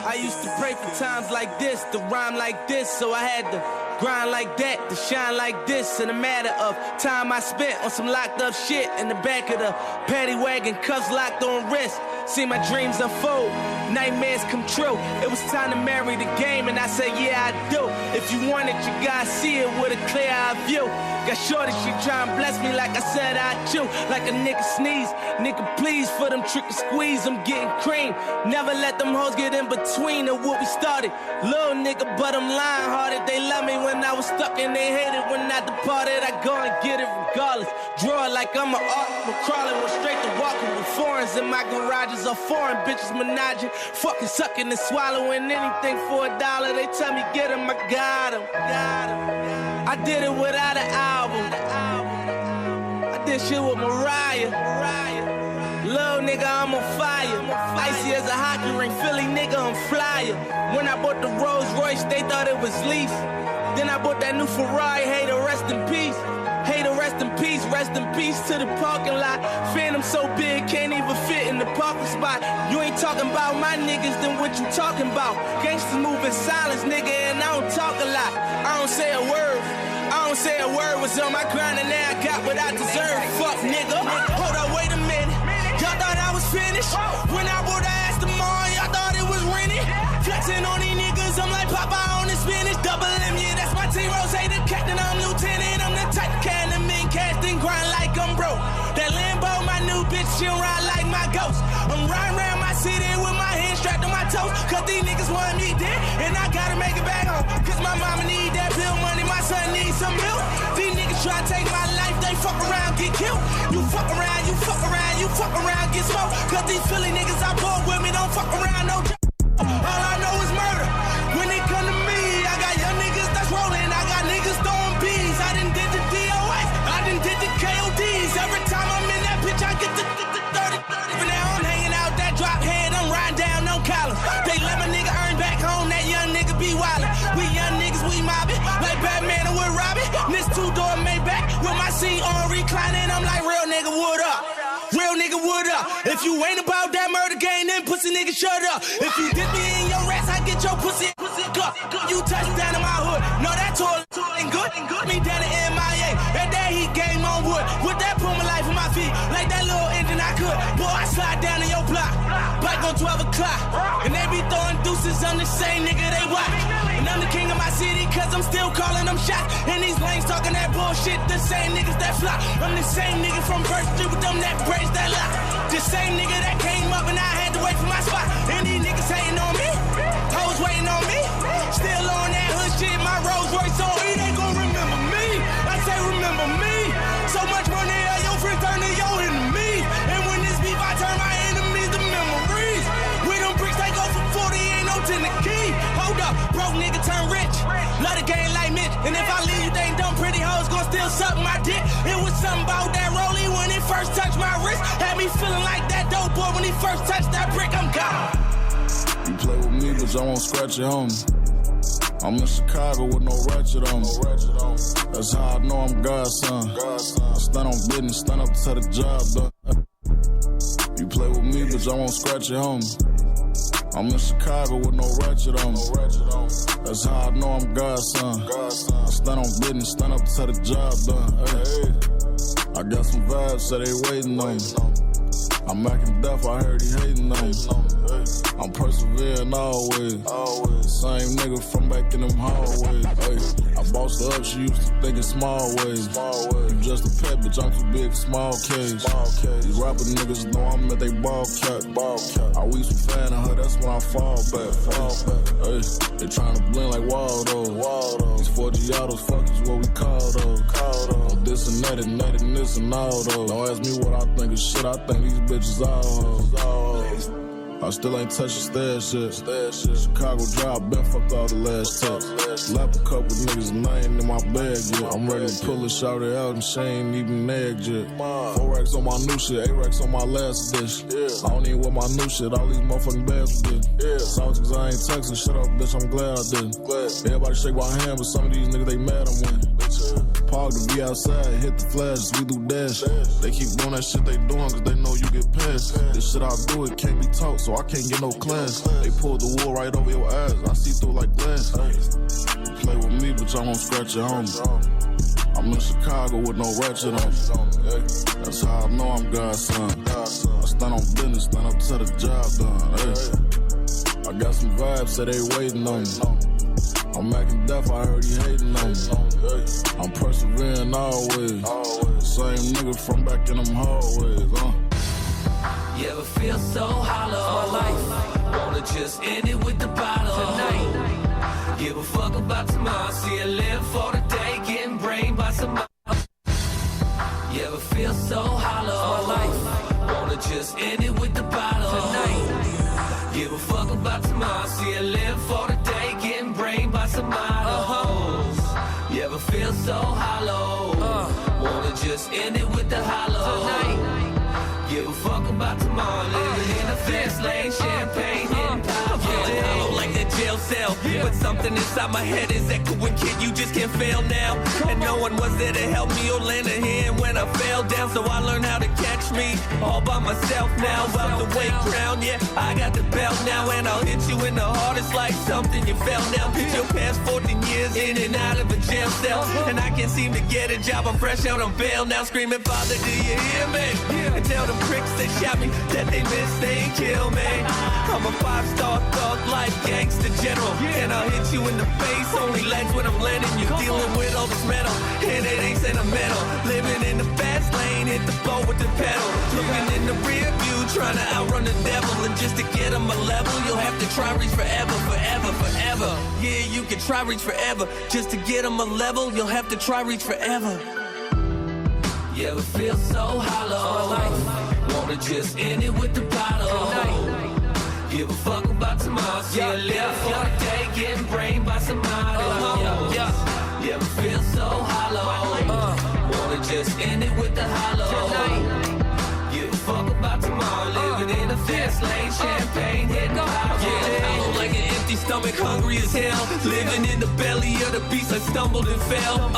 I used to pray for times like this, to rhyme like this, so I had to grind like that, to shine like this. In a matter of time I spent on some locked up shit in the back of the paddy wagon, cuffs locked on wrist. See my dreams unfold, nightmares come true. It was time to marry the game, and I said, yeah, I do. If you want it, you gotta see it with a clear eye view. Got shorty, she try and bless me like I said I chew. Like a nigga sneeze, nigga please for them trick and squeeze, I'm getting cream. Never let them hoes get in between of what we started. Little nigga, but I'm lying hearted. They love me when I was stuck and they hated when I departed. I go and get it regardless. Draw it like I'm an art, I'm crawling, went straight to walking with foreigns in my garages. Are foreign bitches menaging, fucking sucking and swallowing anything for $1. They tell me get him, I got him. I did it without an album. I did shit with Mariah. Little nigga, I'm on fire. Icy as a hockey ring, Philly nigga, I'm flyer. When I bought the Rolls Royce, they thought it was lease. Then I bought that new Ferrari, hater, rest in peace. Hater, rest in peace to the parking lot. Phantom so big, can't even fit in the parking spot. You ain't talking about my niggas, then what you talking about? Gangsters move in silence, nigga, and I don't talk a lot. I don't say a word. Was on my grind and now I got what I deserve. Fuck nigga. Hold up, wait a minute. Y'all thought I was finished. When I bought the Aston Martin, y'all thought it was rented. Flexing on these niggas, I'm like Popeye on the spinach. Double M, yeah, that's my team. Rose, the captain, I'm lieutenant. I'm the type of can of men casting grind like I'm broke. That Lambo, my new bitch, she'll ride like my ghost. I'm riding around my city with my hands strapped on my toes. Cause these niggas want me dead, and I gotta make it back home. Cause my mama need that bill money, my son needs some milk. These niggas try to take my life, they fuck around, get killed. You fuck around, get smoked. Cause these Philly niggas I bought with me don't fuck around, no. All I know is murder. When they come to me, I got young niggas that's rolling. I got niggas throwing bees. I done did the DOS. I done did the KODs. Every time I'm in that bitch, I get the 30. But now I'm hanging out that drop head. I'm riding down on collars. They let my nigga earn back home. That young nigga be wildin'. We young niggas, we mobbing. Like Batman and with Robin. This two-door Maybach with my seat on reclining. I'm like, real nigga, what up? Real nigga, what up? If you ain't about that murder game, then pussy nigga, shut up. If you dip me in your ass, I get your pussy gut. You touch down in my hood. No, that toilet ain't good. Me down in MIA. That day he game on wood. With that put my life on my feet. Like that little engine I could. Boy, I slide down in your block. Bike on 12 o'clock. And they be throwing deuces on the same nigga they watch. And I'm the king of my city, cause I'm still calling them shots. And these lanes talking that bullshit, the same niggas that fly. I'm the same nigga from Bird Street with them that braids that lie. The same nigga that came up and I had to wait for my spot. And these niggas hating on me, hoes waiting on me. Still on that hood shit, my Rolls Royce on me. They gon' remember me, I say remember me. So much money, your friends turn to your enemy. And when this beef, I turn my enemies to memories. With them bricks, they go for 40, ain't no 10 the key. Hold up, broke nigga turn rich. Love the game like Mitch. And if I leave you, they ain't dumb pretty hoes gon' still suck my dick. It was something about that rollie when it first touched my wrist. Had me feeling like that dope boy when he first touched that brick, I'm gone. You play with me, but I won't scratch your homie. I'm in Chicago with no ratchet on me. That's how I know I'm God's son. Stand on business, stand up to the job done. You play with me, but I won't scratch your homie. I'm in Chicago with no ratchet on me. That's how I know I'm God's son. Stand on business, stand up to the job done. Hey. I got some vibes, so they waiting on me. I'm acting deaf, I heard he hating on me. I'm persevering persevering always. Same nigga from back in them hallways. Ay, I bossed her up, she used to think in small ways. You just a pet, bitch, I'm too big for small cage. These rapper niggas know I'm at they ball cap. I weave some fan of her, that's when I fall back. Ay, they tryna blend like Waldo. These 4G autos, fuck is what we call those. This and that and that and this and all those. Don't ask me what I think of shit, I think these bitches all hoes. I still ain't touched the stash shit. Chicago drive, been fucked all the last text. Left a couple niggas and I ain't in my bag yet. I'm ready to pull it, shout it out, and she ain't even nagged yet. 4 racks on my new shit, 8 racks on my last dish. I don't even wear my new shit, all these motherfucking bags did. Sauce cause I ain't texting, shut up, bitch, I'm glad I didn't. Everybody shake my hand, but some of these niggas, they mad I'm winning. Park to be outside, hit the flash, we do dash. They keep doing that shit they doing cause they know you get past. This shit I do, it can't be taught, so I can't get no class. They pulled the wool right over your eyes, I see through like glass. You play with me, but y'all won't scratch your homie. I'm in Chicago with no ratchet on me. That's how I know I'm God's son. I stand on business, stand up to the job done. I got some vibes, say they waiting on me. I'm acting deaf, I heard he hating on me. I'm persevering always. Same nigga from back in them hallways. You ever feel so hollow? My life. Wanna just end it with the bottle tonight. Give a fuck about tomorrow. See you live for the day, getting brained by somebody. You ever feel so hollow? My life. Wanna just end it with the bottle tonight. Give a fuck about tomorrow. See you live for the day, getting brained by some models. You ever feel so hollow? Wanna just end it with the hollow tonight. Give a fuck about tomorrow. Living in a fast lane, champagne hitting power. Feeling hollow like that jail cell. But something inside my head is echoing, kid, you just can't fail now. And no one was there to help me or lend a hand when I fell down. So I learned how to catch me all by myself now. About to wake ground, yeah, I got the belt now. And I'll hit you in the heart, it's like something you felt now. Your past 14 years in and out of a jail cell. And I can't seem to get a job, I'm fresh out on bail now. Screaming, Father, do you hear me? And tell them pricks that shot me that they miss, they ain't kill me. I'm a 5-star thug life gangster general. And I'll hit you in the face, only legs when I'm landing. You dealing with all this metal, and it ain't sentimental. Living in the fast lane, hit the floor with the pedal. Looking in the rear view, trying to outrun the devil. And just to get him a level, you'll have to try reach forever, forever, forever. Yeah, you can try reach forever. Just to get him a level, you'll have to try reach forever. You ever feel so hollow? Life. Wanna just end it with the bottle tonight. Give a fuck about tomorrow. See you live for the day, getting brained by some models. You ever feel so hollow? Wanna just end it with the hollow tonight. Give a fuck about tomorrow. Living in a fast lane, champagne hitting power. Yeah, like an empty stomach, hungry as hell. Living in the belly of the beast, I stumbled and fell.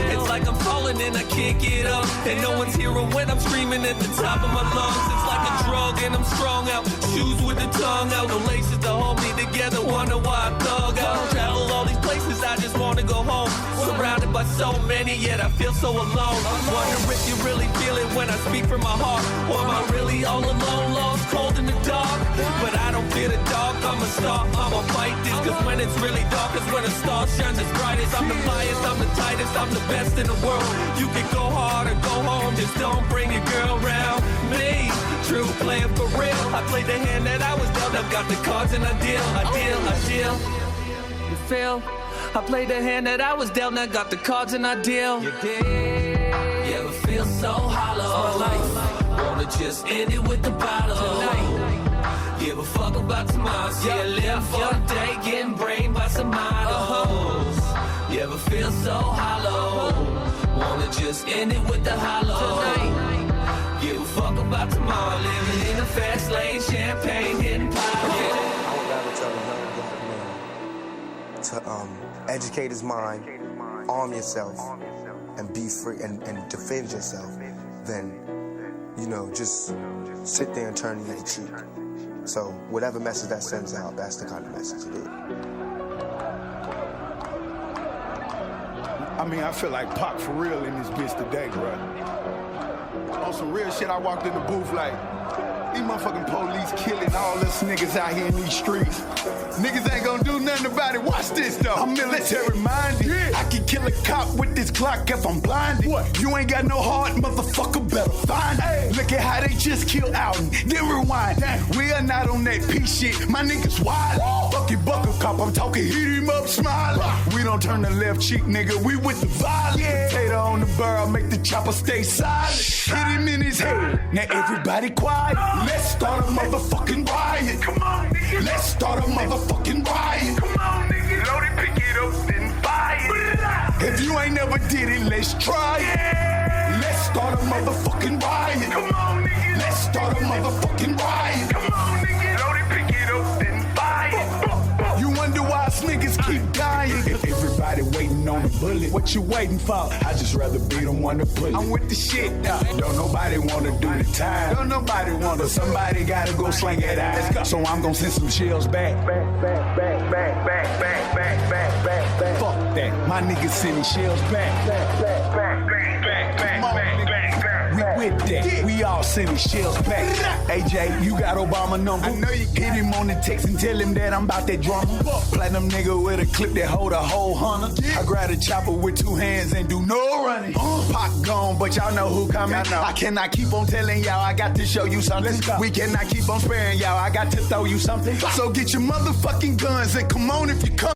It's like I'm falling and I can't get up. And no one's hearing when I'm screaming at the top of my lungs. It's like a drug and I'm strung out. Shoes with the tongue out. No laces to hold me together. Wonder why I thug out. Travel all these places, I just wanna go home. Surrounded by so many, yet I feel so alone. Wonder if you really feel it when I speak from my heart. Or am I really all alone, lost, cold in the dark? But I don't fear the dark, I'm a star, I'ma fight this. Cause when it's really dark, is when a star shines its brightest. I'm the flyest, I'm the tightest, I'm the best in the world. You can go hard or go home, just don't bring your girl around me. True player for real, I played the hand that I was dealt. I've got the cards and I deal. You feel? I played the hand that I was dealt, and I got the cards and I deal. You ever feel so hollow? Life. Wanna just end it with the bottle tonight. Give a fuck about tomorrow. See you live for the day, getting brained by some models. You ever feel so hollow? Wanna just end it with the hollow tonight. Give a fuck about tomorrow. Living in a fast lane, champagne hitting power. I would rather tell a young black man to educate his mind, arm yourself, and be free and defend yourself than, just sit there and turn the other cheek. So whatever message that sends out, that's the kind of message it is. I mean, I feel like Pac for real in this bitch today, bro. On some real shit, I walked in the booth like, These motherfucking police killing all us niggas out here in these streets. Niggas ain't gonna do nothing about it. Watch this though. I'm military minded. Yeah. I can kill a cop with this Glock if I'm blinded. What? You ain't got no heart, motherfucker, better find it. Hey. Look at how they just killed Alton. Then rewind. Damn. We are not on that P shit. My niggas wild. Fuck your buckle cop. I'm talking hit him up, smile. We don't turn the left cheek, nigga. We with the violence. Yeah. Potato on the barrel, make the chopper stay silent. Hit him in his head. Now everybody quiet. Let's start a motherfucking riot. Come on, nigga. Let's start a motherfucking riot. Come on, nigga. Load it, pick it up, then fire it. If you ain't never did it, let's try it. Let's start a motherfucking riot. Come on, nigga. Let's start a motherfucking riot. Come on, nigga. Load it, pick it up, then fire it. You wonder why us niggas keep dying. Everybody waiting on the bullet. What you waiting for? I just rather be the one to pull it. I'm with the shit now. Don't nobody wanna do the time. Don't nobody wanna. Somebody gotta go sling it out. Let's go. So I'm gonna send some shells back. Back. Fuck that. My niggas sending shells back. Come on, nigga. We with that. We all sending shells back. AJ, you got Obama number. I know you hit him on the text and tell him that I'm about that drama. Platinum nigga with a clip that hold a whole 100. I grab a chopper with 2 hands and do no running. Pac gone, but y'all know who coming. I cannot keep on telling y'all I got to show you something. We cannot keep on sparing y'all. I got to throw you something. So get your motherfucking guns and come on if you come.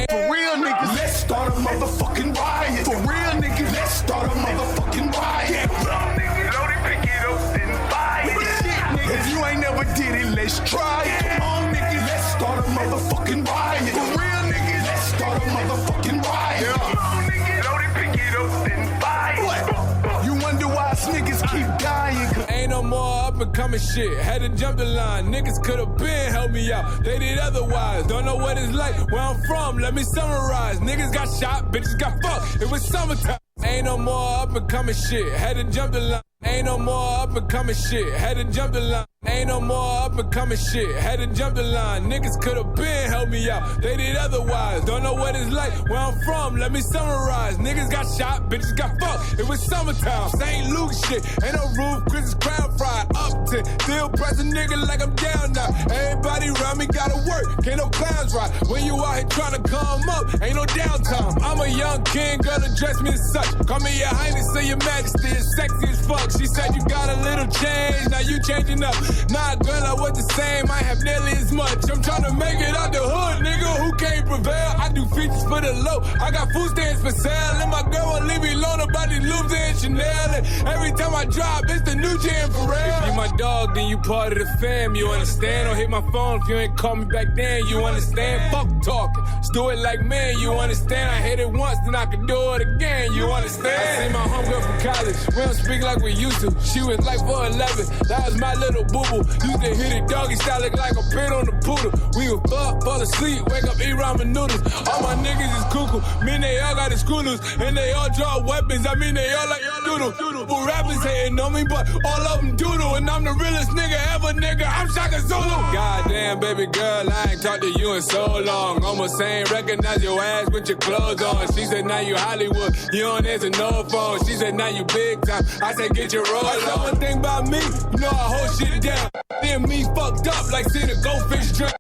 For real niggas, let's start a motherfucking riot. For real niggas, let's start a motherfucking riot. Yeah, niggas, load it, pick it up, then fire it. If you ain't never did it, let's try it. Come on, niggas, let's start a motherfucking riot. For real niggas, let's start a motherfucking riot. Yeah. Come on, niggas, load it, pick it up, then fire it. You wonder why us niggas keep dying. Ain't no more up and coming shit. Had to jump the line. Niggas could've been helped me out. They did otherwise. Don't know what it's like where I'm from. Let me summarize. Niggas got shot, bitches got fucked. It was summertime. Ain't no more up and coming shit. Had to jump the line. Ain't no more up and coming shit. Had to jump the line. Ain't no more up and coming shit. Had to jump the line. Niggas could've been helped me out. They did otherwise. Don't know what it's like where I'm from. Let me summarize. Niggas got shot, bitches got fucked. It was summertime. St. Luke shit. Ain't no roof, Chris's crowd fried. Upton. Still press a nigga like I'm down now. Everybody around me gotta work. Can't no clowns ride. When you out here trying to come up, ain't no downtime. I'm a young king, girl, address me as such. Call me your highness, say your majesty is sexy as fuck. She said you got a little change, now you changing up. Nah, girl, I was the same, I have nearly as much. I'm trying to make it out the hood, nigga, who can't prevail? I do features for the low, I got food stands for sale. And my girl won't leave me alone about these Lupe and Chanel. And every time I drop, it's the new Jan for real. If you my dog, then you part of the fam, you understand? Don't hit my phone if you ain't call me back then, you understand? Fuck talking, just do it like man, you understand? I hit it once, then I can do it again, you understand? I see my homegirl from college, we don't speak like we used to. She was like 4'11", that was my little boo-boo. Used to hit it doggy style, look like a pit on the poodle. We would fuck, fall asleep, wake up, eat ramen noodles. All my niggas is cuckoo, mean they all got the screw loose. And they all draw weapons, I mean they all like doodle. Well, rappers hating on me, but all of them doodle. And I'm the realest nigga ever, nigga, I'm Shaka Zulu. Goddamn, baby girl, I ain't talked to you in so long. Almost ain't recognize your ass with your clothes on. She said, now you Hollywood, you don't answer no phone. She said, now you big time, I said, get your roll on. One thing about me, you know I hold shit down. Then me fucked up like seeing a goldfish drink.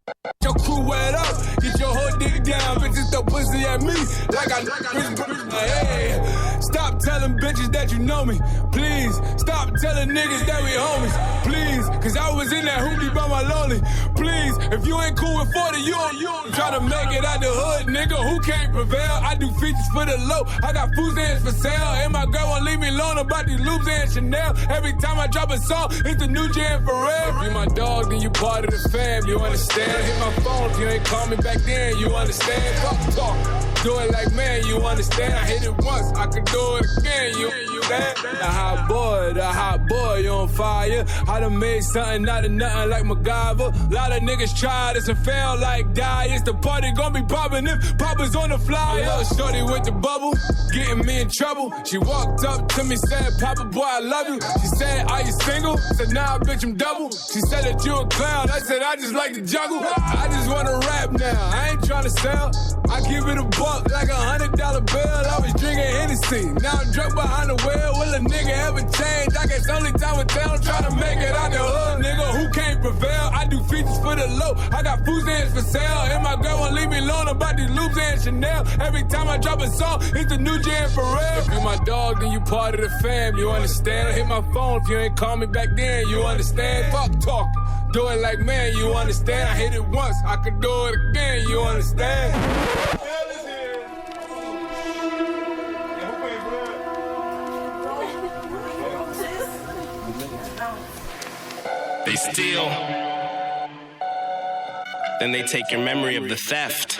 Your crew wet up, get your whole dick down. Bitches throw pussy at me like I hey, stop telling bitches that you know me. Please, stop telling niggas that we homies. Please, cause I was in that hoopty by my lonely. Please, if you ain't cool with 40, you don't try to make it out the hood, nigga. Who can't prevail? I do features for the low. I got food stands for sale. And my girl won't leave me alone about these Lupes and Chanel. Every time I drop a song, it's the new Jan for real. If you my dog, then you part of the fam, you understand? Hit my phone if you ain't call me back then, you understand? Fuck talk, do it like man, you understand? I hit it once, I can do it again, you understand? The hot boy, you on fire. I done made something out of nothing like MacGyver. Lot of niggas tried this and failed like die. It's the party gonna be poppin' if Papa's on the flyer. Little shorty with the bubble, getting me in trouble. She walked up to me saying, Papa boy, I love you. She said, are you single? Said, nah, bitch, I'm double. She said that you a clown. I said, I just like to juggle. I just wanna rap now, I ain't tryna sell. I give it a buck like $100 bill. I was drinking Hennessy, now I'm drunk behind the wheel. hell will a nigga ever change? I guess only time will tell. I'm trying to make it out the hood, nigga. Who can't prevail? I do features for the low. I got food stands for sale. And my girl won't leave me alone about these loops and Chanel. Every time I drop a song, it's the new J and Pharrell. If you my dog, then you part of the fam, you understand? Hit my phone if you ain't call me back then, you understand? Fuck talking, do it like man, you understand? I hit it once, I can do it again, you understand? They steal, then they take your memory of the theft.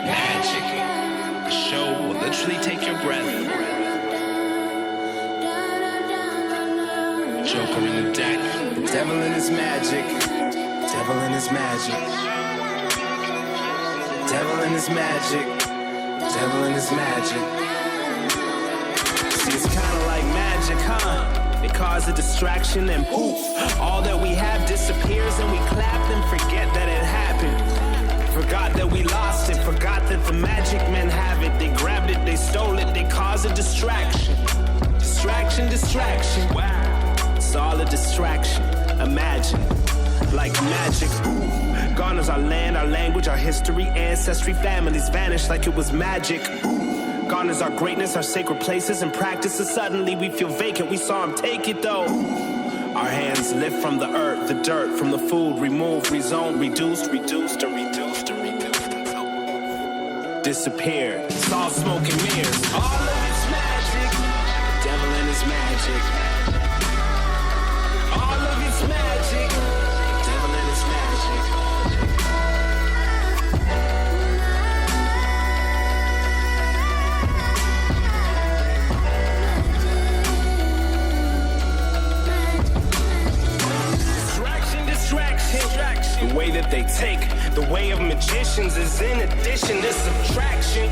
Magic, a show will literally take your breath. Joker in the deck. The devil in his magic. Devil in his magic. Devil in his magic. Devil in his magic. See, it's kinda like magic, huh? They cause a distraction and poof, all that we have disappears and we clap and forget that it happened. Forgot that we lost it, forgot that the magic men have it. They grabbed it, they stole it, they cause a distraction. Distraction, distraction. Wow. It's all a distraction. Imagine, like magic. Ooh. Gone is our land, our language, our history, ancestry, families vanish like it was magic. Ooh. Gone is our greatness, our sacred places and practices. Suddenly we feel vacant, we saw him take it though. Our hands lift from the earth, the dirt, from the food, remove, rezone, reduced, reduced, or reduced, or reduced, disappeared. It's all smoke and mirrors. All of it's magic. The devil and his magic. All of it's magic. The devil and his magic. The way that they take, the way of magicians is in addition to subtraction.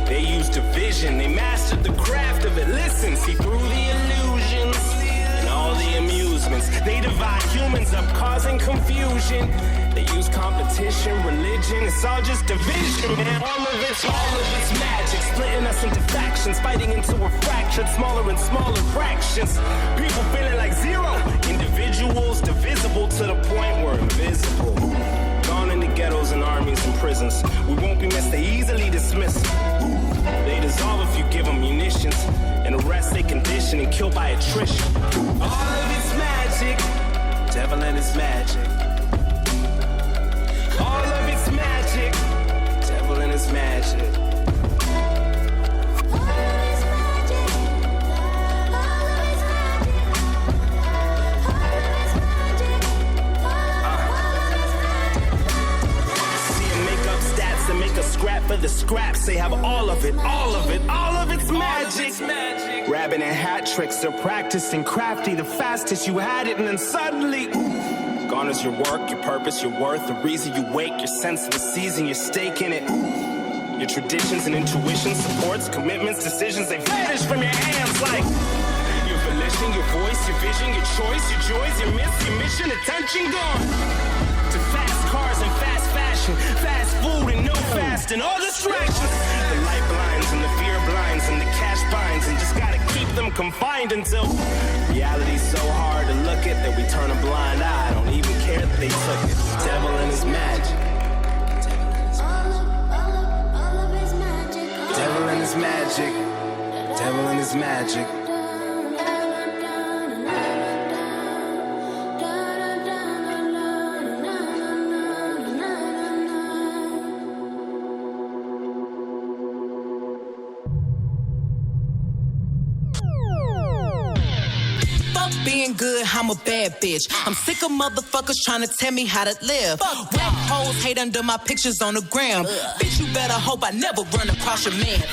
They use division, they mastered the craft of it. Listen, see through the illusions and all the amusements. They divide humans up, causing confusion. They use competition, religion, it's all just division, man. All of it's magic, splitting us into factions, fighting into a fractured, smaller and smaller fractions. People feeling like zero, individuals divisible to the point we're invisible. Gone in the ghettos and armies and prisons. We won't be missed, they easily dismiss. They dissolve if you give them munitions, and arrest they condition and kill by attrition. All of it's magic, devil and his magic. All of it's magic, devil and his magic. See him make up stats and make a scrap for the scraps. They have all of it, all of it, all of it's magic. Grabbing and hat tricks, they're practicing crafty, the fastest you had it, and then suddenly. Gone is your work, your purpose, your worth, the reason you wake, your sense of the season, your stake in it. Your traditions and intuition, supports, commitments, decisions, they vanish from your hands like your volition, your voice, your vision, your choice, your joys, your myths, your mission, attention gone. To fast cars and fast fashion, fast food and no fasting, all distractions. The light blinds and the fear blinds and the cash binds, and just gotta keep them confined until reality's so hard to look at that we turn a blind eye. Don't even care that they took it. Devil and his magic. Devil and his magic. Devil and his magic. Being good, I'm a bad bitch. I'm sick of motherfuckers trying to tell me how to live. Whack hoes hate under my pictures on the gram. Bitch, you better hope I never run across your man.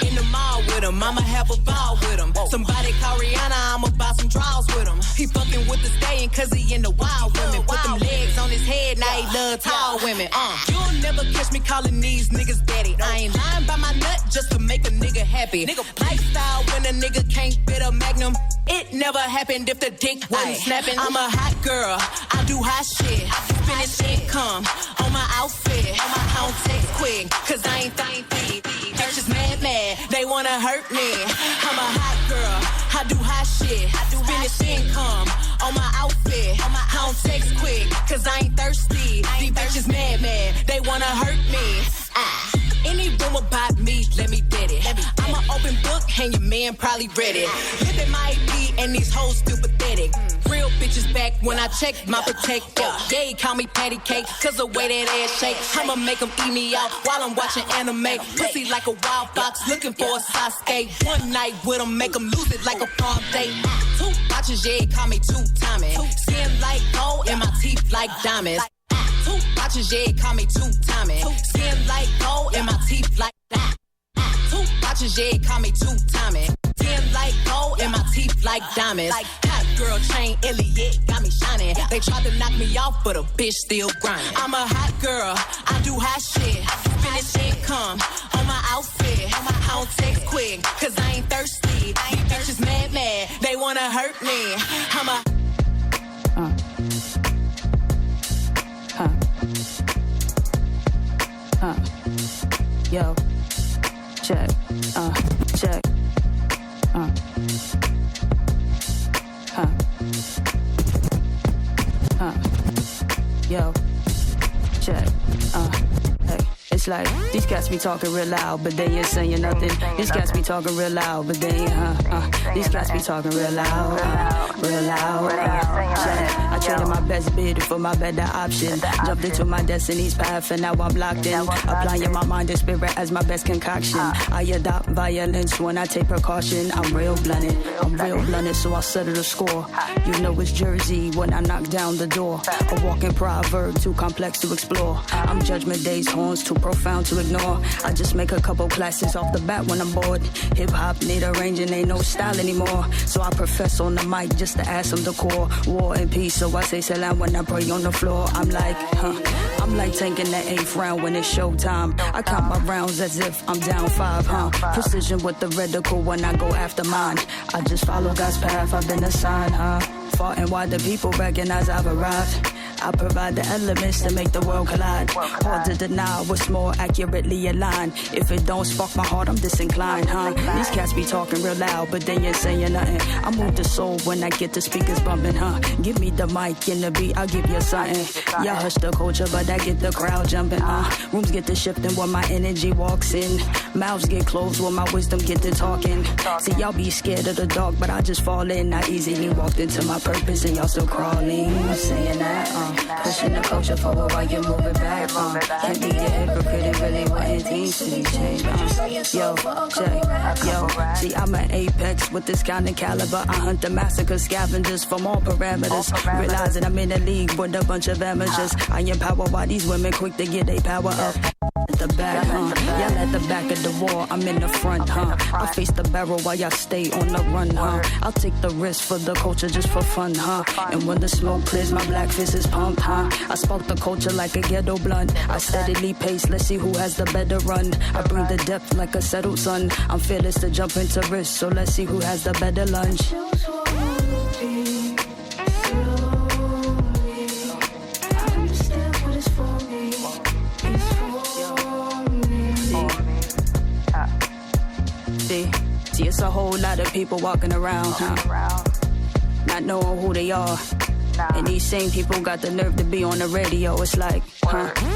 In the mall with him, I'ma have a ball with him. Somebody call Rihanna, I'ma buy some draws with him. He fucking with the stallion cause he into wild women. Put them legs on his head, now he love tall women. You'll never catch me calling these niggas daddy. I ain't lying by my nut just to make a nigga happy. Lifestyle when a nigga can't fit a magnum. It never happened if the dick wasn't snapping. I'm a hot girl, I do hot shit. Finish income on my my outfit. I don't text quick, cause I ain't thirsty. Bitches mad, they wanna hurt me. I'm a hot girl, I do hot shit. Finish income on my outfit. I don't text quick, cause I ain't thirsty. These bitches mad, they wanna hurt me. Any rumor about me, let me get it. I'm an open book, and your man probably read it. Living my AP, and these hoes still pathetic. Real bitches back when I check my protector. Yeah, call me patty cake, cause the way that ass shake. I'ma make them eat me out while I'm watching anime. Pussy like a wild fox, looking for a Sasuke. One night with them, make them lose it like a prom date. 2 watches, yeah, call me 2-timing. Skin like gold, and my teeth like diamonds. 2 watches, yeah, call me 2-timing. Skin like gold, and my teeth like that. 2 watches, yeah, call me 2-timing. Skin like gold, and my teeth like diamonds. Hot girl chain, Elliot, got me shining. They tried to knock me off, but a bitch still grinding. I'm a hot girl, I do hot shit. Finish income on my outfit. I don't text quick, cause I ain't thirsty. These bitches mad, they wanna hurt me. I'm a Yo, check, check, yo, check, hey. It's like, these cats be talking real loud, but they ain't saying nothing. These cats be talking real loud, but they ain't, These cats be talking real loud, real loud, I traded my best bid for my better option. Jumped into my destiny's path, and now I'm locked in. Applying my mind and spirit as my best concoction. I adopt violence when I take precaution. I'm real blunted, so I settle the score. You know it's Jersey when I knock down the door. A walking proverb, too complex to explore. I'm Judgment Day's horns, too profound to ignore. I just make a couple classes off the bat when I'm bored. Hip-hop need arranging, ain't no style anymore. So I profess on the mic just to add some decor. War and peace, so I say salam when I pray on the floor. I'm like taking the 8th round when it's showtime. I count my rounds as if I'm down 5, Precision with the reticle when I go after mine. I just follow God's path, I've been assigned, Fought and why the people recognize I've arrived. I provide the elements to make the world collide. Hard to deny what's more accurately aligned. If it don't spark my heart, I'm disinclined, These cats be talking real loud, but they ain't saying nothing. I move the soul when I get the speakers bumping, Give me the mic and the beat, I'll give you something. Y'all hush the culture, but I get the crowd jumping, Rooms get to shifting when my energy walks in. Mouths get closed when my wisdom get to talking. See, y'all be scared of the dark, but I just fall in. I easily walked into my purpose and y'all still crawling. I'm saying that, pushing the culture forward while you're moving back, Can't be a hypocrite and really wanting things to be changed, Yo, check, yo, see I'm an apex with this kind of caliber. I hunt the massacre scavengers from all parameters. Realizing I'm in a league with a bunch of amateurs. I empower why these women quick to get their power up. At the back, y'all at the back of the wall, I'm in the front, I face the barrel while y'all stay on the run, I'll take the risk for the culture just for fun, And when the smoke clears, my black fist is pumped, I spark the culture like a ghetto blunt. I steadily pace, let's see who has the better run. I bring the depth like a settled sun. I'm fearless to jump into risk, so let's see who has the better lunge. See, it's a whole lot of people walking around, not knowing who they are. And these same people got the nerve to be on the radio. It's like,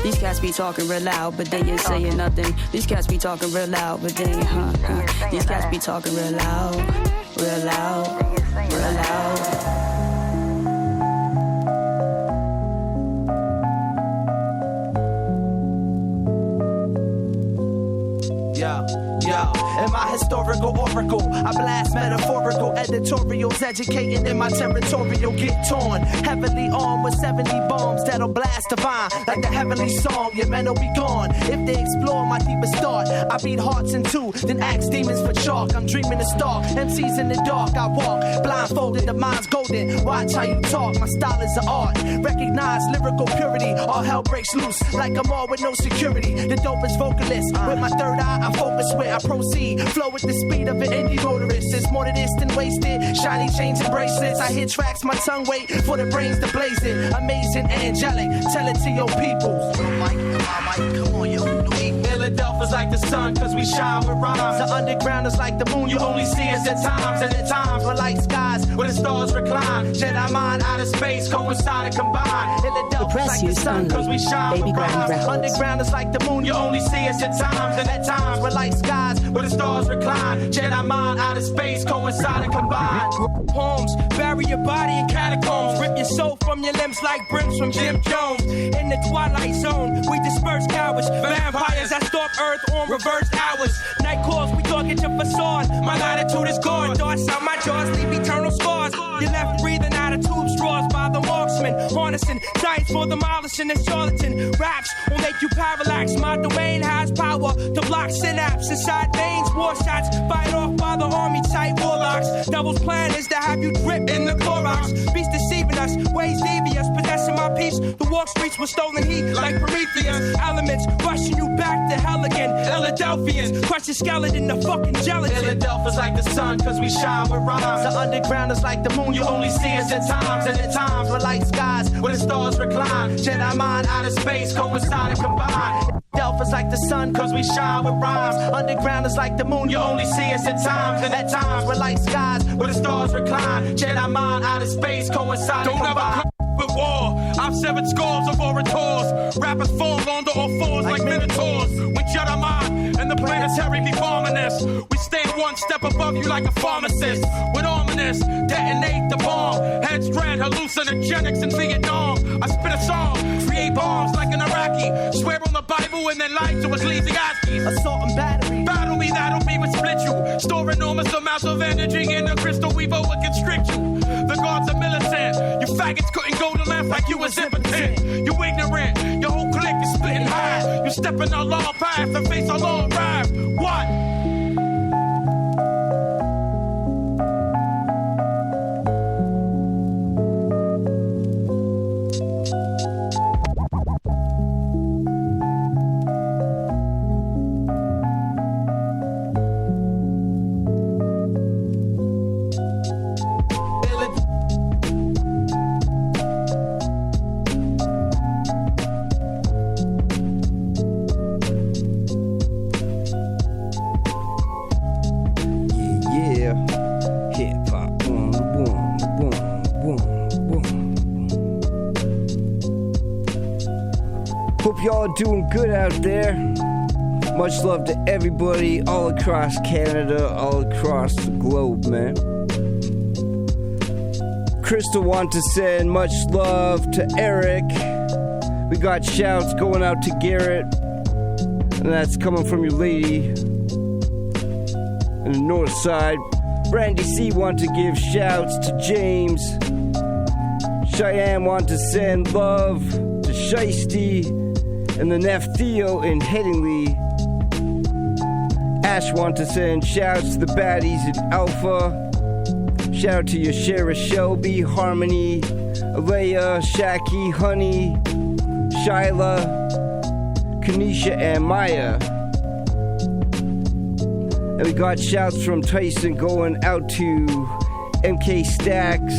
these cats be talking real loud, but they ain't saying nothing. These cats be talking real loud, but they ain't, These cats be talking real loud, real loud, real loud. Yo, in my historical oracle, I blast metaphorical editorials, educating in my territorial, get torn. Heavily armed with 70 bombs that'll blast divine, like the heavenly song, your men will be gone. If they explore my deepest thought, I beat hearts in two, then axe demons for chalk. I'm dreaming a star, MCs in the dark, I walk, blindfolded, the mind's golden. Watch how you talk, my style is an art. Recognize lyrical purity, all hell breaks loose, like I'm all with no security. The dopest vocalist, with my third eye I focus with I proceed. Flow with the speed of an indie motorist. It's more to this than wasted. Shiny chains and bracelets. I hit tracks, my tongue wait for the brains to blaze it. Amazing, angelic. Tell it to your people. Come on, yo. Philadelphia's like the sun, cause we shine with rhymes. The underground is like the moon, you only see us at times. And at times, we're like skies where the stars recline. Jedi mind, outer space, coincide and combine. Philadelphia's like the sun, cause we shine with rhymes. Underground is like the moon, you only see us at times. And at times, we're like skies where the stars recline. Jedi mind, outer space, coincide and combine. Poems, bury your body in catacombs. Rip your soul from your limbs like brims from Jim Jones. In the twilight zone, we disperse cowards. Vampires that stalk Earth on reverse hours. Night calls, we talk at your facade. My latitude is gone. Darts out my jaws, leave eternal scars. You're left breathing out of tube straws by the marksman. Harnessing science for demolishing the charlatan. Raps will make you parallax. My domain has power to block synapse inside veins. War shots fired off by the army type warlocks. Devil's plan is to have you drip in the Clorox. Beast deceiving us, ways devious, possessing my peace. The walk streets were stolen heat like Prometheus. Elements rushing you back to hell again. Philadelphians crush your skeleton to fucking gelatin. Philadelphia's like the sun, cause we shine with rhymes. The underground is like the moon, you only see us at times. And at times, we're like skies where the stars recline. Jedi mind, outer space, coincide and combine. Philadelphia's like the sun, cause we shine with rhymes. Underground is like the moon, you only see us at times. And at times, we're like skies where the stars recline. Jedi mind, outer space, coincide and combine. With war, I've severed scores of orators. Rappers fall on the all fours like minotaurs. When Jedi mind and the planetary be bombing us, we stand one step above you like a pharmacist. With ominous, detonate the bomb. Head strand, hallucinogenics in Vietnam. I spit a song, create bombs like an Iraqi. Swear on the Bible and then lie to us Ecclesiastes. Assault and battery. Battle me, that'll be what split you. Store enormous amounts of energy in the crystal we vote would constrict you. The guards are militant. You faggots couldn't go to left like you was impotent. You ignorant. Your whole clique is split in half. You step in our long path and face a long ride. What? Y'all doing good out there. Much love to everybody all across Canada, all across the globe, man. Crystal want to send much love to Eric. We got shouts going out to Garrett, and that's coming from your lady in the north side. Brandy C want to give shouts to James. Cheyenne want to send love to Shiesty and the Neff Theo in Headingley. Ash want to send shouts to the baddies in Alpha. Shout out to Yashara Shelby, Harmony, Alea, Shaki, Honey, Shyla, Kanisha, and Maya. And we got shouts from Tyson going out to MK Stacks,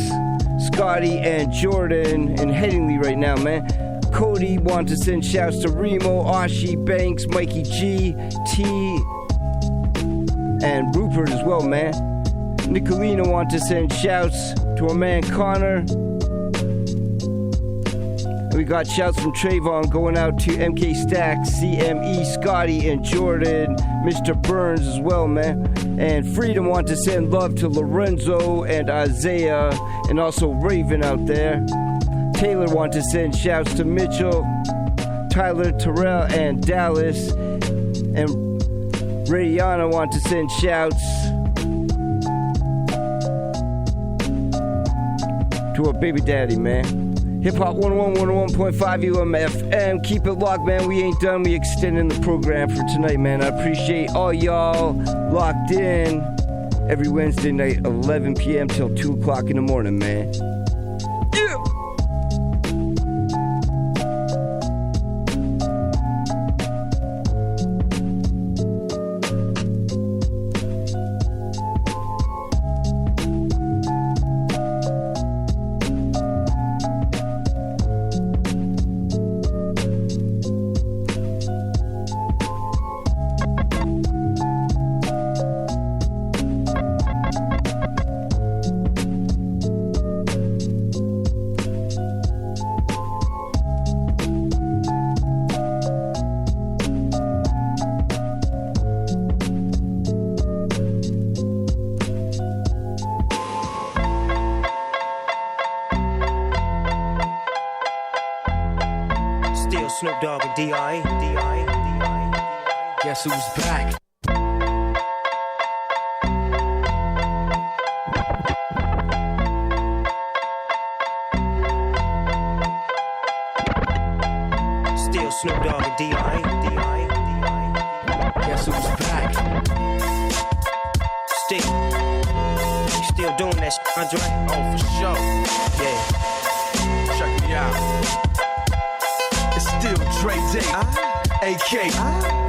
Scotty, and Jordan in Headingley right now, man. Cody want to send shouts to Remo, Ashi, Banks, Mikey G, T, and Rupert as well, man. Nicolina want to send shouts to our man Connor. And we got shouts from Trayvon going out to MK Stacks, CME, Scotty, and Jordan, Mr. Burns as well, man. And Freedom want to send love to Lorenzo and Isaiah, and also Raven out there. Taylor want to send shouts to Mitchell, Tyler, Terrell, and Dallas. And Radiana want to send shouts to our baby daddy, man. Hiphop 101.5 UMFM. Keep it locked, man. We ain't done. We extending the program for tonight, man. I appreciate all y'all locked in every Wednesday night, 11 p.m. till 2 o'clock in the morning, man. Yeah. Still Snoop Dogg and D.R.E. Guess who's back? Still Snoop Dogg and D.R.E. Guess who's back? Still doing that shit, Andre? Oh, for sure. Yeah. Check me out. It's still Dre Day. AK.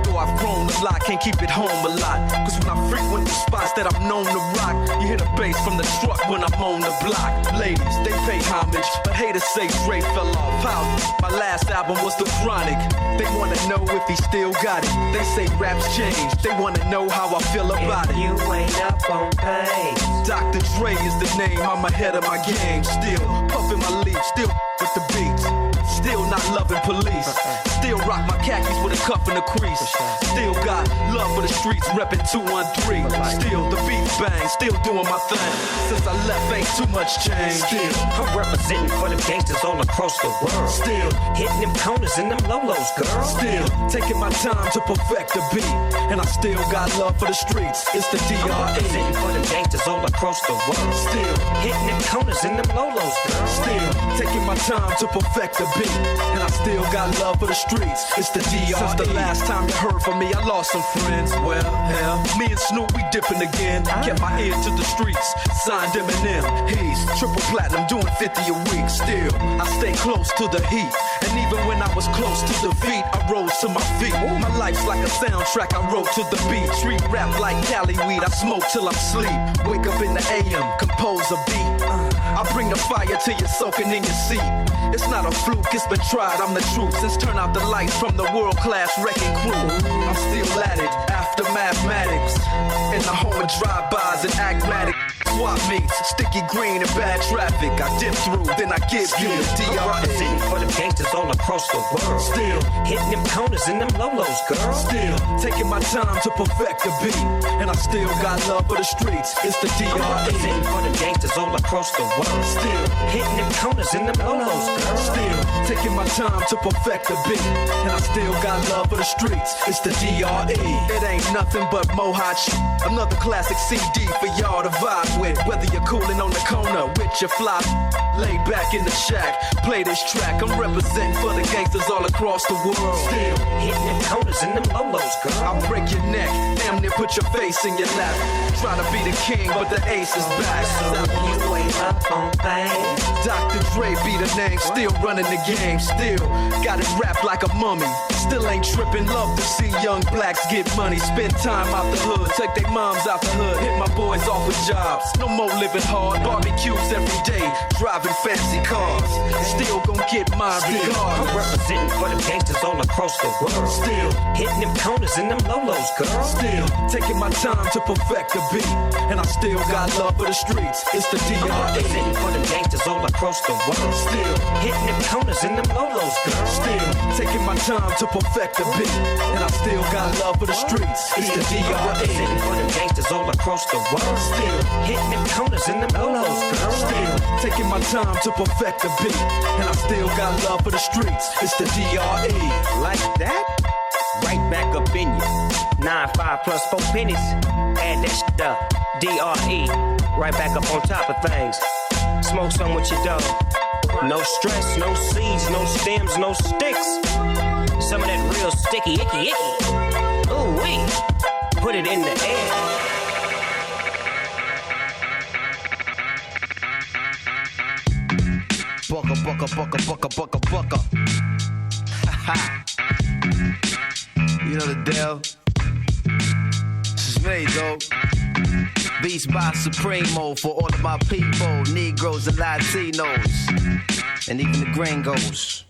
Though I've grown a lot, can't keep it home a lot. Cause when I frequent the spots that I'm known to rock, you hear the bass from the truck when I'm on the block. Ladies, they pay homage, but haters say Dre fell off. How? My last album was The Chronic. They wanna know if he still got it. They say raps changed. They wanna know how I feel about it. You ain't up on pace. Dr. Dre is the name, I'm ahead of my game. Still puffin' my leaf, still with the beats. Still not loving police. Still rock my khakis with a cuff and a crease. Still got love for the streets, reppin' 213. Still the beat bang, still doing my thing. Since I left, ain't too much change. Still, I'm representing for them gangsters all across the world. Still hitting them corners and them lolos, girl. Still taking my time to perfect the beat, and I still got love for the streets. It's the D.R.E. I'm representing for them gangsters all across the world. Still hitting them corners and them lolos, girl. Still taking my time to perfect the beat, and I still got love for the streets. It's the D.R.E. Since the last time you heard from me, I lost some friends. Well, hell, me and Snoop, we dipping again. Kept my ear to the streets, signed Eminem. He's triple platinum, doing 50 a week. Still, I stay close to the heat, and even when I was close to defeat, I rose to my feet. My life's like a soundtrack, I wrote to the beat. Street rap like Cali weed, I smoke till I'm sleep. Wake up in the AM, compose a beat. I bring the fire till you're soaking in your seat. It's not a fluke, it's been tried, I'm the truth. Since turn out the lights from the world-class wrecking crew, I'm still at it, after mathematics. In the home of drive-bys and acmatics. Swap meets, sticky green and bad traffic. I dip through, then I give you the D.R.E. I'm representing for them gangsters all across the world. Still hitting them corners and them lolos, girl. Still taking my time to perfect the beat, and I still got love for the streets. It's the D.R.E. I'm representing for them gangsters all across the world. Still hitting them corners and them lolos, girl. Still taking my time to perfect the beat, and I still got love for the streets. It's the D.R.E. It ain't nothing but mohawk shit. Another classic CD for y'all to vibe with. Whether you're coolin' on the corner with your fly, laid back in the shack, play this track. I'm representing for the gangsters all across the world. Still hitting them corners and them lolos, girl. I'll break your neck, damn near put your face in your lap. Try to be the king, but the ace is back. So you ain't up on things. Dr. Dre be the name, still running the game. Still got it wrapped like a mummy. Still ain't tripping, love to see young blacks get money. Spend time out the hood, take their moms out the hood. Hit my boys off with jobs, no more living hard. Barbecues every day, driving fancy cars. Still gon' get mine regardless. I'm representing for them gangsters all across the world. Still hitting them corners and them lolos, girl. Still taking my time to perfect the beat, and I still got love for the streets. It's the D.R.E. I'm representing for them gangsters all across the world. Still hitting them corners and them lolos, girl. Still taking my time to perfect the beat, and I still got love for the streets. It's the D.R.E. I'm representing for them gangsters all across the world. Still hitting them corners and them lolos, girl. Still taking my time to perfect the beat, and I still got love for the streets. It's the D.R.E. Like that? Right back up in you. 9-5 plus 4 pennies. Add that shit up. D.R.E. Right back up on top of things. Smoke some with your dog. No stress, no seeds, no stems, no sticks. Some of that real sticky, icky. Ooh wee. Put it in the air. Bucka. You know the deal. This is me, though. Beats by Supremo for all of my people, Negroes and Latinos, and even the gringos.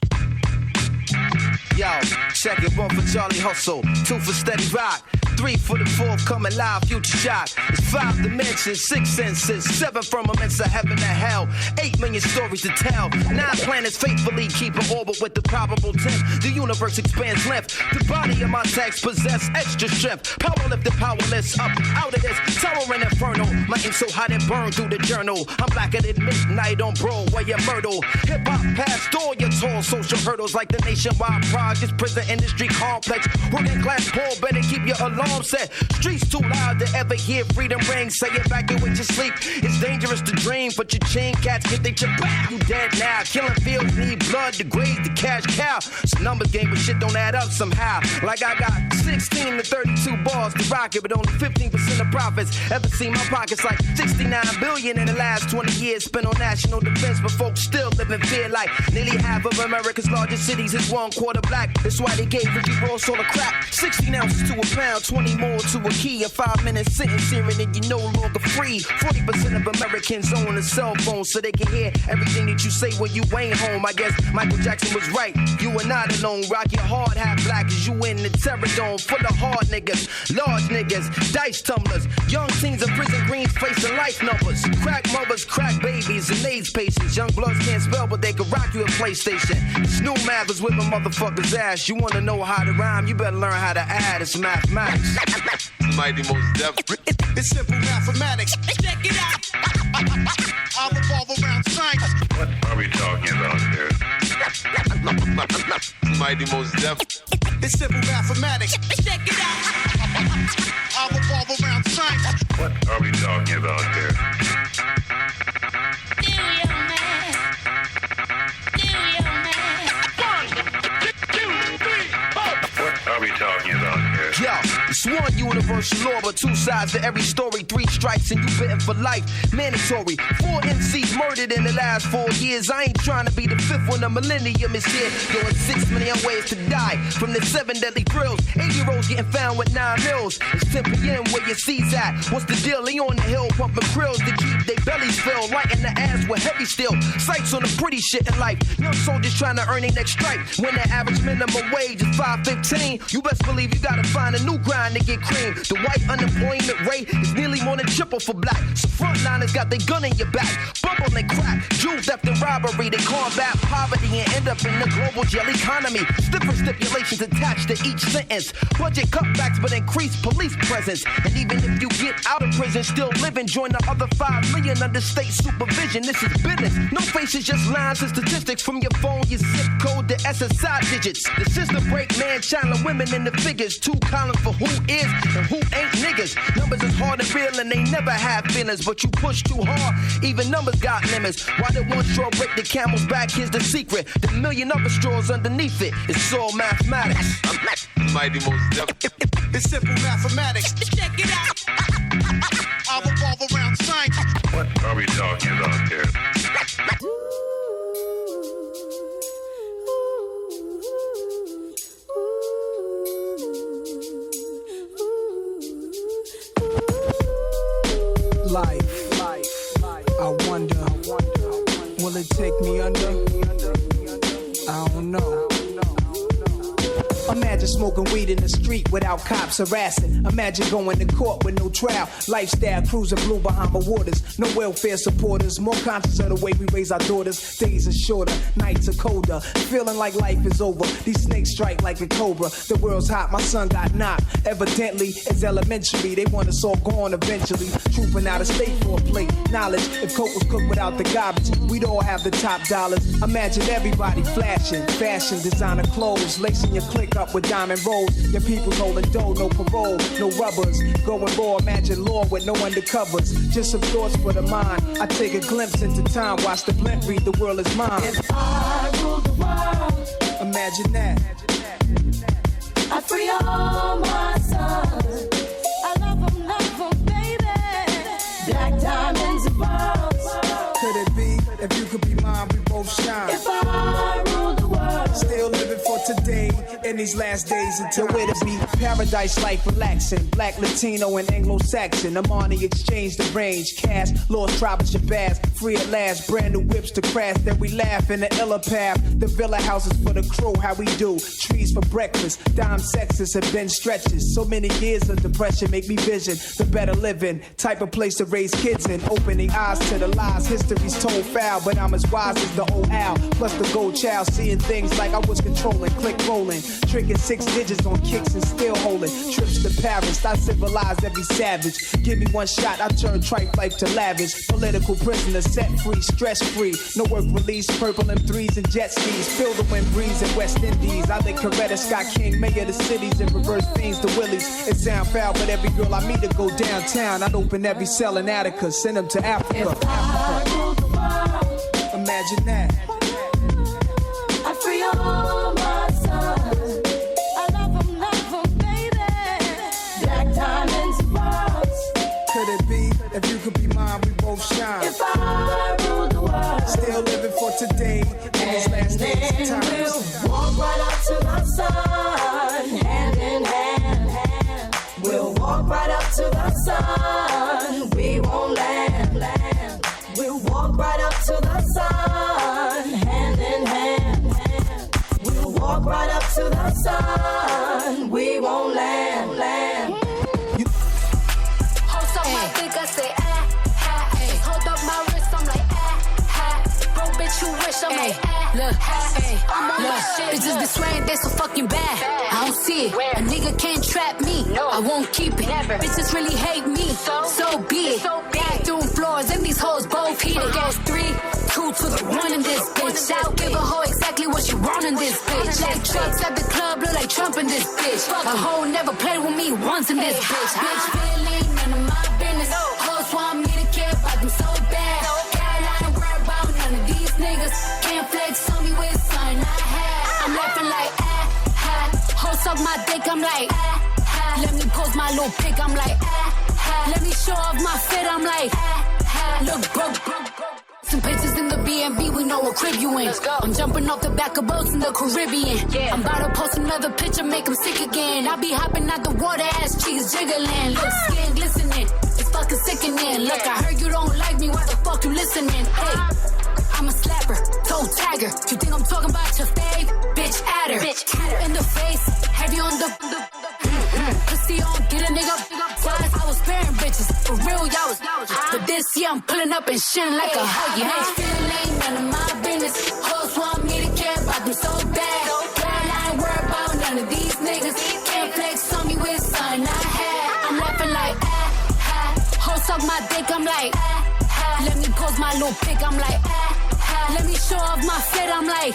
Yo, check it, 1 for Charlie Hustle, 2 for Steady Rock. 3 for the forthcoming live future shock. It's 5 dimensions, 6 senses, 7 firmaments of heaven and hell, 8 million stories to tell. 9 planets faithfully keep an orbit with the probable 10th. The universe expands length. The body of my text possess extra strength. Power lift the powerless up out of this tower and inferno. My ink so hot it burned through the journal. I'm blacker than midnight on Broadway and Myrtle. Hip hop past all your tall social hurdles like the nationwide projects, prison industry complex. Working class poor better keep your alarm set. Streets too loud to ever hear freedom ring. Say evacuate your sleep. It's dangerous to dream, but your chain cats get they chip back. You dead now. Killing fields need blood to graze the cash cow. It's a numbers game, but shit don't add up somehow. Like I got 16 to 32 bars to rock it, but only 15% of profits. Ever seen my pockets like 69 billion in the last 20 years spent on national defense, but folks still live in fear like nearly half of America's largest cities is 1/4 black. That's why they gave Ricky Ross all the crap. 16 ounces to a pound, 20 more to a key. A 5-minute sentence hearing and you're no longer free. 40% of Americans own a cell phone so they can hear everything that you say when you ain't home. I guess Michael Jackson was right. You are not alone. Rock your hard hat black as you in the terror dome. Full of hard niggas, large niggas, dice tumblers. Young teens in prison greens facing life numbers. Crack mothers, crack babies, and AIDS patients. Young bloods can't spell, but they can rock you a PlayStation. Snoop Mathers with my motherfucker's ass. You wanna know how to rhyme? You better learn how to add. It's mathematics. Mighty most deaf. It's simple mathematics. Check it out. I'll revolve around science. What are we talking about here? Mighty most deaf. It's simple mathematics. Check it out. I'll revolve around science. What are we talking about here? What are we talking about here? Yo, it's one universal law, but 2 sides to every story. 3 strikes and you bitten for life. Mandatory. 4 MCs murdered in the last 4 years. I ain't trying to be the 5th when the millennium is here. Going 6 million ways to die from the 7 deadly thrills. 8-year-olds getting found with 9 mils. It's 10 p.m. where your C's at. What's the deal? They on the hill pumping krills to keep their bellies filled. Lighting the ass with heavy steel. Sights on the pretty shit in life. Young soldiers trying to earn their next stripe. When the average minimum wage is $5.15, you best believe you gotta find a new grind to get cream. The white unemployment rate is nearly more than triple for black. So frontliners got their gun in your back. Bubble and crack, jewel theft and robbery. They combat poverty and end up in the global jail economy. Stiffer stipulations attached to each sentence. Budget cutbacks but increased police presence. And even if you get out of prison, still living, join the other 5 million under state supervision. This is business. No faces, just lines and statistics from your phone, your zip code, the SSI digits. The system break man, child and women in the figures. 2 columns for who is and who ain't niggas. Numbers is hard and real and they never have feelings, but you push too hard, even numbers got limits. Why did one straw break the camel's back? Here's the secret. The million other straws underneath it. It's all mathematics. Mighty most deaf. It's simple mathematics. Check it out. I'll revolve around science. What are we talking about here? Life, I wonder, will it take me under? I don't know. Imagine smoking weed in the street without cops harassing. Imagine going to court with no trial. Lifestyle cruising blue Bahama waters. No welfare supporters. More conscious of the way we raise our daughters. Days are shorter, nights are colder. Feeling like life is over. These snakes strike like a cobra. The world's hot, my son got knocked. Evidently, it's elementary. They want us all gone eventually. Trooping out of state for a plate. Knowledge, if coke was cooked without the garbage, we'd all have the top dollars. Imagine everybody flashing. Fashion, designer clothes. Lacing your click up with diamond rolls. Your people's holding dough, no parole, no rubbers. Going raw, imagine law with no undercovers. Just some thoughts for the mind. I take a glimpse into time, watch the blimp read, the world is mine. If I rule the world, imagine that. I free all my sons. I love them, baby. Black diamonds and pearls. Could it be, if you could be mine, we both shine. If I rule the world, still Still living for today in these last days until where to be. Paradise life relaxing. Black, Latino, and Anglo-Saxon. Amani exchange the range. Cash, lost tribe of Shabazz. Free at last. Brand new whips to crash. Then we laugh in the illa path. The villa houses for the crew. How we do. Trees for breakfast. Dime sexes have been stretches. So many years of depression make me vision the better living. Type of place to raise kids in. Opening eyes to the lies. History's told foul. But I'm as wise as the old owl. Plus the gold child. Seeing things like I was controlling. Click rolling. Tricking 6 digits on kicks and still holding. Trips to Paris. I civilized every savage. Give me one shot. I turn tripe life to lavish. Political prisoner set free. Stress free. No work release. Purple M3s and jet skis. Feel the wind breeze in West Indies. I think Coretta Scott King. Mayor of the cities and reverse fiends to Willies. It sound foul, but every girl I meet to go downtown. I'd open every cell in Attica. Send them to Africa. Imagine that. I free all my sons. I love them, baby. Black diamonds and pearls. Could it be? If you could be mine, we both shine. If I rule the world. Still living for today in these last days and times. We'll walk right up to the sun, hand in hand. We'll walk right up to the sun. We won't land. We'll walk right up to the sun, hand in hand. We'll walk right up to the sun. We won't land. Hold up my dick, I say hold up my wrist, I'm like bro, bitch, you wish I'm like look, I'm on my shit. Bitches be swearing they so fucking bad. I don't see it. A nigga can't trap me. I won't keep it. Bitches really hate me. So be it. Bathroom floors and these hoes both heated. Goes 3, 2 to the 1 in this bitch. I'll give a hoe exactly what she want in this bitch. Like trucks at the club, look like Trump in this bitch. A hoe never played with me once in this bitch. Bitch, really none of my business. Hoes want me to care about them so bad. Girl, I don't worry about none of these niggas. Can't flex on me with something I had. I'm laughing like hoes suck my dick, I'm like let me post my little pic, I'm like let me show off my fit, I'm like look broke. Some pictures in the B&B, we know what crib you in. I'm jumping off the back of boats in the Caribbean. I'm about to post another picture, make them sick again. I be hopping out the water, ass cheeks jiggling. Look, skin glistening, it's fucking sickening. Look, I heard you don't like me, why the fuck you listening? Hey, I'm a slapper, toe tagger. You think I'm talking about your fave? Bitch, at her. Bitch, in the face, heavy on the pussy on, get a nigga. I was sparing bitches, for real, y'all was. But this year I'm pulling up and shitting like a hoe. You ain't feeling ain't none of my business. Hoes want me to care about them so bad. Girl, I ain't worried about none of these niggas. Can't flex on me with something I had. I'm laughing like hoes suck my dick, I'm like let me post my little pic, I'm like let me show off my fit, I'm like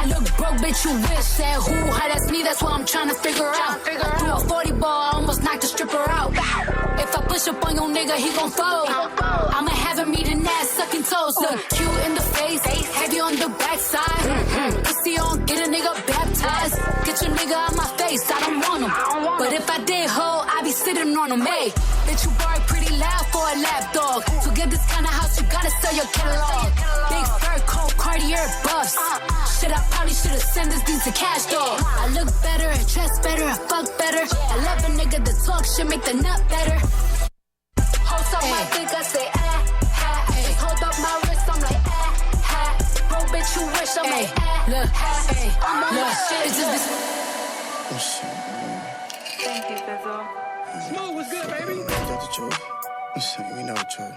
look broke, bitch, you wish. Said who? How that's me, that's what I'm trying to figure out. I threw a 40 ball, I almost knocked the stripper out. If I push up on your nigga, he gon' fold. I'ma have him eating ass, sucking toes. Look cute in the face, heavy on the backside. Pussy on, get a nigga baptized. Get your nigga out my face, I don't want him. But if I did hoe, I be sitting on him. Hey, bitch, you bark pretty loud for a lap dog. To get this kind of house, you gotta sell your catalog. Big fur coat, Cartier buffs. Shit, I probably should've sent this dude to Cash Dog. I look better, I dress better, I fuck better. I love a nigga that talk shit, make the nut better. Hold up my dick, I say hold up my wrist, I'm like bro, bitch, you wish, I'm like look, I'm on my shit. Oh shit, man. Thank you, Fizzle. Smooth was good, baby. Is that the truth? We know the truth.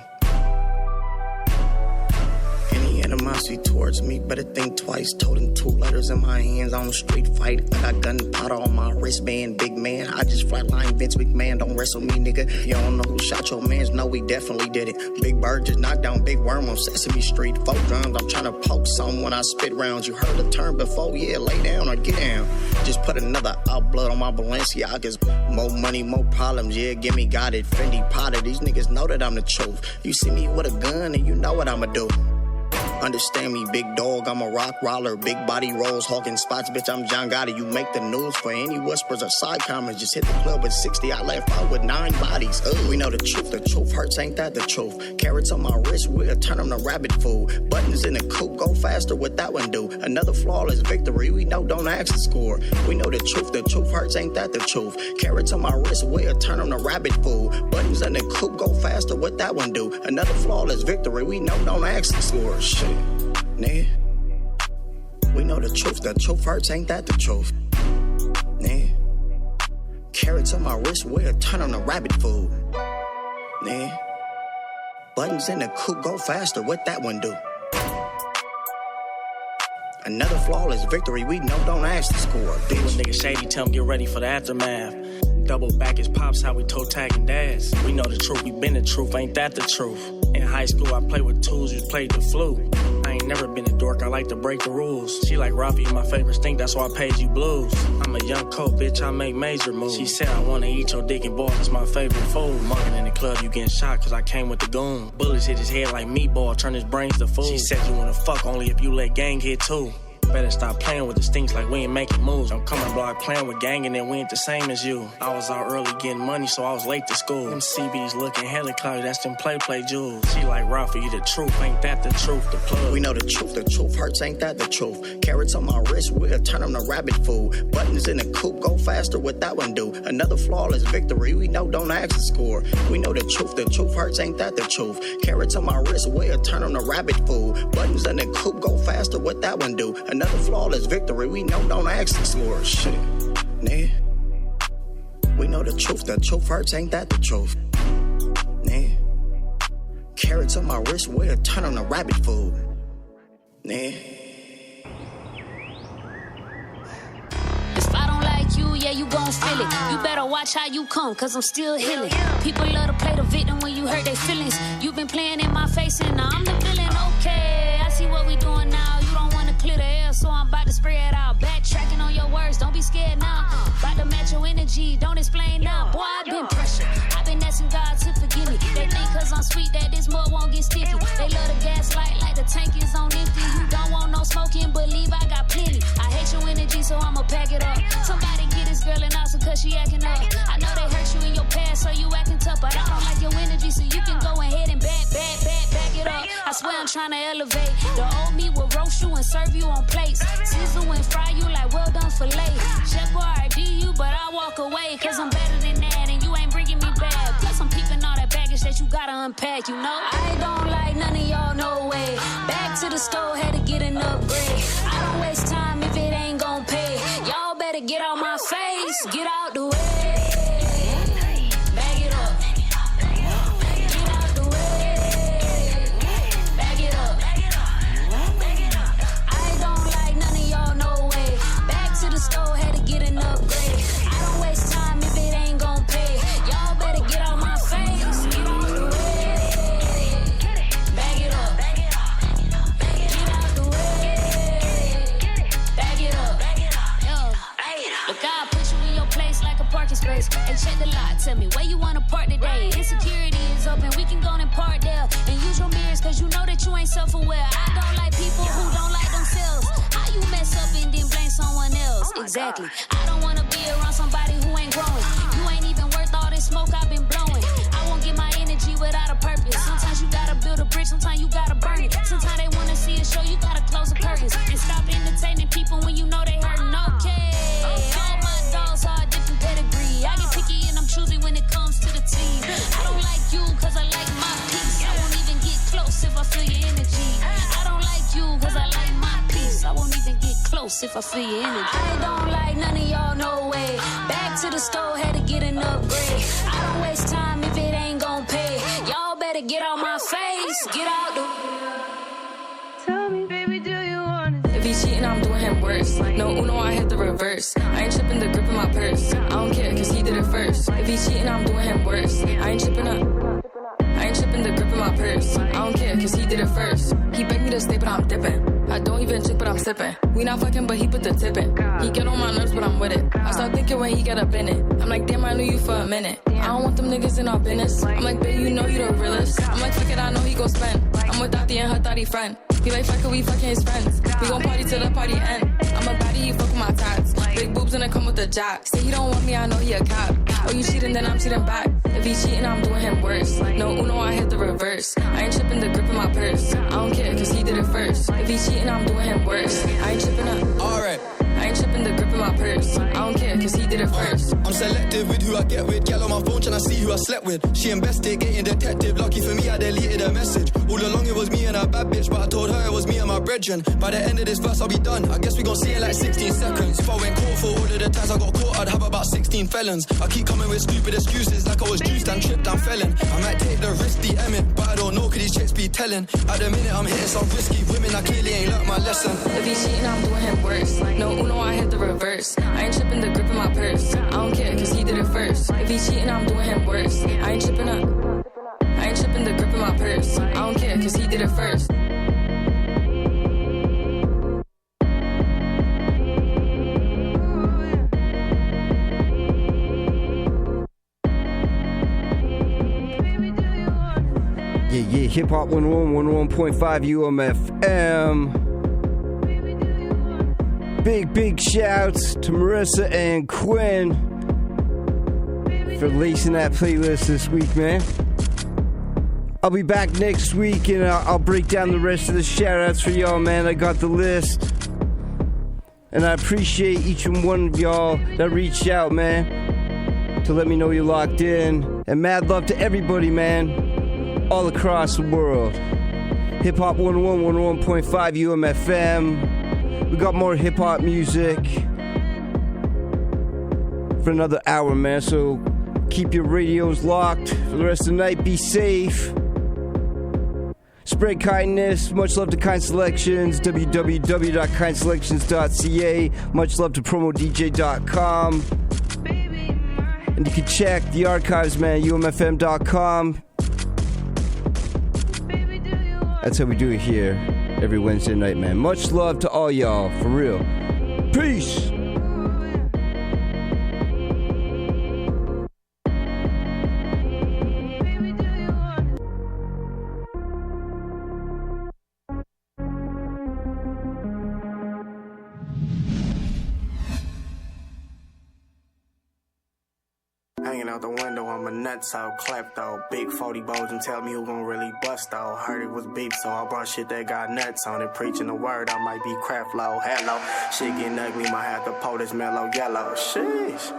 Any animosity towards me, better think twice. Toting 2 letters in my hands on a street fight. I got gunpowder on my wristband, big man. I just flatline Vince McMahon, don't wrestle me, nigga. If you don't know who shot your mans, no, we definitely did it. Big Bird just knocked down Big Worm on Sesame Street. 4 drums, I'm trying to poke something when I spit rounds. You heard the term before, yeah, lay down or get down. Just put another out blood on my Balenciagas. More money, more problems, yeah, give me got it. Fendi Potter, these niggas know that I'm the truth. You see me with a gun and you know what I'ma do. Understand me, big dog, I'm a rock roller. Big body rolls, hawking spots, bitch, I'm John Gotti. You make the news for any whispers or side comments. Just hit the club with 60, I left out with 9 bodies. We know the truth hurts, ain't that the truth? Carrots on my wrist, we'll turn them to rabbit food. Buttons in the coupe, go faster, what that one do? Another flawless victory, we know, don't ask the score. We know the truth hurts, ain't that the truth? Carrots on my wrist, we'll turn them to rabbit food. Buttons in the coupe, go faster, what that one do? Another flawless victory, we know, don't ask the score. Shit, nigga. We know the truth hurts, ain't that the truth? Nigga. Carrots on my wrist, we'll turn them to rabbit food. Nigga. Buttons in the coupe, go faster, what that one do? Another flawless victory, we know, don't ask the score, bitch. When nigga shady, tell him get ready for the aftermath. Double back his pops, how we toe tag and dash. We know the truth, we been the truth, ain't that the truth? In high school, I played with tools, you played the flute. I ain't never been a dork, I like to break the rules. She like Rafi, my favorite stink, that's why I paid you blues. I'm a young coat, bitch, I make major moves. She said I wanna eat your dick and ball, that's my favorite food. Mugging in the club, you getting shot, cause I came with the goon. Bullets hit his head like meatball, turn his brains to food. She said you wanna fuck only if you let gang hit too. Better stop playing with the stinks like we ain't making moves. I'm coming block playing with gang and then we ain't the same as you. I was out early getting money, so I was late to school. Them CBs looking hella cloudy, that's them play jewels. She like Rafi, you the truth, ain't that the truth? The plug. We know the truth hurts, ain't that the truth? Carrots on my wrist, we'll turn them to rabbit food. Buttons in the coupe, go faster, what that one do? Another flawless victory, we know, don't ask the score. We know the truth hurts, ain't that the truth? Carrots on my wrist, we'll turn them to rabbit food. Buttons in the coupe, go faster, what that one do? Another flawless victory, we know, don't ask the score. Shit, nigga. We know the truth hurts, ain't that the truth? Nigga. Carrots on my wrist, we'll turn them to rabbit food. Nigga. If I don't like you, yeah, you gon' feel it. You better watch how you come, cause I'm still healing. People love to play the victim when you hurt their feelings. You been playing in my face and now I'm the villain. Okay, I see what we doing now. You don't wanna clear the air, so I'm about to spray it out. Backtracking on your words, don't be scared now. About to match your energy, don't explain now. Boy, I've been pressured, I've been asking God to forgive me. They think cause I'm sweet that this mud won't get sticky. They love the gaslight like the tank is on empty. You don't want no smoking, believe I got plenty. I hate your energy, so I'ma pack it up. Somebody get this girl an answer cause she acting up. I know they hurt you in your past, so you acting tough. But I don't like your energy, so you can go ahead and back it up. I swear I'm trying to elevate. The old me will roast you and serve you on plates. Sizzle and fry you like well done filet. Chef or RD you, but I walk away. Cause I'm better than that and you ain't bringing me back. Plus I'm peeping all that baggage that you gotta unpack, you know. I don't like none of y'all, no way. Back to the store, had to get an upgrade. I don't waste time if it ain't gon' pay. Y'all better get out my face, get out the way. Bag it up. Get out the way. Bag it up. I don't like none of y'all, no way. Back to the store, had to get an upgrade. I don't waste time if it ain't gon' pay. Y'all better get out my face, get out the way. Bag it up. Get out the way. Bag it up. Look, I'll put you in your place like a parking space. Hey, check the lot, tell me where you wanna park today. Insecurity is open, we can go and park there. And use your mirrors, cause you know that you ain't self-aware. I don't like people who don't like themselves. How you mess up and then blame someone else? Exactly. I don't wanna be around somebody who ain't growing. You ain't even worth all this smoke I've been blowing. I won't get my energy without a purpose. Sometimes you gotta build a bridge, sometimes you gotta burn it. Sometimes they wanna see a show, you gotta close the curtains. And stop entertaining people when you know they hurting. Okay. All my dogs are a different pedigree. I get picky and I'm choosy when it comes to the team. I don't like you cause I like my peace. I won't even get close if I feel your energy. I don't like you cause I like my peace. I won't even get close if I feel your energy. I don't like none of y'all, no way. Back to the store, had to get an upgrade. I don't waste time if it ain't gon' pay. Y'all better get out my face, get out the... Tell me, baby, do you want it? If he's cheating, I'm doing him worse. No Uno, I hit the reverse. I ain't tripping the grip in my purse. I don't care, cause he did it first. If he's cheating, I'm doing him worse. I ain't tripping up. I ain't tripping the grip in my purse. I don't care, cause he did it first. He begged me to stay, but I'm dipping. I don't even chick, but I'm sipping. We not fucking, but he put the tip in. He get on my nerves, but I'm with it. I start thinking when he get up in it. I'm like, damn, I knew you for a minute. I don't want them niggas in our business. I'm like, babe, you know you the realest. I'm like, fuck it, I know he gon' spend. I'm with Dottie and her thotty friend. He like fuck, we fucking his friends. We gon' party till the party end. I'm a baddie, he fuck with my tats. Big boobs and I come with the jack. Say he don't want me, I know he a cop. Oh, you cheating, then I'm cheating back. If he cheating, I'm doing him worse. No Uno, I hit the reverse. I ain't tripping the grip in my purse. I don't care, cause he did it first. If he cheating, I'm doing him worse. I ain't tripping up. Alright. I ain't tripping the grip in my purse. I don't care, cause he did it first. I'm selective with who I get with. Gal on my phone tryna see who I slept with. She investigating detective. Lucky for me, I deleted her message. All along it was me and a bad bitch, but I told her it was me and my brethren. By the end of this verse, I'll be done. I guess we gon' see in like 16 seconds. If I went court for all of the times I got caught, I'd have about 16 felons. I keep coming with stupid excuses like I was juiced and tripped and felon. I might take the risk, DM it, but I don't know, could these chicks be telling? At the minute, I'm hitting some risky women, I clearly ain't learnt my lesson. If he cheating, I'm doing him worse. No Uno, I hit the reverse. I ain't tripping the grip in my purse. I don't care, cause he did it first. If he cheating, I'm doing him worse. I ain't tripping up. I ain't tripping the grip in my purse. I don't care, cause he did it first. Yeah, Hiphop 101, 101.5 UMFM. Big shouts to Merissa and Quinn for lacing that playlist this week, man. I'll be back next week and I'll break down the rest of the shout-outs for y'all, man. I got the list. And I appreciate each and one of y'all that reached out, man, to let me know you're locked in. And mad love to everybody, man, all across the world. Hiphop 101, 101.5 UMFM. We got more hip-hop music for another hour, man. So keep your radios locked for the rest of the night. Be safe. Spread kindness. Much love to Kind Selections. www.kindselections.ca. Much love to PromoDJ.com. And you can check the archives, man, UMFM.com. That's how we do it here every Wednesday night, man. Much love to all y'all, for real. Peace! Hanging out the window, I'm a nutso, klepto. Big 40 bows and tell me who gon' really bust though. Heard it was beef, so I brought shit that got nuts on it. Preaching the word, I might be crap low. Hello, shit getting ugly, might have to pull this mellow yellow. Sheesh,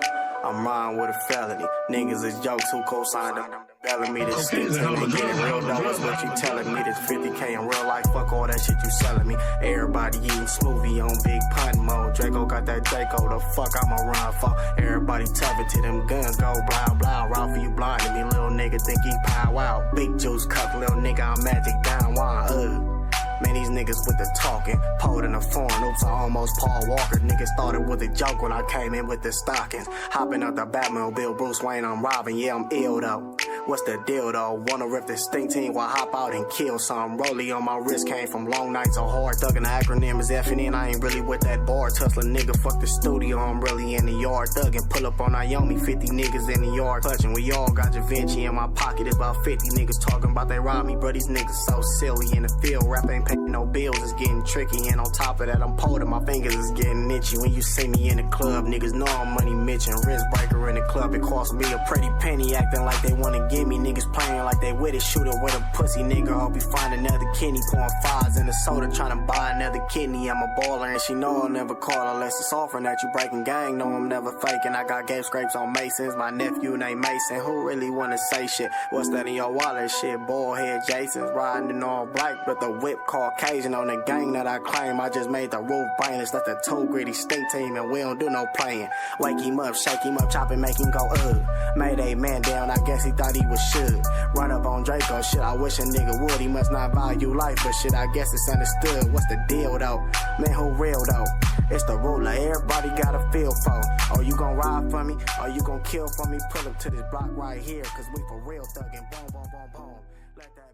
I'm riding with a felony. Niggas is jokes who co-signed them. Belling me this shit, tell me getting real though, that's what you telling me. This 50K in real life, fuck all that shit you selling me. Everybody eating smoothie on big pun mode. Jaco got that Jaco, the fuck I'ma run for. Everybody tubbing till them guns go blah blah. Ralph, you blinding me, little nigga think he pow wow. Big juice cup, little nigga, I'm magic down wine, Man, these niggas with the talking, pulled in the foreign. Oops, I almost Paul Walker. Niggas thought it was a joke when I came in with the stockings. Hopping out the Batmobile, Bruce Wayne, I'm robbing. Yeah, I'm ill though. What's the deal though? Wanna rip this stink team while I hop out and kill some. Rollie on my wrist came from long nights of hard thugging. The acronym is F&N. I ain't really with that bar tussling nigga. Fuck the studio, I'm really in the yard thugging. Pull up on Naomi, 50 niggas in the yard touching. We all got Da Vinci in my pocket. It's about 50 niggas talking about they rob me, bro. These niggas so silly in the field. Rap ain't paying no bills, it's getting tricky. And on top of that, I'm holding my fingers, it's getting itchy. When you see me in the club, niggas know I'm money mitching. Wrist breaker in the club, it cost me a pretty penny. Acting like they wanna get me, niggas playing like they with it. Shooter with a pussy, nigga. I'll be finding another kidney, pouring fives in the soda, trying to buy another kidney. I'm a baller and she know I'll never call unless it's offering that you breaking gang. No, I'm never faking. I got game scrapes on Masons. My nephew named Mason. Who really wanna say shit? What's that in your wallet? Shit, bald head Jason's riding in all black, but the whip Caucasian on the gang that I claim. I just made the roof brainless. That's the too gritty state team and we don't do no playing. Wake him up, shake him up, chop and make him go Made a man down, I guess he thought he was should. Run up on Jaco, shit, I wish a nigga would. He must not value life, but shit, I guess it's understood. What's the deal though? Man, who real though? It's the ruler, everybody got a feel for. Oh, you gon' ride for me? Or you gon' kill for me? Pull up to this block right here, cause we for real thuggin'. Boom, boom, boom, boom. Let that